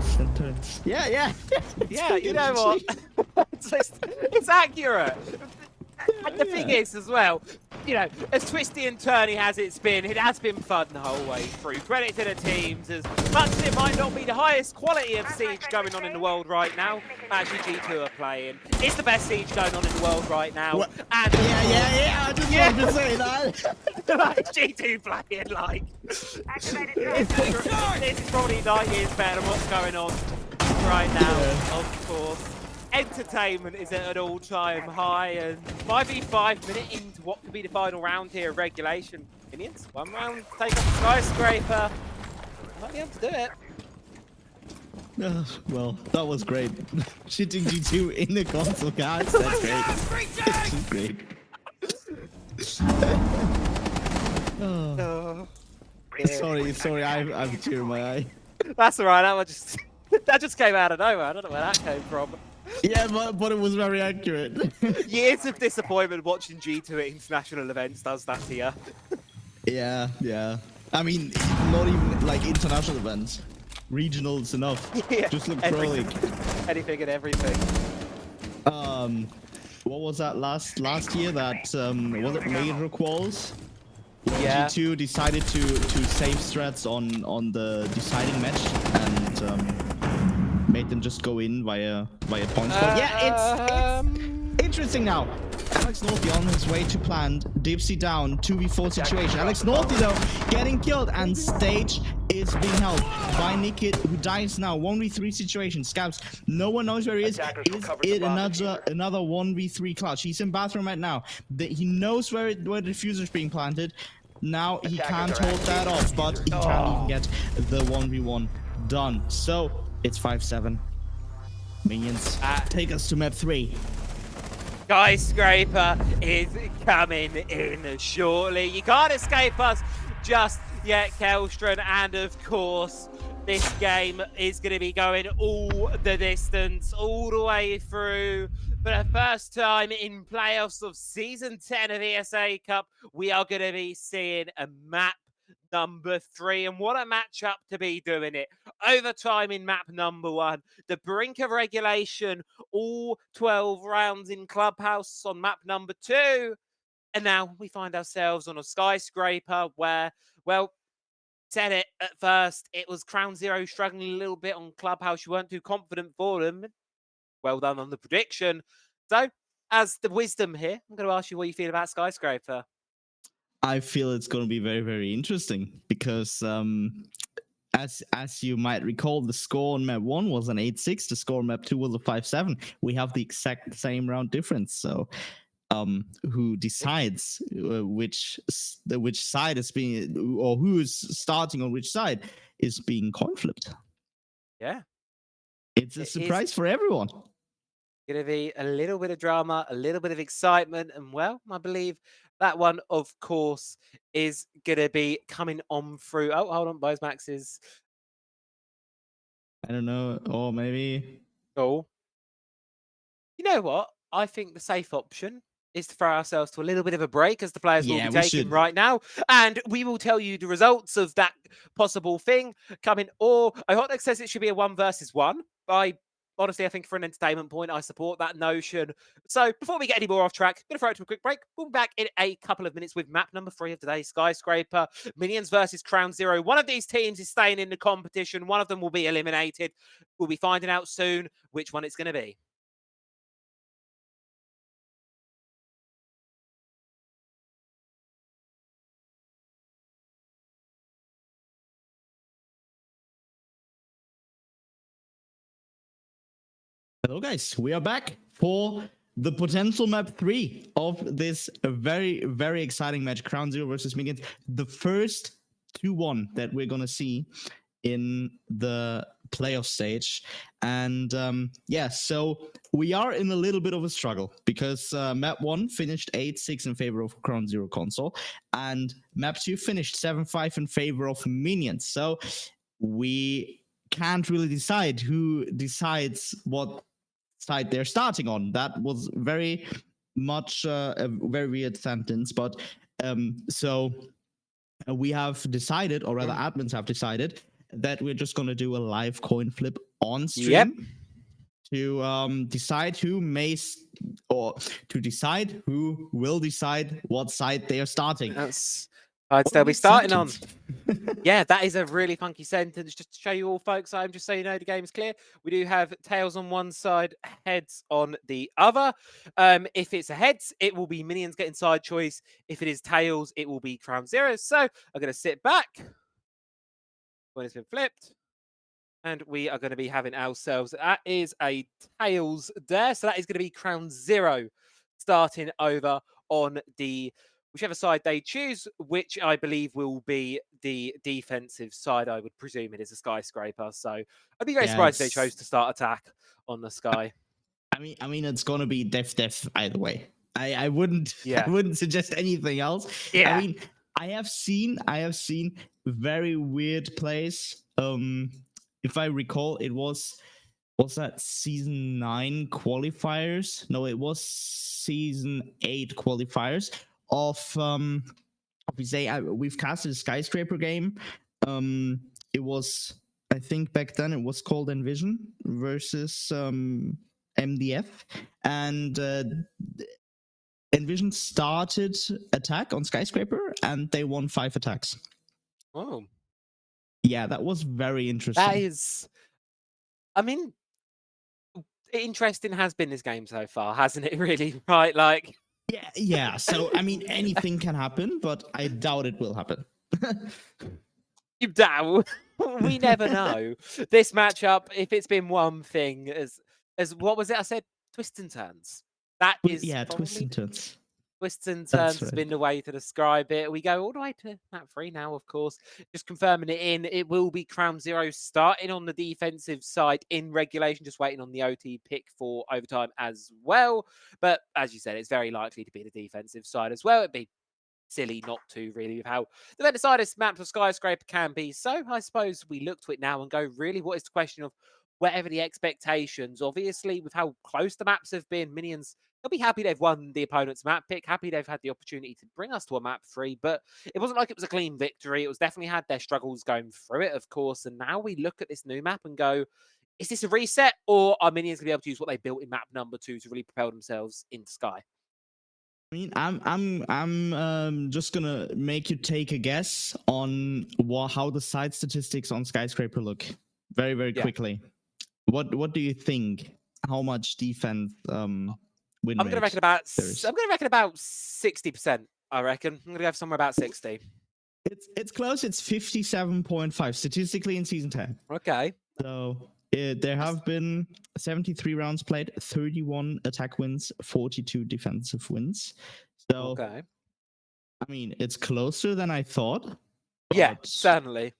Sentence. Yeah. Yeah, you know what? it's accurate. And the thing is, as well, you know, as twisty and turny as it's been, it has been fun the whole way through. Credit to the teams, as much as it might not be the highest quality of Siege going on in the world right now, actually G2 are playing. It's the best Siege going on in the world right now. What? And Yeah. I just wanted to say that. like G2 playing, like, this is probably 9 years better than what's going on right now, of course. Entertainment is at an all-time high, and might be 5 minutes into what could be the final round here of regulation. Minions, one round, take up the skyscraper. Might be able to do it. Well, that was great. Shitting G2 in the console, guys. That's great. It's just great. Sorry, I have a tear in my eye. That's alright, that just came out of nowhere. I don't know where that came from. Yeah, but it was very accurate. Years of disappointment watching G2 at international events does that to you. Yeah. I mean, not even like international events. Regionals enough. Yeah, Just look pro league. Anything and everything. What was that last year? That was it major quals? Yeah. G2 decided to save strats on the deciding match and made them just go in via points. But yeah, it's interesting now. Alex Northy on his way to planned. Dipsy down, 2v4 situation. Alex Northy though getting killed, and stage is being held by Nikit, who dies now. 1v3 situation. Scabs, no one knows where he is. Is it another 1v3 clutch? He's in bathroom right now. He knows where the diffuser is being planted. Now he can't hold that off, but he can't even get the 1v1 done. So it's 5-7. Minions, take us to map 3. Skyscraper is coming in shortly. You can't escape us just yet, Kelstron. And of course, this game is going to be going all the distance, all the way through. For the first time in playoffs of Season 10 of ESA Cup, we are going to be seeing a map number 3. And what a matchup to be doing it. Overtime in map number 1. The brink of regulation, all 12 rounds in Clubhouse on map number 2. And now we find ourselves on a skyscraper where, well, said it at first, it was CrownZero struggling a little bit on Clubhouse. You weren't too confident for them. Well done on the prediction. So, as the wisdom here, I'm going to ask you what you feel about Skyscraper. I feel it's going to be very, very interesting because, as you might recall, the score on map 1 was an 8-6. The score on map 2 was a 5-7. We have the exact same round difference. So, who decides which side is being, or who is starting on which side is being coin flipped? Yeah, it's a surprise for everyone. Going to be a little bit of drama, a little bit of excitement, and well, I believe that one, of course, is going to be coming on through. Oh, hold on, Max is. I don't know, or maybe. Oh, you know what? I think the safe option is to throw ourselves to a little bit of a break, as the players will be taking right now, and we will tell you the results of that possible thing coming. Or Ihotnik says it should be a 1 versus 1. Honestly, I think for an entertainment point, I support that notion. So before we get any more off track, I'm going to throw it to a quick break. We'll be back in a couple of minutes with map number 3 of today's Skyscraper. Minions versus CrownZero. One of these teams is staying in the competition. One of them will be eliminated. We'll be finding out soon which one it's going to be. Hello, guys. We are back for the potential map 3 of this very, very exciting match, CrownZero versus Minions. The first 2-1 that we're going to see in the playoff stage. And yeah, so we are in a little bit of a struggle because map 1 finished 8-6 in favor of CrownZero console, and map 2 finished 7-5 in favor of Minions. So we can't really decide who decides what side they're starting on. That was very much a very weird sentence, but so we have decided, or rather admins have decided, that we're just going to do a live coin flip on stream to decide who or to decide who will decide what side they are starting. That's I'd still be starting on. Yeah, that is a really funky sentence. Just to show you all, folks, I'm just so you know the game is clear. We do have tails on one side, heads on the other. If it's a heads, it will be Minions getting side choice. If it is tails, it will be CrownZero. So I'm going to sit back when it's been flipped. And we are going to be having ourselves, that is a tails there. So that is going to be CrownZero starting over on the whichever side they choose, which I believe will be the defensive side. I would presume it is a skyscraper. So I'd be very surprised if they chose to start attack on the sky. I mean, it's going to be def either way. I wouldn't suggest anything else. Yeah. I mean, I have seen very weird plays. If I recall, it was that season 9 qualifiers? No, it was season 8 qualifiers of we say we've casted a skyscraper game. It was, I think back then it was called Envision versus MDF, and Envision started attack on skyscraper and they won 5 attacks. Oh. Yeah, that was very interesting. That is, I mean, interesting has been this game so far, hasn't it? Really, right? Like, yeah. So I mean, anything can happen, but I doubt it will happen. You doubt? We never know. This matchup, if it's been one thing, as what was it? I said twists and turns. That is twists and turns. Twists and turns has been the way to describe it. We go all the way to map 3 now, of course. Just confirming it in. It will be CrownZero starting on the defensive side in regulation, just waiting on the OT pick for overtime as well. But as you said, it's very likely to be the defensive side as well. It'd be silly not to, really, with how the better side of map of skyscraper can be. So I suppose we look to it now and go, really, what is the question of whatever the expectations? Obviously, with how close the maps have been, Minions, they'll be happy they've won the opponent's map pick, happy they've had the opportunity to bring us to a map 3, but it wasn't like it was a clean victory. It was definitely had their struggles going through it, of course, and now we look at this new map and go, is this a reset, or are Minions going to be able to use what they built in map number 2 to really propel themselves into Sky? I mean, I'm just gonna make you take a guess on how the side statistics on skyscraper look very, very quickly. What do you think? How much defense win rate? I'm gonna reckon about 60%. I reckon I'm gonna go somewhere about 60. It's close. It's 57.5 statistically in season 10. Okay. So there have been 73 rounds played, 31 attack wins, 42 defensive wins. So okay. I mean, it's closer than I thought. Yeah, certainly.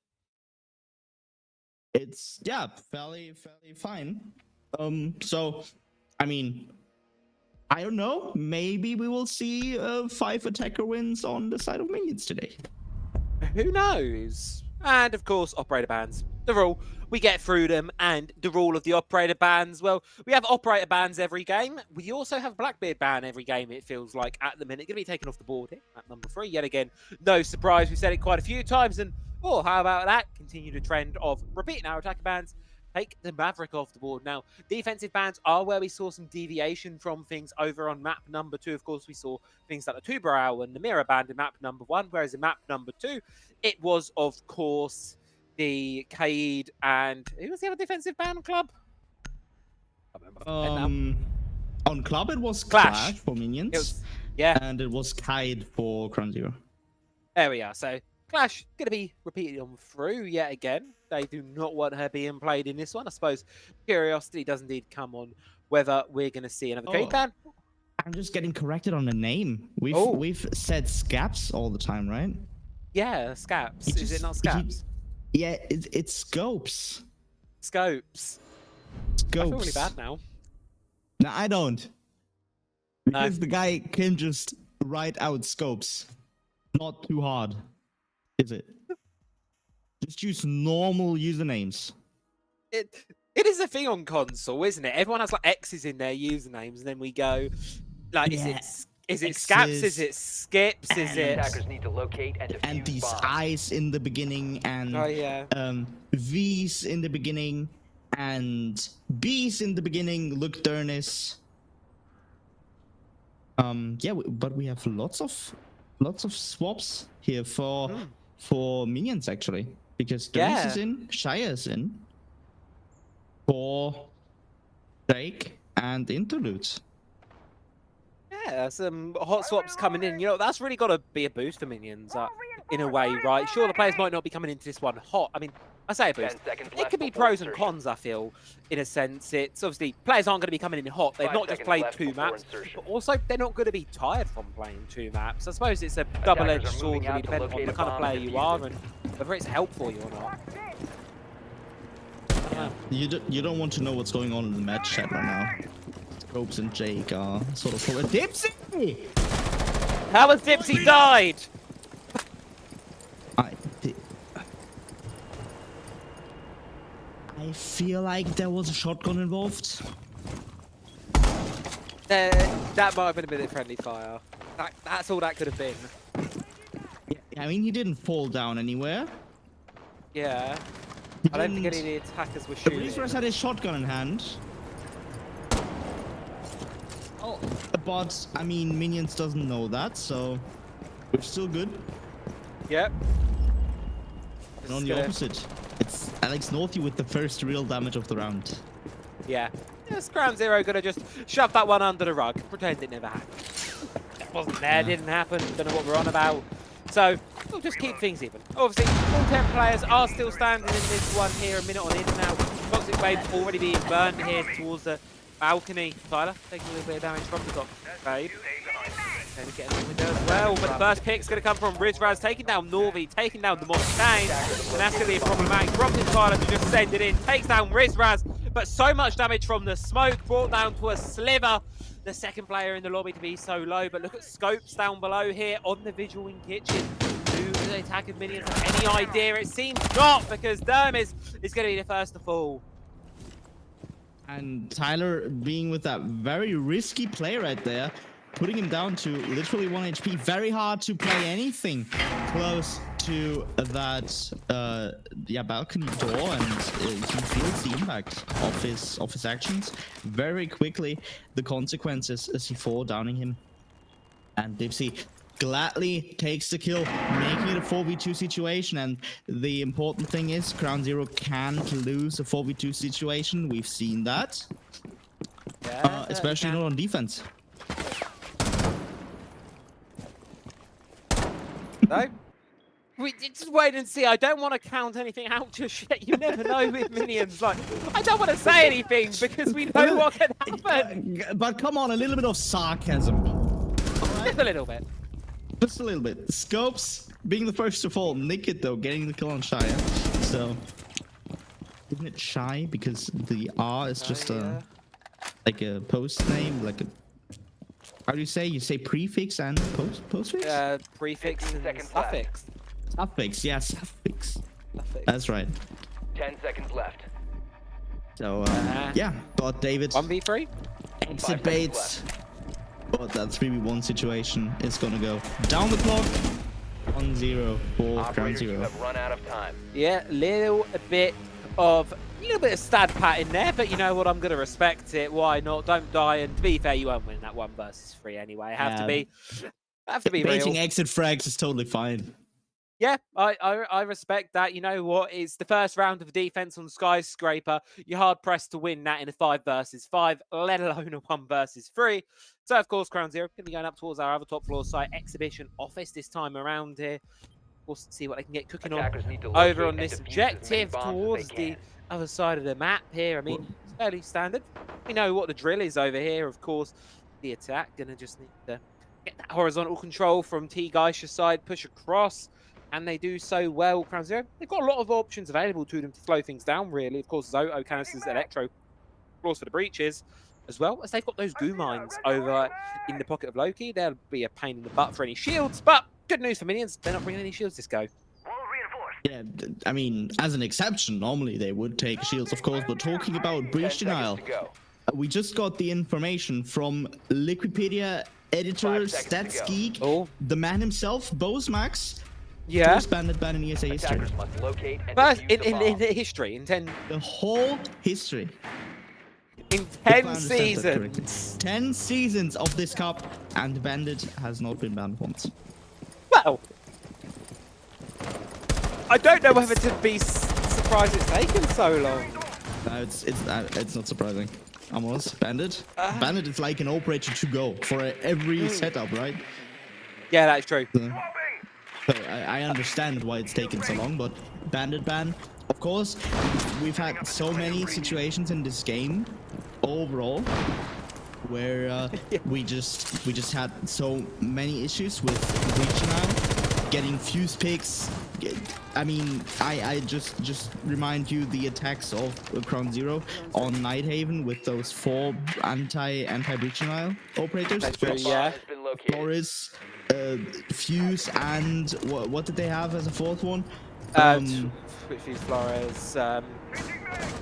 It's fairly fine. So I mean, I don't know. Maybe we will see 5 attacker wins on the side of Minions today. Who knows? And of course, operator bans. The rule. We get through them, and the rule of the operator bans. Well, we have operator bans every game. We also have Blackbeard ban every game, it feels like, at the minute. Going to be taken off the board here at number 3. Yet again, no surprise. We've said it quite a few times. And, how about that? Continue the trend of repeating our attacker bans. Take the Maverick off the board. Now, defensive bans are where we saw some deviation from things over on map number 2. Of course, we saw things like the Tubarão and the Mirror ban in map number 1, whereas in map number 2, it was, of course, the Kaid and who was the other defensive ban club? On club, it was Clash for Minions. And it was Kaid for CrownZero. There we are. So Clash going to be repeated on through yet again. They do not want her being played in this one. I suppose curiosity does indeed come on whether we're going to see another trade ban. I'm just getting corrected on the name. Oh. We've said Scaps all the time, right? Yeah, Scaps. It Is it just- not it- Scaps? Yeah, it's Scopes. Scopes. I feel really bad now. No, I don't. Because the guy can just write out Scopes. Not too hard, is it? Just use normal usernames. It is a thing on console, isn't it? Everyone has like X's in their usernames, and then we go like, Yeah, is it Scaps? Is X's it Skips? Is and- it? Attackers need to locate and defuse And these bombs. I's in the beginning, and Oh yeah. V's in the beginning, and B's in the beginning. Look, Dernis. Yeah, but we have lots of swaps here for minions actually, because Dernis is in, Shire is in, for Drake and Interlude. Yeah, some hot swaps coming in. You know, that's really got to be a boost for minions, in a way, right? Sure, the players might not be coming into this one hot. I mean, I say a 10 boost. seconds It left could be before pros and insertion. cons, I feel, in a sense. It's obviously, players aren't going to be coming in hot. They've 5 not just seconds played left 2 before maps, insertion. but also they're not going to be tired from playing 2 maps. I suppose it's a double-edged are sword, moving out really, to depending on locate the a kind of bomb player and you defuse are it. and whether it's helpful you or not. I don't know. You don't want to know what's going on in the match chat right now. Scopes and Jake are sort of Dipsy. How has Dipsy died? I feel like there was a shotgun involved. That might have been a bit of friendly fire. That's all that could have been. I mean, he didn't fall down anywhere. Yeah. He I don't think didn't- any of the attackers were The shooting. police had his shotgun in hand. Oh, but I mean, minions doesn't know that, so we're still good. Yep. And on the opposite, it's Alex Northy with the first real damage of the round. Yeah. Yes, CrownZero gonna just shove that one under the rug, pretend it never happened. It wasn't there, didn't happen, don't know what we're on about. So, we'll just keep things even. Obviously, all 10 players are still standing in this one here, a minute on in now. Toxic Wave's already being burned here towards the balcony. Tyler, taking a little bit of damage from the top. Babe. Going to get in the window as well, but the first pick's going to come from Rizraz, taking down Norvi, taking down the Montaigne, and that's going to be problematic. Prompting Tyler to just send it in, takes down Rizraz, but so much damage from the smoke, brought down to a sliver. The second player in the lobby to be so low, but look at Scopes down below here on the visual in kitchen. Do the attack of minions have any idea? It seems not, because Dermis is going to be the first to fall. And Tyler being with that very risky play right there, putting him down to literally 1 HP. Very hard to play anything close to that balcony door, and he feels the impact of his actions very quickly. The consequences as C4 downing him, and Dipsy gladly takes the kill, making it a 4v2 situation. And the important thing is CrownZero can't lose a 4v2 situation. We've seen that, especially not on defense. No? We just wait and see. I don't want to count anything out just yet. You never know with minions. Like, I don't want to say anything because we know what can happen. But come on, a little bit of sarcasm. Just a little bit. Just a little bit. Scopes being the first to fall. Nickit though, getting the kill on Shire. So, isn't it Shy? Because the R is just like a post name, like a. How do you say? You say prefix and postfix? Prefix 15 and seconds suffix. Suffix, yeah, suffix. Suffix. That's right. 10 seconds left. So, yeah, got David. 1v3? Exit baits. But that 3v1 situation is gonna go down the clock. 1-0 for Operators, you CrownZero. have run out of time. Yeah, little bit of stat pat in there, but you know what? I'm gonna respect it. Why not? Don't die. And to be fair, you won't win that 1 versus 3 anyway. Have to be real. Baiting exit frags is totally fine. Yeah, I respect that. You know what? It's the first round of defense on Skyscraper. You're hard pressed to win that in a 5 versus 5, let alone a 1 versus 3. So of course, CrownZero going to be going up towards our other top floor site, Exhibition Office this time around here. course, see what they can get cooking on Attackers need to over locate on and this defuse as many objective bombs as towards they the can. other side of the map here. I mean, it's fairly standard. We know what the drill is over here. Of course, the attack gonna just need to get that horizontal control from T Geisha's side, push across, and they do so well. CrownZero, they've got a lot of options available to them to slow things down, really. Of course, Zoto canisters, Electro, floors for the breaches, as well as they've got those goo mines over in the pocket of Loki. They'll be a pain in the butt for any shields, but good news for minions, they're not bringing any shields this go. Wall reinforced. Yeah, I mean, as an exception, normally they would take shields, of course, but talking about 10 breach seconds denial, to go. we just got the information from Liquipedia editor 5 seconds to Stats go. Geek, Oh, the man himself, Max, yeah. first bandit ban in ESA history. Attackers must locate and First, defuse the in bomb. the history, in 10 The whole history. in If I 10 understand that correctly. seasons. 10 seasons of this cup, and Bandit has not been banned once. Well, I don't know whether to be surprised it's taken so long. No, it's not surprising. Almost. Bandit. Bandit is like an operator to go for every setup, right? Yeah, that's true. So I understand why it's taken so long, but Bandit ban, of course, we've had so many situations in this game overall where we just had so many issues with reaching out, getting fuse picks. I mean, I just remind you the attacks of CrownZero on Nighthaven with those 4 anti-breach denial operators. That's true, Bomb yeah. has been located. Flores, Fuse, and what did they have as a 4th one? Which is Flores,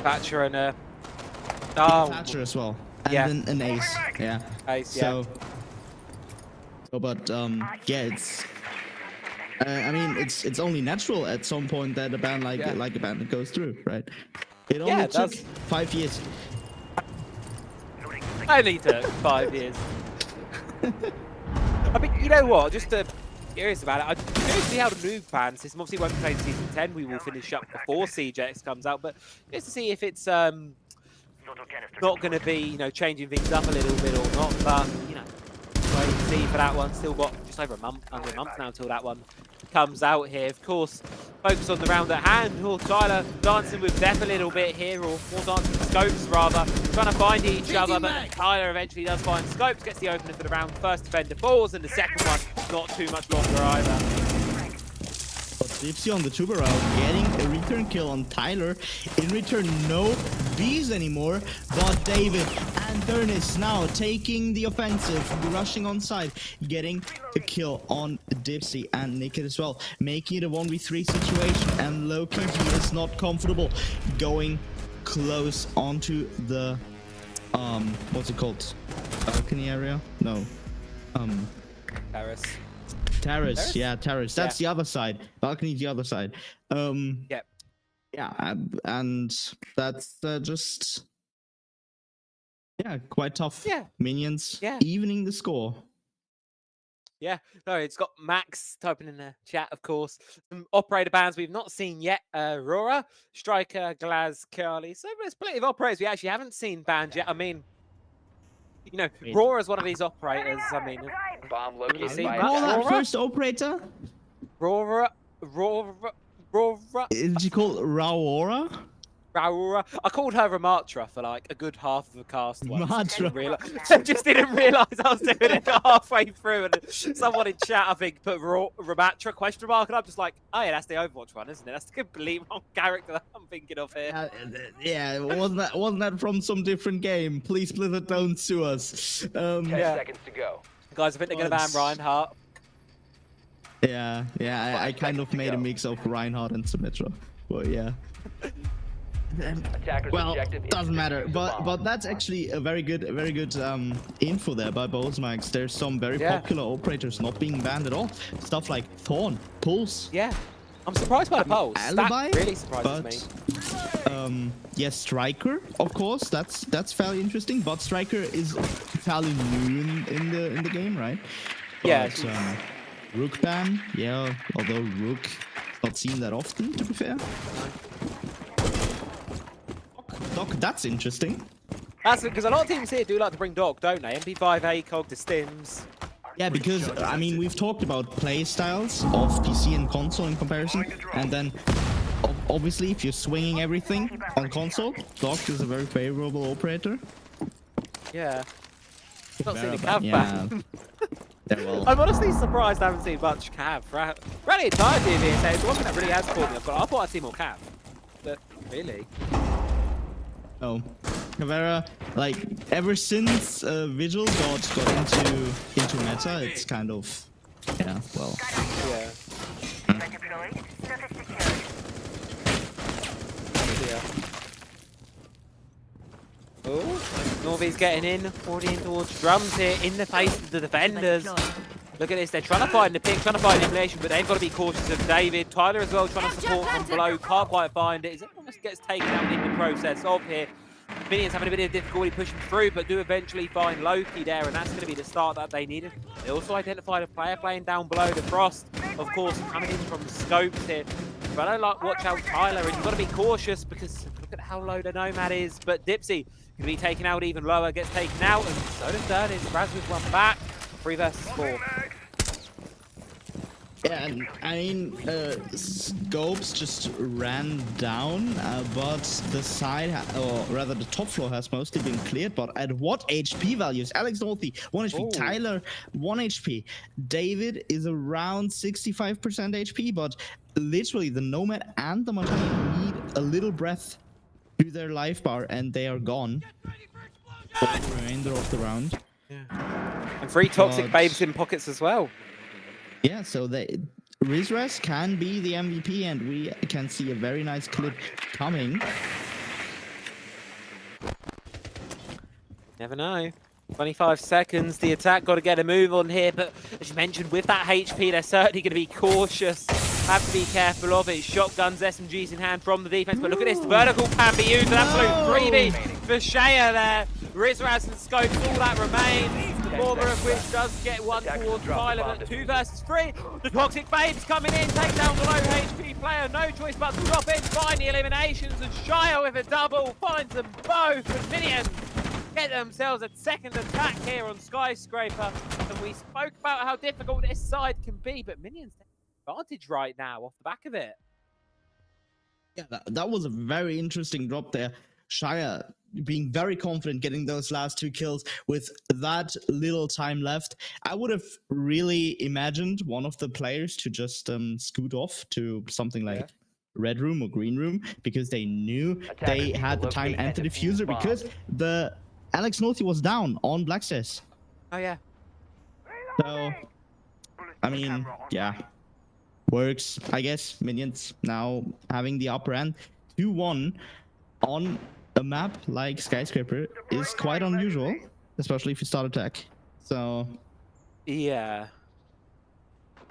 Thatcher, and Thatcher as well. And yeah. then an Ace. Yeah. Ace, yeah. So, but yeah, it's. I mean, it's only natural at some point that a band like a Bandit goes through, right? It only it took does. 5 years. Only took 5 years. I mean, you know what? Just curious about it. I'm curious to see how the move ban system. Obviously, won't be playing season 10. We will finish up before CJX comes out, but just to see if it's not going to be, changing things up a little bit or not. But wait and see for that one. Still got just over under a month now until that one comes out here. Of course, focus on the round at hand. Oh, Tyler dancing with Death a little bit here, or more dancing with Scopes rather, trying to find each other, but Tyler eventually does find Scopes, gets the opener for the round. First defender falls, and the second one not too much longer either. But Dipsy on the tuber route, getting a return kill on Tyler. In return, no Bs anymore, but David and Dernis now taking the offensive, rushing on side, getting a kill on Dipsy and Nickit as well, making it a 1v3 situation, and Loki, he is not comfortable going close onto the, what's it called? Balcony area? No. Terrace. Terrace, yeah, terrace. That's the other side. Balcony's the other side. Yep. Yeah, and that's just quite tough. Yeah. Minions Yeah. evening the score. Yeah, no, it's got Max typing in the chat, of course. Some operator bans we've not seen yet. Aurora, Striker, Glaz, Curly. So there's plenty of operators we actually haven't seen banned yet. I mean, Rora's one of these operators. I mean, Bomb Have you located seen by that? Call that Aurora? first operator? Rora. Is she called Raora? Raura. I called her Ramatra for like a good half of the cast once. Ramatra. I just didn't realise I was doing it halfway through, and someone in chat, I think, put Ramatra ? And I'm just like, oh yeah, that's the Overwatch one, isn't it? That's the complete wrong character that I'm thinking of here. Yeah, wasn't that from some different game? Please, Blizzard, don't sue us. 10 Yeah. seconds to go. Guys, I think they're going to ban Reinhardt. Yeah, I kind of made a mix of Reinhardt and Symmetra. But yeah. Attackers Well, objective is doesn't to matter. defuse the But bomb. that's actually a very good info there by both Max. There's some very Yeah. popular operators not being banned at all. Stuff like Thorn, Pulse, Yeah. I'm surprised by the polls. Alibi, That really surprises me. yeah, Striker, of course. That's fairly interesting. But Striker is fairly new in the game, right? Yeah, But, Rook ban, yeah. Although Rook not seen that often, to be fair. Doc, that's interesting. That's because a lot of teams here do like to bring Dog, don't they? MP5 ACOG to Stims. Yeah, because I mean we've talked about play styles of PC and console in comparison, and then obviously if you're swinging everything on console, Doc is a very favorable operator. Yeah. Not seen a But cav yeah. ban. Yeah, well, I'm honestly surprised I haven't seen much cav. Really entirety of ESA. It's one thing that really has caught me. I thought I'd see more cav. But really. oh, Caveira, like ever since Vigil got into meta, it's kind of yeah, well. Yeah. Deployed. Surface secured. Yeah. Oh, Norby's getting in, already in towards drums here, in the face of the defenders. Look at this, they're trying to find the pick, trying to find elimination, but they've got to be cautious of David. Tyler as well, trying to support from below, can't quite find it. It almost gets taken out in the process of here. Minions having a bit of difficulty pushing through, but do eventually find Loki there, and that's going to be the start that they needed. They also identified a player playing down below. The Frost, of course, coming in from the scopes here. But I don't like watch out Tyler, and you've got to be cautious because look at how low the Nomad is. But Dipsy can be taken out even lower, gets taken out, and so does Dernis. Raz with one back, 3 versus 4. Yeah, and I mean, Scopes just ran down, but the side, or rather the top floor has mostly been cleared, but at what HP values? Alex Northy, 1 HP, Tyler, 1 HP. David is around 65% HP, but literally the Nomad and the Montana need a little breath to their life bar, and they are gone for the remainder of the round. Yeah. And 3 toxic babes in pockets as well. Yeah, so Rizraz can be the MVP, and we can see a very nice clip coming. Never know. 25 seconds, the attack got to get a move on here, but as you mentioned, with that HP, they're certainly going to be cautious. Have to be careful of it. Shotguns, SMGs in hand from the defense, but look at this, the vertical can be used, an absolute freebie for Shea there. Rizraz and Scopes, all that remains. The former of which does get one towards Tyler, but 2 versus 3. The Toxic Babes coming in, take down the low HP player, no choice but to drop in, find the eliminations, and Shea with a double finds them both, and Minions get themselves a second attack here on Skyscraper. And we spoke about how difficult this side can be, but Minions take advantage right now off the back of it. Yeah, that was a very interesting drop there. Shire being very confident getting those last 2 kills with that little time left. I would have really imagined one of the players to just scoot off to something like red room or green room, because they knew they had the time and the diffuser, because the Alex Northy was down on Blackstairs. Oh yeah. So, I mean, yeah, works, I guess. Minions now having the upper hand. 2-1 on a map like Skyscraper is quite unusual, especially if you start attack. So, yeah.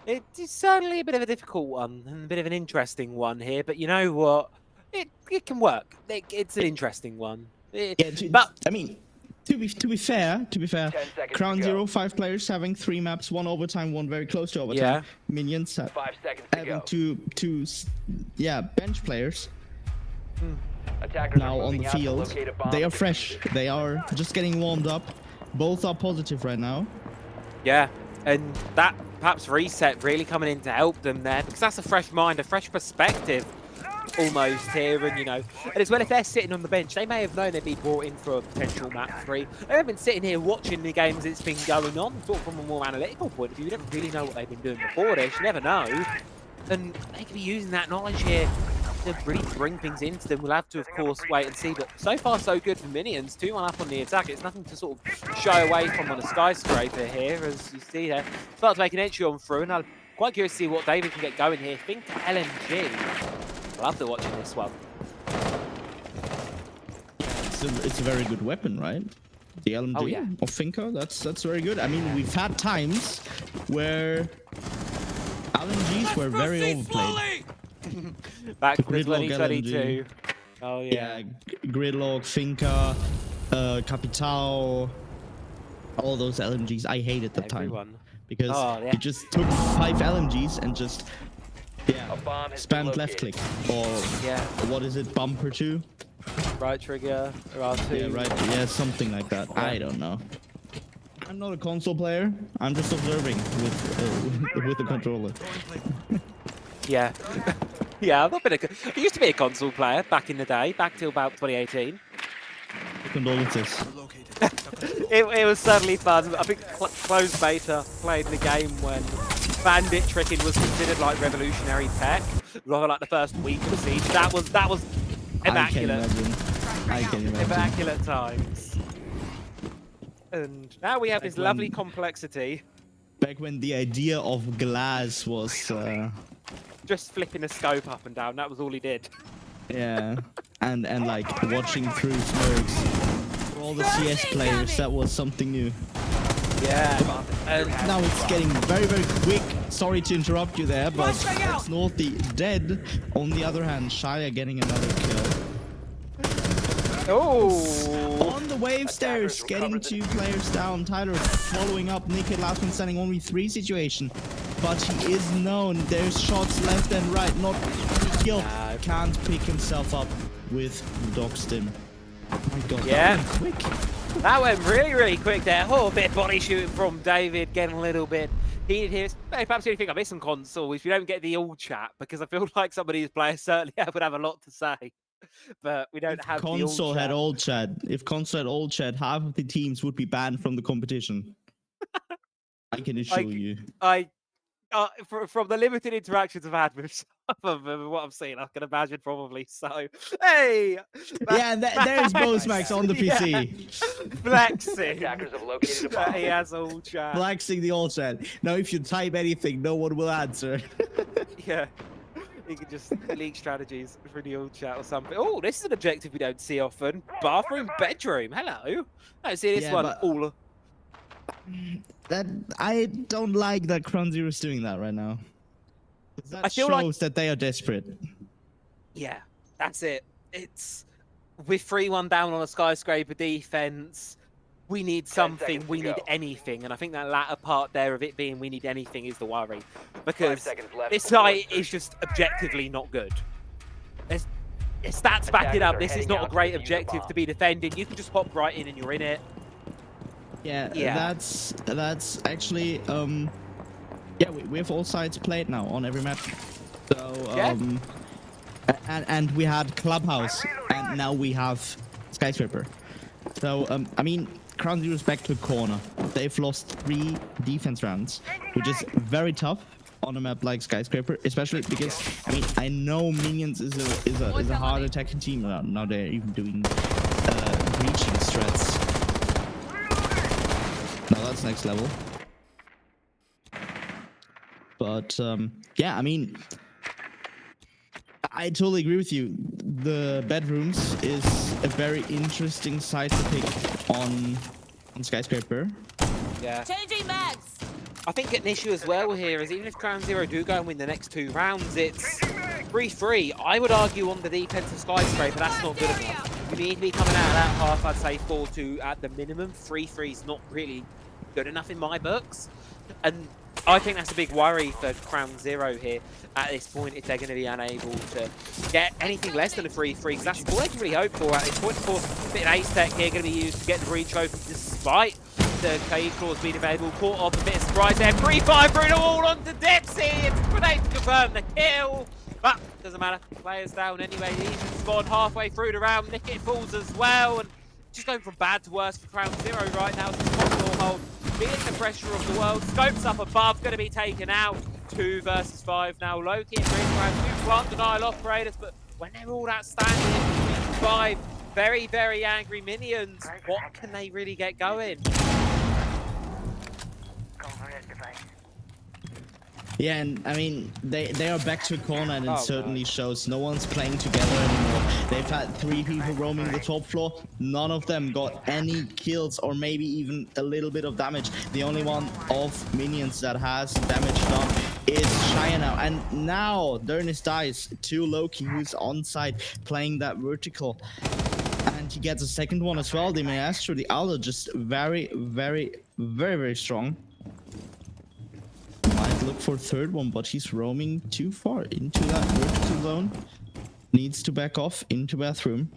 It is certainly a bit of a difficult one and a bit of an interesting one here, but you know what? It can work. It's an interesting one. But I mean, to be fair, CrownZero, 5 players having 3 maps, 1 overtime, 1 very close to overtime. Yeah. Minions 5 seconds to having go. two bench players Attackers now on the field. They are fresh. They are just getting warmed up. Both are positive right now. Yeah, and that perhaps reset really coming in to help them there, because that's a fresh mind, a fresh perspective almost here. And you know, and as well, if they're sitting on the bench, they may have known they'd be brought in for a potential map 3. They've been sitting here watching the games that's been going on, sort of from a more analytical point of view. You don't really know what they've been doing before this, you never know, and they could be using that knowledge here to really bring things into them. We'll have to, of course, wait and see, but so far so good for Minions. 2-1 up on the attack. It's nothing to sort of shy away from on a Skyscraper here, as you see there. Start to make an entry on through, and I'm quite curious to see what David can get going here. Think LMG. Love to watching this one. It's a very good weapon, right? The LMG of Finko, that's very good. I mean, we've had times where LMGs were very overplayed. Back to Gridlock 2022. LMG. Oh yeah. Gridlock, Finka, Capital, all those LMGs. I hated that time because it just took 5 LMGs and just spammed left click or what is it, bumper 2? Right trigger, R2. Yeah, right. Yeah, something like that. I don't know. I'm not a console player. I'm just observing with the controller. Yeah. Yeah, I've not been I used to be a console player back in the day, back till about 2018. Condolences. It was certainly fun. I think Closed Beta played the game when bandit tricking was considered like revolutionary tech, rather like the first week of Siege. That was immaculate. I can imagine. Immaculate times. And now we have this lovely complexity. Back when the idea of glass was, Just flipping a scope up and down. That was all he did. yeah, and like watching through smokes. For all the CS players, that was something new. Yeah. And Now it's getting very, very quick. Sorry to interrupt you there, but it's Naughty dead. On the other hand, Shia getting another kill. oh, On the wave stairs, getting 2 players down. Tyler following up Nick last one standing only 3 situation. But he is known. There's shots left and right. Not any kill. Can't pick himself up with dog stim. Oh my god. Yeah. That went quick. that went really, really quick there. Oh, a bit of body shooting from David, getting a little bit heated here. Perhaps the only thing I miss on console is we don't get the all chat, because I feel like some of these players certainly would have a lot to say. But we don't have Console the had all all chat. If console had all chat, half of the teams would be banned from the competition. I can assure you. from the limited interactions I've had with some of them and what I've seen, I can imagine probably. So, hey! Yeah, there's Bosmax on the PC. Yeah. Flexing. Attackers have located a That bomb. he has all chat. Flexing the all chat. Now, if you type anything, no one will answer. Yeah. You can just leak strategies for the old chat or something. Oh, this is an objective we don't see often. Bathroom, bedroom. Hello. I don't see this Yeah, one but- all. That I don't like that CrownZero is doing that right now. That I feel shows like- that they are desperate. Yeah, that's it. It's with 3-1 down on a skyscraper defense. We need something. seconds We to need go. anything, and I think that latter part there of it being we need anything is the worry, 5 because seconds left. this site is just objectively not good. There's stats back it up. Attackers are This is heading not a out to great defuse the objective bomb. to be defending. You can just hop right in and you're in it. Yeah, Yeah. that's actually yeah, we have all sides played now on every map. So Yeah. and we had Clubhouse and now we have Skyscraper. So I mean, CrownZero's back to a corner. They've lost 3 defense rounds, which is very tough on a map like Skyscraper, especially because I mean I know Minions is a hard attacking team now. They're even doing breaching strats. No, that's next level. But yeah, I mean, I totally agree with you. The bedrooms is a very interesting side to pick on Skyscraper. Yeah. Changing mags. I think an issue as well here is even if CrownZero do go and win the next 2 rounds, it's 3-3. I would argue on the defense of Skyscraper, that's not good enough. You need to be coming out of that half, I'd say 4-2 at the minimum. 3-3 is not really good enough in my books. And I think that's a big worry for CrownZero here at this point, if they're going to be unable to get anything less than a 3-3, because that's all they can really hope for at this point. Of course, a bit of ace tech here going to be used to get the breach open, despite the Cave Claws being available. Caught off a bit of surprise there. 3-5 through the wall onto Dipsy. It's grenade to confirm the kill. But doesn't matter. Players down anyway. Even spawned halfway through the round. Nickit falls as well. And just going from bad to worse for CrownZero right now. It's impossible hold. Feeling the pressure of the world. Scopes up above. Going to be taken out. 2 versus 5 now. Loki and Green around 2 plant denial operators. But when they're all outstanding, 5 very, very angry minions, what can they really get going? Yeah, and I mean, they are back to a corner, and it Oh, certainly shows. No one's playing together anymore. They've had 3 people roaming the top floor. None of them got any kills or maybe even a little bit of damage. The only one of minions that has damage done is Shia now. And now Dernis dies to Loki, who's on side playing that vertical. And he gets a second one as well. The Maestro, the Owl, just very, very, very, very strong. Might look for a third one, but he's roaming too far into that vertical zone. Needs to back off into bathroom.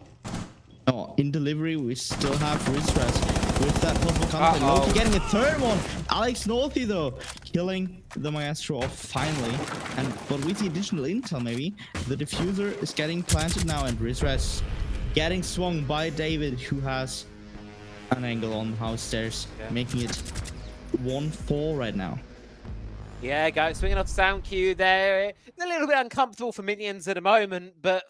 Oh, in delivery, we still have Rizraz with that possible content. Loki getting a third one. Alex Northy though, killing the Maestro off finally. But with the additional intel maybe, the diffuser is getting planted now and Rizres getting swung by David, who has an angle on the house stairs, making it 1-4 right now. Yeah, go swinging off sound cue there. It's a little bit uncomfortable for Minions at the moment, but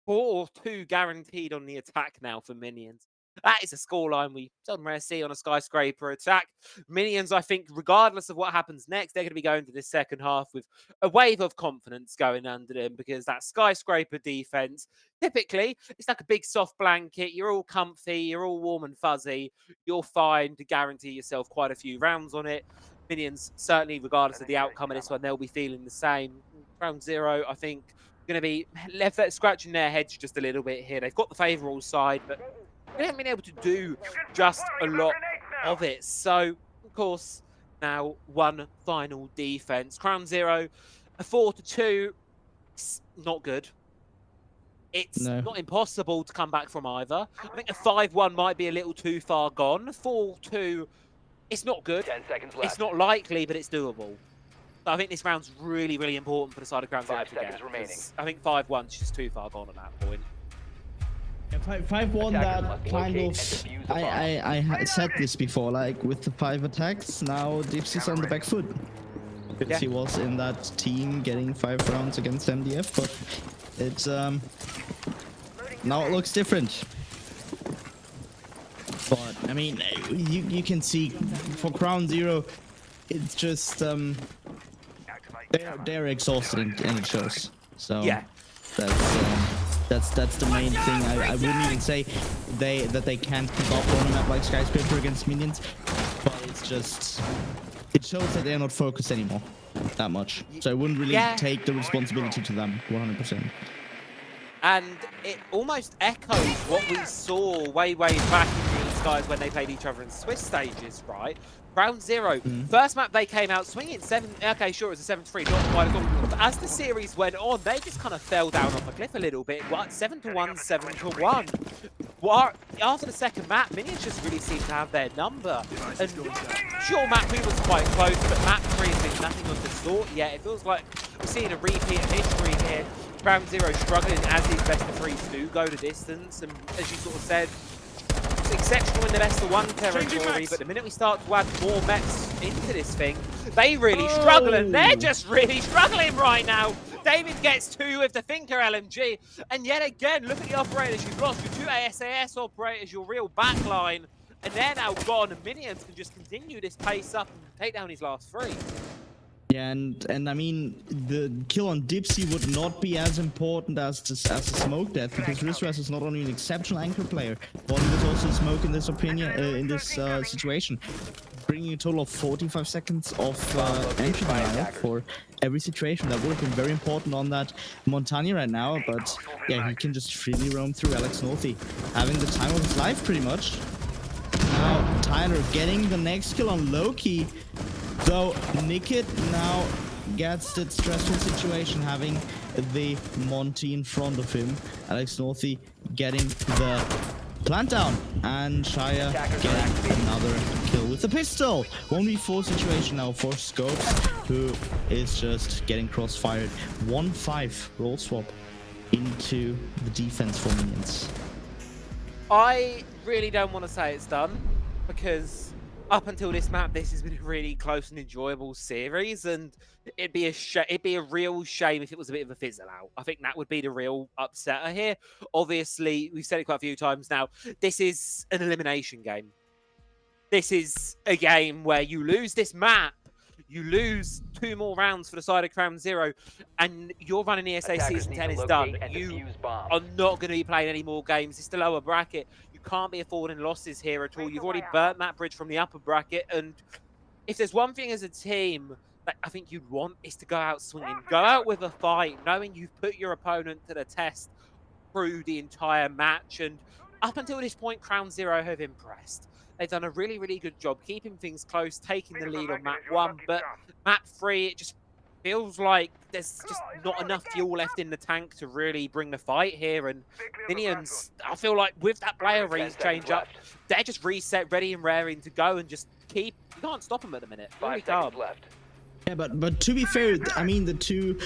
4-2 guaranteed on the attack now for Minions. That is a scoreline we seldom rarely see on a skyscraper attack. Minions, I think, regardless of what happens next, they're going to be going to the second half with a wave of confidence going under them, because that skyscraper defense, typically, it's like a big soft blanket. You're all comfy, you're all warm and fuzzy. You're fine to guarantee yourself quite a few rounds on it. Minions, certainly, regardless of the outcome of this one, they'll be feeling the same. CrownZero, I think, going to be left scratching their heads just a little bit here. They've got the favourable side, but they haven't been able to do just a lot of it. So, of course, now one final defense. CrownZero, a 4-2. It's not good. It's not impossible to come back from either. I think a 5-1 might be a little too far gone. 4-2, it's not good. 10 seconds left. It's not likely, but it's doable. So I think this round's really, really important for the side of CrownZero 5 to seconds get. remaining. I think 5-1's just too far gone on that point. Yeah, 5-1, that kind of, I said this before, like with the 5 attacks, now Dipsy's on the back foot. Because he was in that team getting 5 rounds against MDF, but it's, now it looks different. But, I mean, you can see for CrownZero, it's just, they're exhausted and it shows. So, yeah. That's the main thing. I wouldn't even say that they can't keep up on a map like Skyscraper against Minions, but it's just, it shows that they're not focused anymore that much. So I wouldn't really take the responsibility to them 100%. And it almost echoes what we saw way back in these guys when they played each other in Swiss stages, right? CrownZero, first map they came out swinging 7. Okay, sure, it was a 7-3, not quite at all. But as the series went on, they just kind of fell down off a cliff a little bit. What, 7-1, 7-1. What, after the second map, Minions just really seemed to have their number. And sure, map 2 was quite close, but map 3 has been nothing of the sort yet. It feels like we're seeing a repeat of history here. CrownZero struggling as these best of 3s do go the distance, and as you sort of said, it's exceptional in the best of 1 territory, but the minute we start to add more mechs into this thing, they really struggle, and they're just really struggling right now. David gets 2 with the Thinker LMG, and yet again, look at the operators you've lost, your 2 ASAS operators, your real backline, and they're now gone, and Minions can just continue this pace up and take down his last 3. Yeah, and I mean, the kill on Dipsy would not be as important as the smoke death, because Rizres is not only an exceptional anchor player, but he was also smoke in this situation, bringing a total of 45 seconds of entry denial for every situation. That would have been very important on that Montagne right now, but yeah, he can just freely roam through Alex Northy, having the time of his life pretty much. Now Tyler getting the next kill on Loki. So Nikit now gets that stressful situation, having the Monty in front of him. Alex Northy getting the plant down, and Shia getting another kill with the pistol. 1v4 situation now for Scopes, who is just getting crossfired. 1-5 roll swap into the defense for Minions. I really don't want to say it's done, because up until this map, this has been a really close and enjoyable series, and it'd be a real shame if it was a bit of a fizzle out. I think that would be the real upsetter here. Obviously, we've said it quite a few times now, this is an elimination game. This is a game where you lose this map, you lose 2 more rounds for the side of CrownZero, and your run in ESA Season 10 is done. You are not going to be playing any more games. It's the lower bracket. You can't be affording losses here at all. You've already burnt that bridge from the upper bracket, and if there's one thing as a team that I think you'd want, is to go out swinging. Go out with a fight, knowing you've put your opponent to the test through the entire match, and up until this point, CrownZero have impressed. They've done a really, really good job keeping things close, taking the lead on map 1, but map 3, it just feels like there's just not enough fuel left in the tank to really bring the fight here. And Minions, I feel like with that player 10 change seconds up, left. they're just reset, ready and raring to go and just keep. You can't stop them at the minute. 5 Really seconds can't. left. Yeah, but to be fair, I mean the two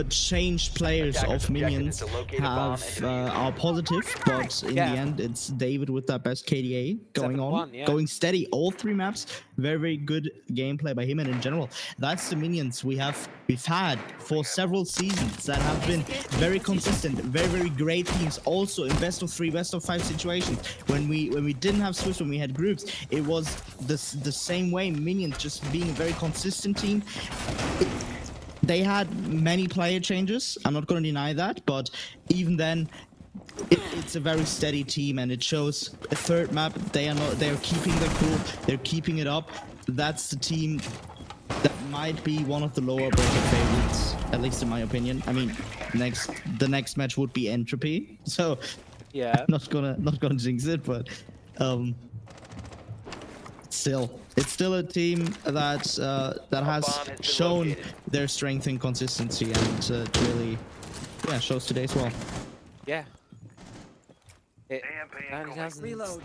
changed players Attacker's of objective Minions is to locate a bomb have and defuse it. are positive, but in Yeah. the end, it's David with that best KDA going 7-1, on, yeah. going steady all 3 maps. Very, very good gameplay by him, and in general, that's the Minions we've had for several seasons that have been very consistent, very, very great teams. Also in best of 3, best of 5 situations, when we didn't have Swiss, when we had groups, it was the same way. Minions just being a very consistent team. They had many player changes. I'm not going to deny that, but even then, it's a very steady team, and it shows. A third map, they're keeping their cool. They're keeping it up. That's the team that might be one of the lower bracket favorites, at least in my opinion. I mean, the next match would be Entropy, so Yeah. not gonna jinx it, but still, it's still a team that bomb has has been shown located. their strength and consistency, and it really, shows today as well. Yeah.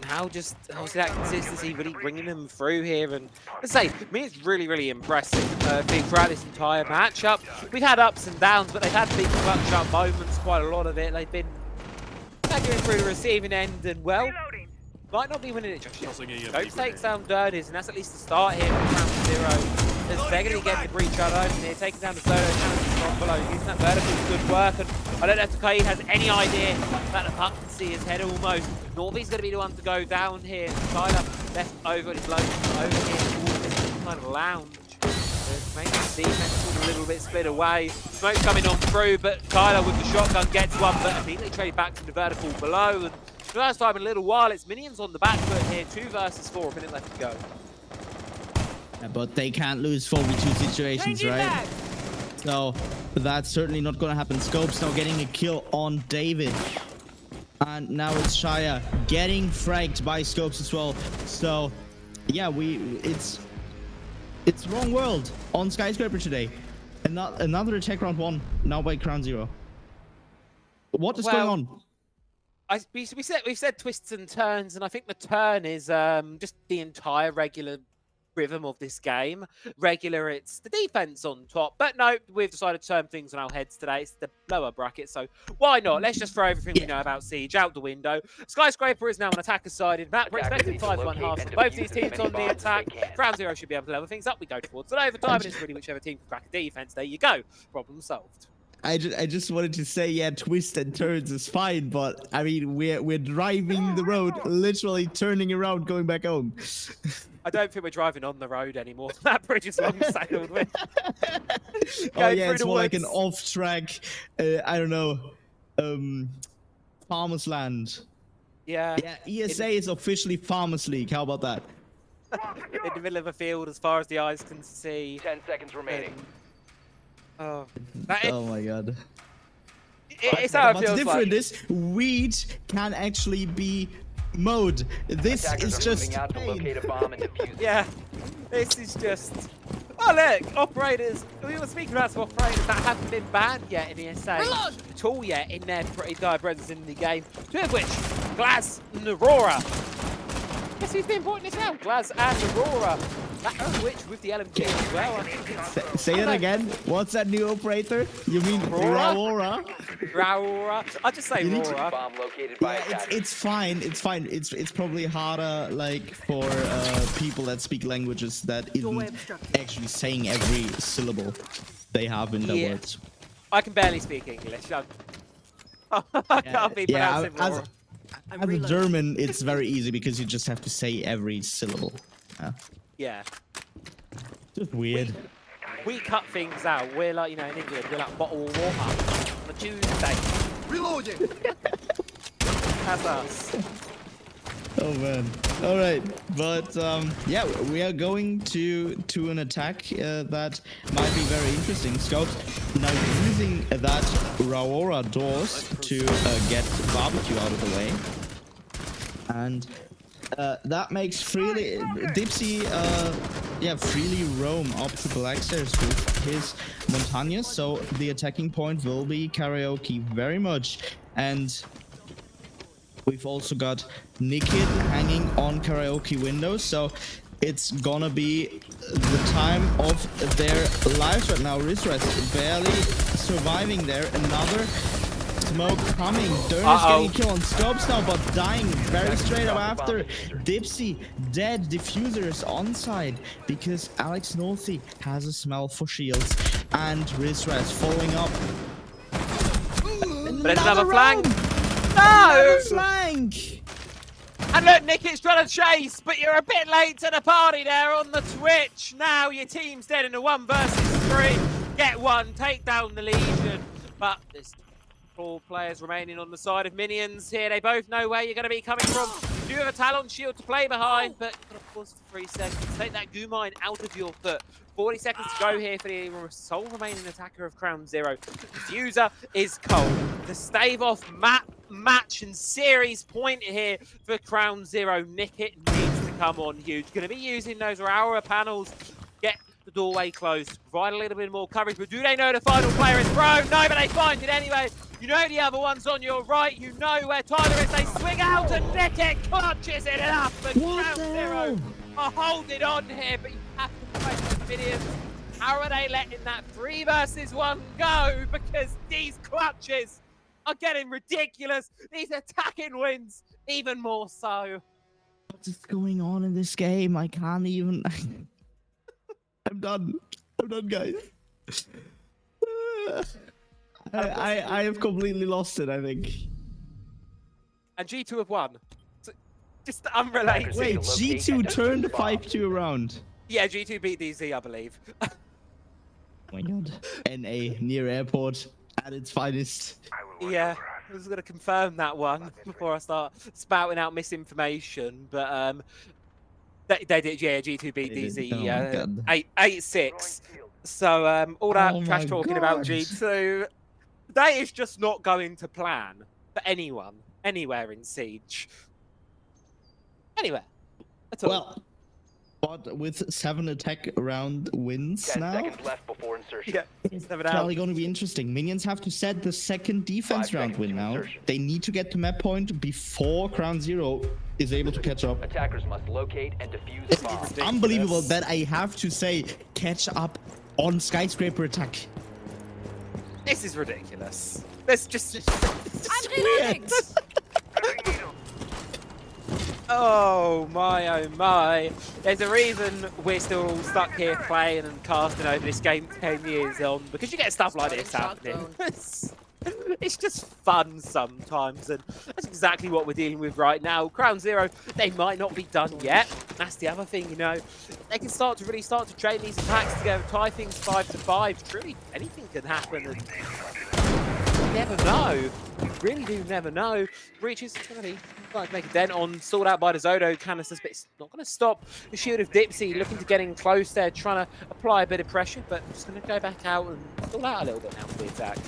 How just obviously that consistency really bringing them through here, and let's say, I mean, it's really, really impressive being throughout this entire matchup. We've had ups and downs, but they've had big clutch up moments, quite a lot of it. They've been going through the receiving end, and well, might not be winning it just yet. Don't take down Dirties, and that's at least the start here from CrownZero. As they're going to get the breach out open here, taking down the solo challenge from below, using that vertical is good work. And I don't know if Takaid has any idea that the puck can see his head almost. Norby's going to be the one to go down here. Tyler left over his load over here towards this kind of lounge. Maybe the defense is a little bit split away. Smoke coming on through, but Tyler with the shotgun gets one, but immediately trade back to the vertical below. And for the first time in a little while, it's Minions on the back foot here. 2 versus 4, a minute left to go. Yeah, but they can't lose 4v2 situations, right? So that's certainly not going to happen. Scopes now getting a kill on David. And now it's Shia getting fragged by Scopes as well. So yeah, it's wrong world on Skyscraper today. And not another attack round 1 now by CrownZero. What is going on? We've said twists and turns, and I think the turn is just the entire regular rhythm of this game. Regular, it's the defense on top, but no, we've decided to turn things on our heads today. It's the lower bracket, so why not? Let's just throw everything we know about Siege out the window. Skyscraper is now an attacker-sided map. We're expecting 5-1 halves for both these teams on the attack. CrownZero should be able to level things up. We go towards an overtime, and it's really whichever team can crack a defense. There you go. Problem solved. I just wanted to say, yeah, twist and turns is fine, but I mean, we're driving the road, literally turning around, going back home. I don't think we're driving on the road anymore. That bridge is long sailed with. Oh yeah, it's more like an off-track, I don't know, Farmers Land. Yeah. Yeah, ESA is officially Farmers League. How about that? In the middle of a field, as far as the eyes can see. 10 seconds remaining. Oh, Oh my god. it's how it What's feels different like. is weed can actually be mode. This Attackers is are just moving out to pain. locate a bomb and defuse it. Yeah, this is just. Oh look, operators. We were speaking about some operators that haven't been banned yet in ESA at all yet in their entire presence in the game. 2 of which, Glaz and Aurora. Guess who's been important as well? Glaz and Aurora. That of which with the LMG as well. I think it's Say it again. What's that new operator? You mean Aurora? Aurora? Aurora. I'll just say You need to- Aurora. Bomb located by Yeah, attackers. it's fine. It's fine. It's probably harder, like for people that speak languages that isn't actually saying every syllable they have in their Yeah. words. I can barely speak English. I can't be pronouncing Aurora. As a German, it's very easy because you just have to say every syllable. Yeah. Yeah. Just weird. We cut things out. We're like, in England, we're like bottle of water on a Tuesday. Reloading! That's us. Oh man. All right, but yeah, we are going to an attack that might be very interesting. Scouts now using that Aurora doors to get barbecue out of the way, and that makes freely Dipsy yeah, freely roam up to Black Stairs with his Montañas. So the attacking point will be Karaoke very much. And we've also got Nikit hanging on Karaoke windows. So it's gonna be the time of their lives right now. Rizraz barely surviving there. Another smoke coming. Derner's getting killed on scopes now, but dying very straight up after. Dipsy dead. Diffuser is on side because Alex Northy has a smell for shields. And Rizraz following up. But there's another flank. Another flank! And look, Nikit's trying to chase, but you're a bit late to the party there on the Twitch. Now your team's dead in a 1 versus 3. Get one, take down the Legion. But there's 4 players remaining on the side of Minions here. They both know where you're going to be coming from. You do have a Talon shield to play behind, but you've got to pause for 3 seconds. Take that goo mine out of your foot. 40 seconds to go here for the sole remaining attacker of CrownZero. Diffuser is cold. The stave off match and series point here for CrownZero. Nikit needs to come on huge. Going to be using those Aura panels. Get the doorway closed. Provide a little bit more coverage. But do they know the final player is prone? No, but they find it anyway. You know the other one's on your right. You know where Tyler is. They swing out and Nikit clutches it up. And CrownZero are holding on here. But you have to fight the Minions. How are they letting that 3 versus 1 go? Because these clutches are getting ridiculous. These attacking wins, even more so. What is going on in this game? I can't even... I'm done. I'm done, guys. I have completely lost it, I think. And G2 have won. So, just unrelated. Wait, G2 turned 5-2 around. Yeah, G2 beat DZ, I believe. Oh my god. NA, near airport, at its finest. Yeah, I was going to confirm that one before I start spouting out misinformation. But they did, yeah, G2 beat DZ 8-6. So all that trash talking about G2, that is just not going to plan for anyone, anywhere in Siege. Anywhere at all. Well, but with 7 attack round wins 10 now, seconds left before insertion. Yeah, it's probably going to be interesting. Minions have to set the 2nd defense 5 round seconds win to now. insertion. They need to get to map point before CrownZero is able to catch up. Attackers must locate and defuse It's the bomb. unbelievable that I have to say catch up on skyscraper attack. This is ridiculous. Let's just... I'm reloading. Oh my. There's a reason we're still all stuck here playing and casting over this game 10 years on, because you get stuff like this happening. It's just fun sometimes, and that's exactly what we're dealing with right now. CrownZero, they might not be done yet. That's the other thing, you know. They can really start to train these attacks together, tie things 5-5. Truly, anything can happen, and you never know. You really do never know. Breach is going to be trying to make a dent on, stalled out by the Zodo canisters, but it's not going to stop the shield of Dipsy looking to get in close there, trying to apply a bit of pressure, but just going to go back out and stall out a little bit now for the attack.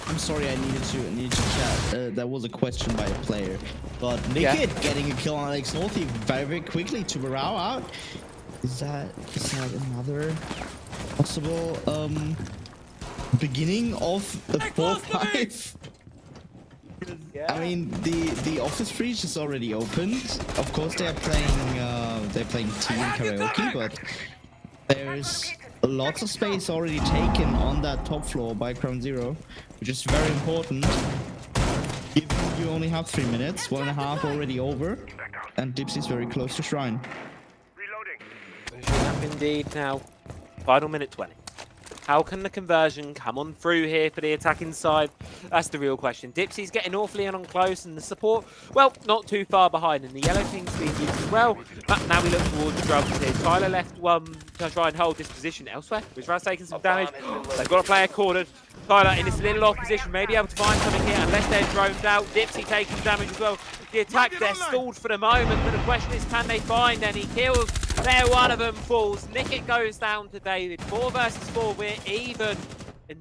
I'm sorry, I needed to chat. That was a question by a player, but Nikit getting a kill on Alex Northy very quickly to Barao out. Is that another possible beginning of a 4-5? I mean, the office breach is already opened. Of course, they're playing tea and karaoke, but there's lots of space already taken on that top floor by CrownZero, which is very important. Given you only have 3 minutes, 1.5 already over, and Dipsy's very close to Shrine. Indeed. Now, final minute 20. How can the conversion come on through here for the attacking side? That's the real question. Dipsy's getting awfully on close, and the support, well, not too far behind, and the yellow ping's being used as well. But now we look towards the drums here. Tyler left one to try and hold this position elsewhere. Rizraz taking some damage. They've got a player cornered. Tyler in this little off position may be able to find something here unless they're droned out. Dipsy taking damage as well. The attack there stalled for the moment, but the question is, can they find any kills? There, one of them falls. Nikit goes down to David. 4 versus 4, we're even. And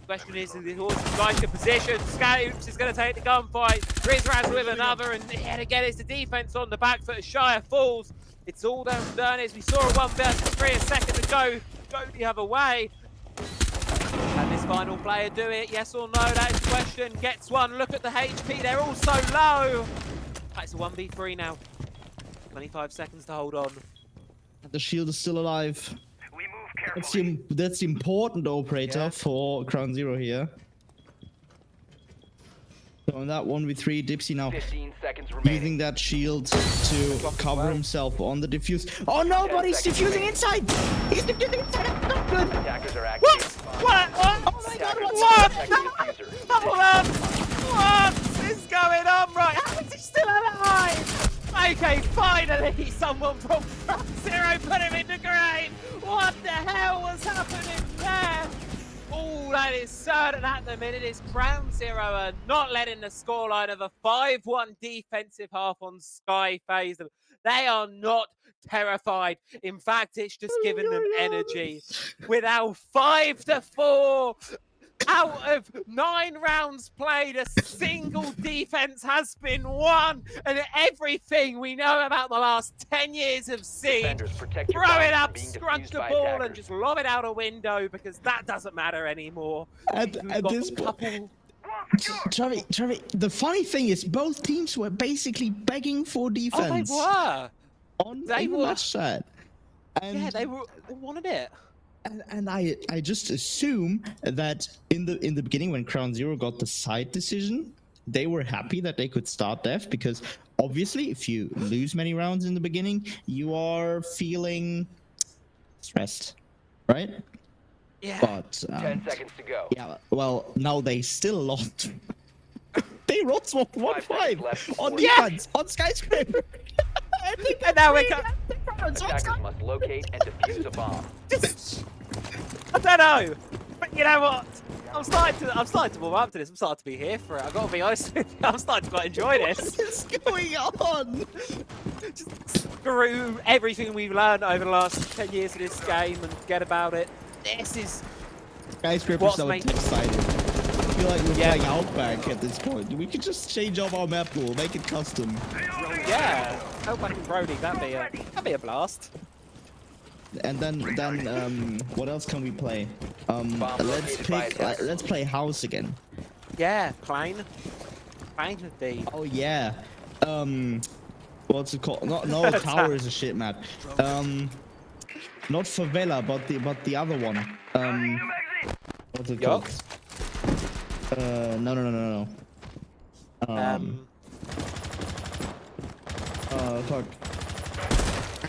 Question is the horse is like a position. Scouts is going to take the gunfight. Rizraz with another, and yet again it's the defense on the back foot as Shire falls. It's all down to Dernis. We saw a 1 versus 3 a second ago. Go the other way. Can this final player do it? Yes or no? That is the question. Gets one. Look at the HP. They're all so low. It's a 1v3 now. 25 seconds to hold on. The shield is still alive. We move carefully. That's the important operator for CrownZero here. So in that 1v3, Dipsy now 15 seconds remaining. using that shield to cover himself on the defuse. Oh no, but he's defusing inside! He's defusing inside! That's not good! Attackers are active. What? Oh my god, What? Diffuser. Hold on! What is going on? Right, how is he still alive? Okay, finally, someone from CrownZero put him in the grave. What the hell was happening there? Oh, that is certain at the minute is CrownZero are not letting the scoreline of a 5-1 defensive half on Sky phase them. They are not terrified. In fact, it's just giving them energy. With our 5-4 out of 9 rounds played, a single defense has been won, and everything we know about the last 10 years of Siege, Defenders, protect your throw bombs it from up, being scrunch defused the by ball, and attackers. just lob it out a window because that doesn't matter anymore. At We've got this a point, couple. Travi, the funny thing is both teams were basically begging for Oh, defense they were. on They the were. match chat. And Yeah, they wanted it. And I just assume that in the beginning when CrownZero got the side decision, they were happy that they could start def because obviously if you lose many rounds in the beginning, you are feeling stressed, right? Yeah. But 10 seconds to go. yeah, well now they still lost. They rolled 1-5 left on before- defense on Skyscraper. And now we're Attackers must locate and defuse a bomb. I don't know, but you know what? I'm starting to warm up to this. I'm starting to be here for it. I've got to be honest with you. I'm starting to quite enjoy this. What is going on? Just screw everything we've learned over the last 10 years of this game and forget about it. This is Skyscraper What's so making- excited. I feel like we're Yeah. playing Outback at this point. We could just change up our map rule, make it custom. yeah. Outback and Brody, that'd be a blast. And then what else can we play? Let's play House again. Yeah, Plain would be. Oh yeah. What's it called? No, Tower is a shit map. Not Favela, but the other one. What's it called? No. Fuck.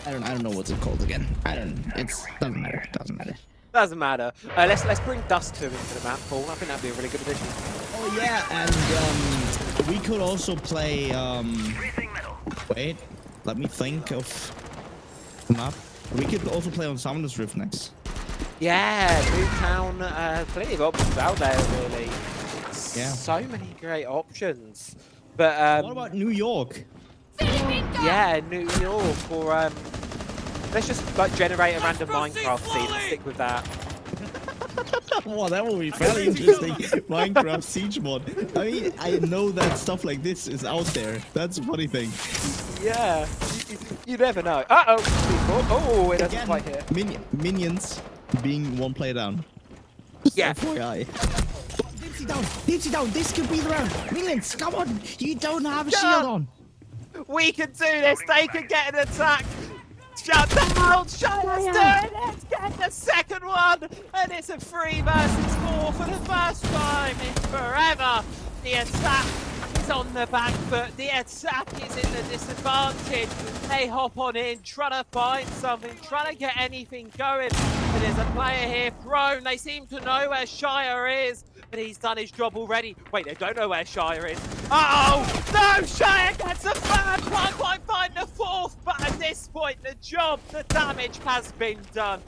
I don't know what's it called again. Doesn't matter. Doesn't matter. Let's bring Dust 2 into the map, Paul. I think that'd be a really good addition. Oh yeah, and we could also play wait, let me think of the map. We could also play on Summoner's Rift next. Yeah, Newtown, plenty of options out there, really. Yeah. So many great options. But What about New York? yeah, New York, or let's just like generate a random Minecraft scene and stick with that. Well, that will be fairly interesting. Minecraft Siege mod. I mean, I know that stuff like this is out there. That's a funny thing. Yeah, you never know. Oh, it doesn't quite hit. Minions being one player down. Yeah. FYI. Dipsy down. This could be the round. Minions, come on. You don't have a shield on. We can do this. They can get an attack. Shut down. Let's do it. Let's get the second one. And it's a 3 versus 4 for the first time in forever. The attack is on the back foot. The attack is in the disadvantage. They hop on in, trying to find something, trying to get anything going. But there's a player here thrown. They seem to know where Shire is, but he's done his job already. Wait, they don't know where Shire is. Uh-oh! No! Shire gets a third! Can't quite find the fourth, but at this point, the damage has been done.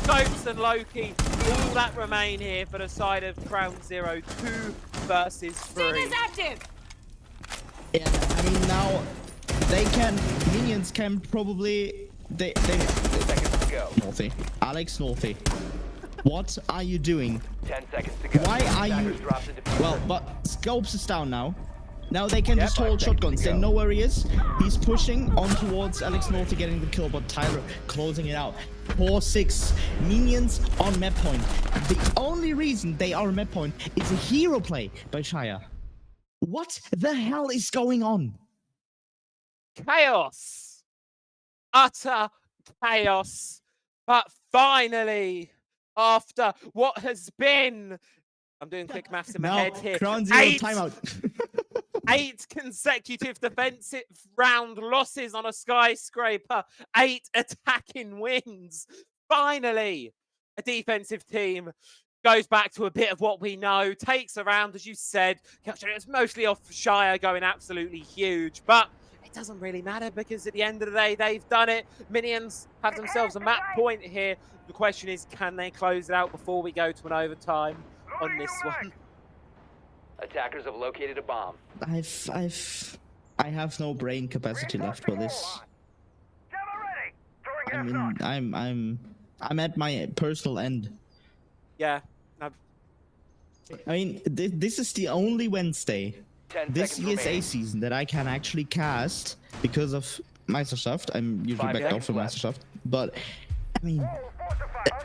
Ghost and Loki, all that remain here for the side of CrownZero, 2 versus 3. Is active. Yeah, I mean now minions can probably they Seconds to go. Northy. Alex Northy. What are you doing? 10 seconds to go. Why are you? Attackers drop the diffuser. Well, but Scopes is down now. Now they can Yep. just hold 5 seconds shotguns. to They go. know where he is. He's pushing on towards Alex North getting the kill, but Tyler closing it out. 4-6 minions on map point. The only reason they are on map point is a hero play by Shia. What the hell is going on? Chaos. Utter chaos. But finally, after what has been, I'm doing quick maths in my Now, head here. CrownZero timeout. 8 consecutive defensive round losses on a skyscraper. 8 attacking wins. Finally, a defensive team goes back to a bit of what we know, takes a round, as you said. It's mostly off Shire going absolutely huge, but it doesn't really matter because at the end of the day, they've done it. Minions have themselves a map point here. The question is, can they close it out before we go to an overtime on this one? Attackers have located a bomb. I have no brain capacity left for this. I mean, I'm at my personal end. Yeah. I mean, this is the only Wednesday 10 this seconds ESA remaining. season that I can actually cast because of Microsoft. I'm usually 5 backed off seconds from left. Microsoft, but I mean,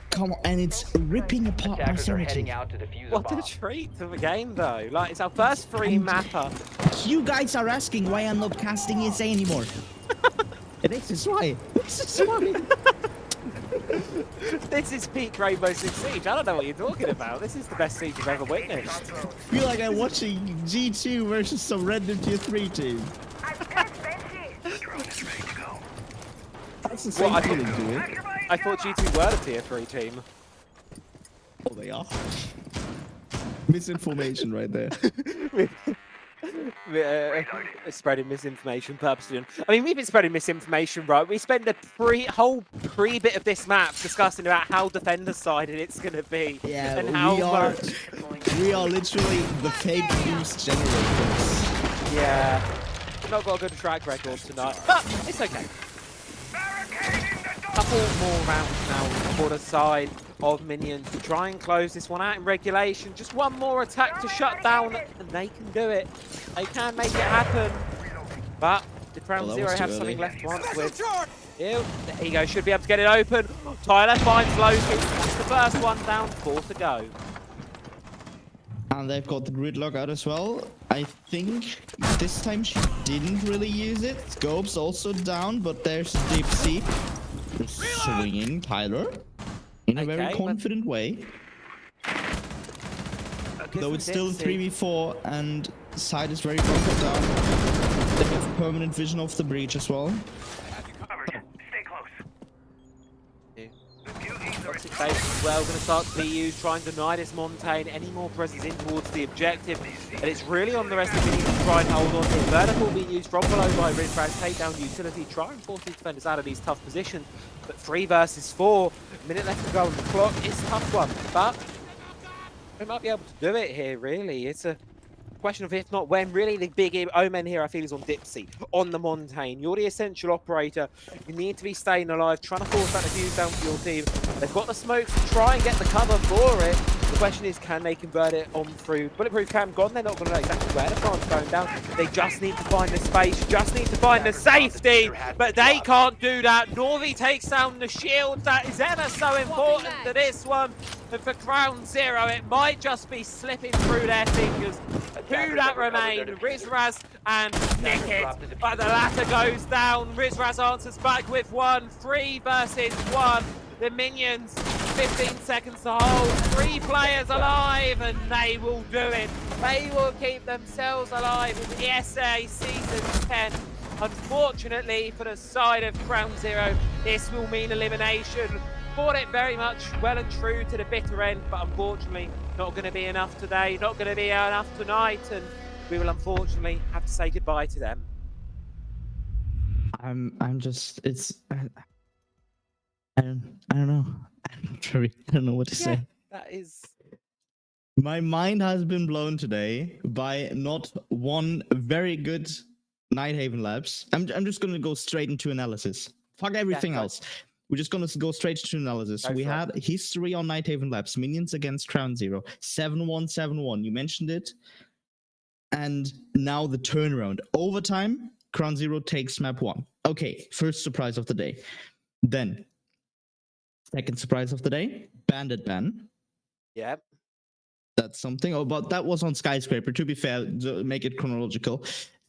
come on, and it's ripping apart my Attackers are heading sanity. out to defuse a What bomb. a treat of a game, though. Like, it's our first free mapper. You guys are asking why I'm not casting ESA anymore. This is why. This is why. This is peak Rainbow Six Siege. I don't know what you're talking about. This is the best siege I've ever witnessed. I feel like I'm watching G2 versus some random tier 3 team. That's the same What, I feeling to it. I thought G2 were the tier 3 team. Oh, they are. Misinformation right there. Spreading misinformation purposely. I mean, we've been spreading misinformation, right? We spent a whole pre-bit of this map discussing about how defender-sided it's going to be. Yeah, and how much... we are literally the fake news generators. Yeah. We've not got a good track record tonight, but it's okay. Couple more rounds now for the side of Minions to try and close this one out in regulation. Just one more attack to shut down, and they can do it. They can make it happen. But the CrownZero have something left to answer with. There you go, should be able to get it open. Tyler finds Loki. That's the first one down, 4 to go. And they've got the gridlock out as well. I think this time she didn't really use it. Scope's also down, but there's Dipsy swinging Tyler in a very Okay, confident way. Though it's still 3v4 and side is very bunkered down. They have permanent vision of the breach as well. Toxic base as well, going to start to be used, trying to deny this Montaigne any more presence in towards the objective. And it's really on the rest of the team to try and hold on here. Vertical being used from below by Rizraz, take down utility, try and force these defenders out of these tough positions. But 3 versus 4, a minute left to go on the clock. It's a tough one, but we might be able to do it here, really. It's a question of if not when. Really, the big omen here, I feel, is on Dipsy, on the Montaigne. You're the essential operator. You need to be staying alive, trying to force that defuse down for your team. They've got the smokes to try and get the cover for it. The question is, can they convert it on through Bulletproof Cam gone? They're not going to know exactly where the plant's going down. They just need to find the space, just need to find the safety, but they can't do that. Norvi takes down the shield. That is ever so important to this one. But for CrownZero, it might just be slipping through their fingers. Two that remain, Rizraz and Nickit. But the latter goes down. Rizraz answers back with 1. 3 versus 1. The Minions, 15 seconds to hold. 3 players alive, and they will do it. They will keep themselves alive in ESA Season 10. Unfortunately, for the side of CrownZero, this will mean elimination. Fought it very much well and true to the bitter end, but unfortunately not going to be enough today, not going to be enough tonight, and we will unfortunately have to say goodbye to them. I'm just, it's, I don't know. I don't know what to say. That is... My mind has been blown today by not one very good Nighthaven Labs. I'm just gonna go straight into analysis. Fuck everything else. we're just gonna go straight to analysis. Go We for it. had history on Night Haven Labs, Minions against CrownZero, 7-1, 7-1. You mentioned it. And now the turnaround. Overtime, CrownZero takes map 1. Okay, first surprise of the day. Then, second surprise of the day, Bandit ban. Yeah. That's something. Oh, but that was on Skyscraper, to be fair, to make it chronological.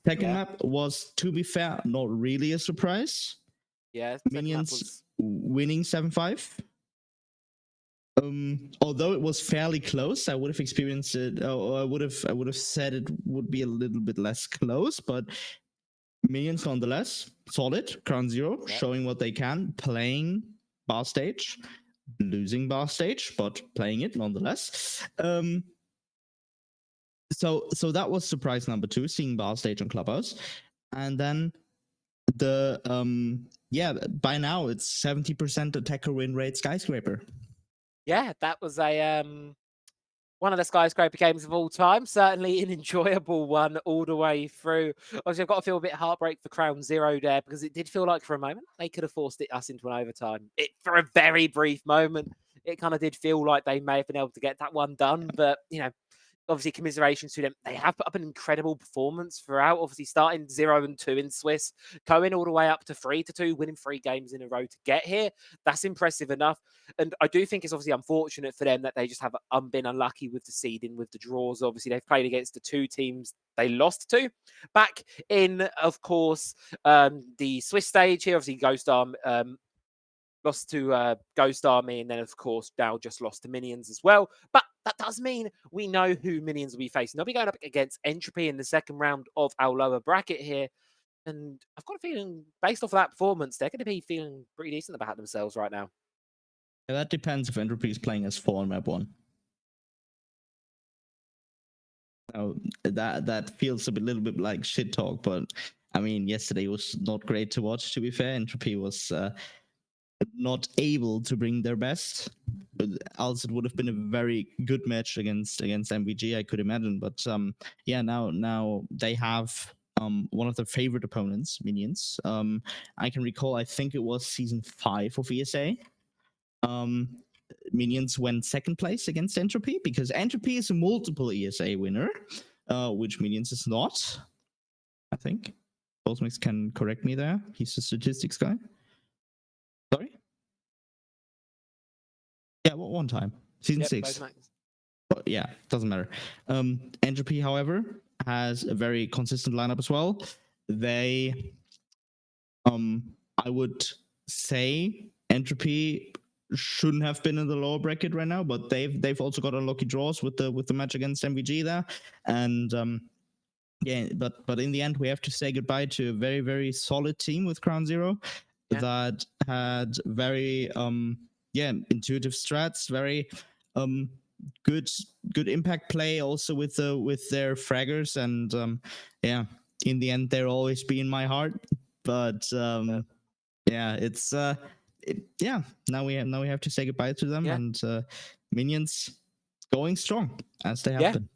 Second Yeah. map was, to be fair, not really a surprise. Yeah. Minions winning 7-5. Although it was fairly close, I would have experienced it, or I would have said it would be a little bit less close, but Minions nonetheless solid. CrownZero showing what they can, playing bar stage, losing bar stage, but playing it nonetheless. So that was surprise number 2, seeing bar stage on Clubhouse, and then the by now it's 70% attacker win rate Skyscraper. Yeah, that was a one of the Skyscraper games of all time. Certainly an enjoyable one all the way through. Obviously, I've got to feel a bit heartbreak for CrownZero there because it did feel like for a moment they could have forced us into an overtime. For a very brief moment, it kind of did feel like they may have been able to get that one done. But, obviously commiserations to them. They have put up an incredible performance throughout, obviously starting 0-2 in Swiss, going all the way up to 3-2, winning 3 games in a row to get here. That's impressive enough. And I do think it's obviously unfortunate for them that they just have been unlucky with the seeding, with the draws. Obviously, they've played against the 2 teams they lost to. Back in, of course, the Swiss stage here, obviously Ghost Arm lost to Ghost Army, and then, of course, now just lost to Minions as well. But that does mean we know who Minions will be facing. They'll be going up against Entropy in the second round of our lower bracket here. And I've got a feeling, based off of that performance, they're going to be feeling pretty decent about themselves right now. Yeah, that depends if Entropy is playing as 4 on map 1. Now, that feels a little bit like shit talk, but I mean, yesterday was not great to watch, to be fair. Entropy was not able to bring their best. Else it would have been a very good match against MVG, I could imagine. But now they have one of their favorite opponents, Minions. I can recall, I think it was season 5 of ESA. Minions went second place against Entropy because Entropy is a multiple ESA winner, which Minions is not. I think Cosmix can correct me there. He's the statistics guy. Sorry? Yeah, one time. Season 6. But yeah, doesn't matter. Entropy, however, has a very consistent lineup as well. They, I would say Entropy shouldn't have been in the lower bracket right now, but they've also got unlucky draws with the match against MVG there, and but in the end we have to say goodbye to a very, very solid team with CrownZero that had very intuitive strats, very good impact play also with their fraggers, and in the end they'll always be in my heart, but it's now we have to say goodbye to them, and Minions going strong as they have been.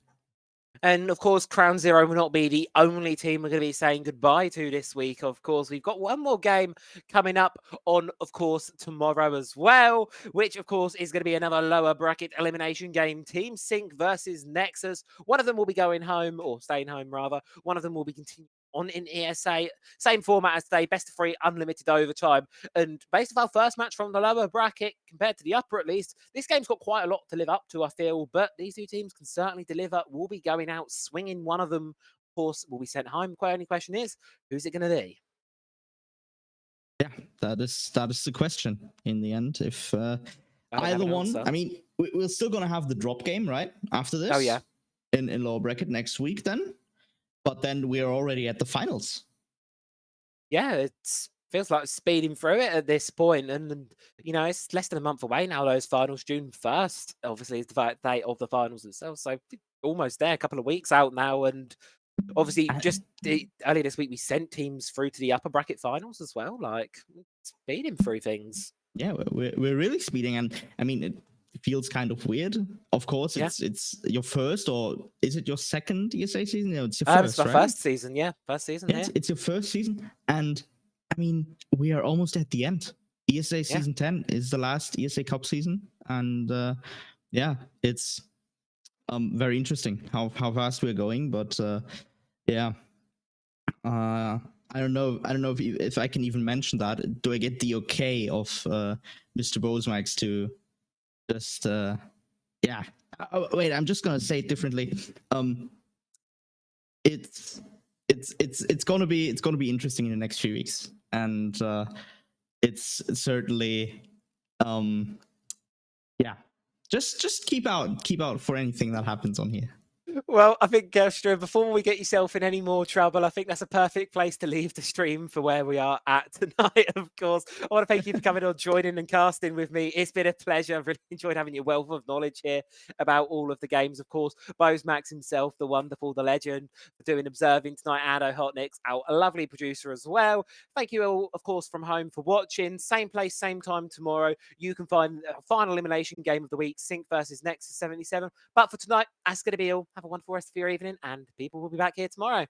And of course, CrownZero will not be the only team we're going to be saying goodbye to this week. Of course, we've got one more game coming up on, of course, tomorrow as well, which, of course, is going to be another lower bracket elimination game. Team Sync versus Nexus. One of them will be going home, or staying home, rather. One of them will be continuing on in ESA. Same format as today, best of 3, unlimited overtime. And based on our first match from the lower bracket, compared to the upper at least, this game's got quite a lot to live up to, I feel. But these 2 teams can certainly deliver. We'll be going out swinging. One of them, of course, will be sent home. The only question is, who's it going to be? Yeah, that is the question in the end. If either one, I mean, we're still going to have the drop game, right? After this? Oh, yeah. In lower bracket next week then. But then we are already at the finals. Yeah, it feels like speeding through it at this point. And, it's less than a month away now, those finals. June 1st, obviously, is the date of the finals itself. So almost there, a couple of weeks out now. And obviously, just earlier this week, we sent teams through to the upper bracket finals as well. Like, speeding through things. Yeah, we're really speeding. And, I mean, it feels kind of weird. Of course, it's your first, or is it your second ESA season? No, it's your first, it's my right? first season, First season, It's your first season. And, I mean, we are almost at the end. ESA season 10 is the last ESA Cup season, and yeah, it's very interesting how fast we're going. But yeah, I don't know if I can even mention that. Do I get the okay of Mr. Bosmax to just yeah? Wait, I'm just gonna say it differently. It's gonna be interesting in the next few weeks, and it's certainly yeah. Just keep out for anything that happens on here. Well, I think, Gerstra, before we get yourself in any more trouble, I think that's a perfect place to leave the stream for where we are at tonight, of course. I want to thank you for coming on, joining and casting with me. It's been a pleasure. I've really enjoyed having your wealth of knowledge here about all of the games, of course. Bosmax himself, the wonderful, the legend, for doing observing tonight, and Hotniks, our lovely producer as well. Thank you all, of course, from home for watching. Same place, same time tomorrow. You can find the final elimination game of the week, Sync versus Nexus 77. But for tonight, that's going to be all. Have a wonderful rest of your evening, and people will be back here tomorrow.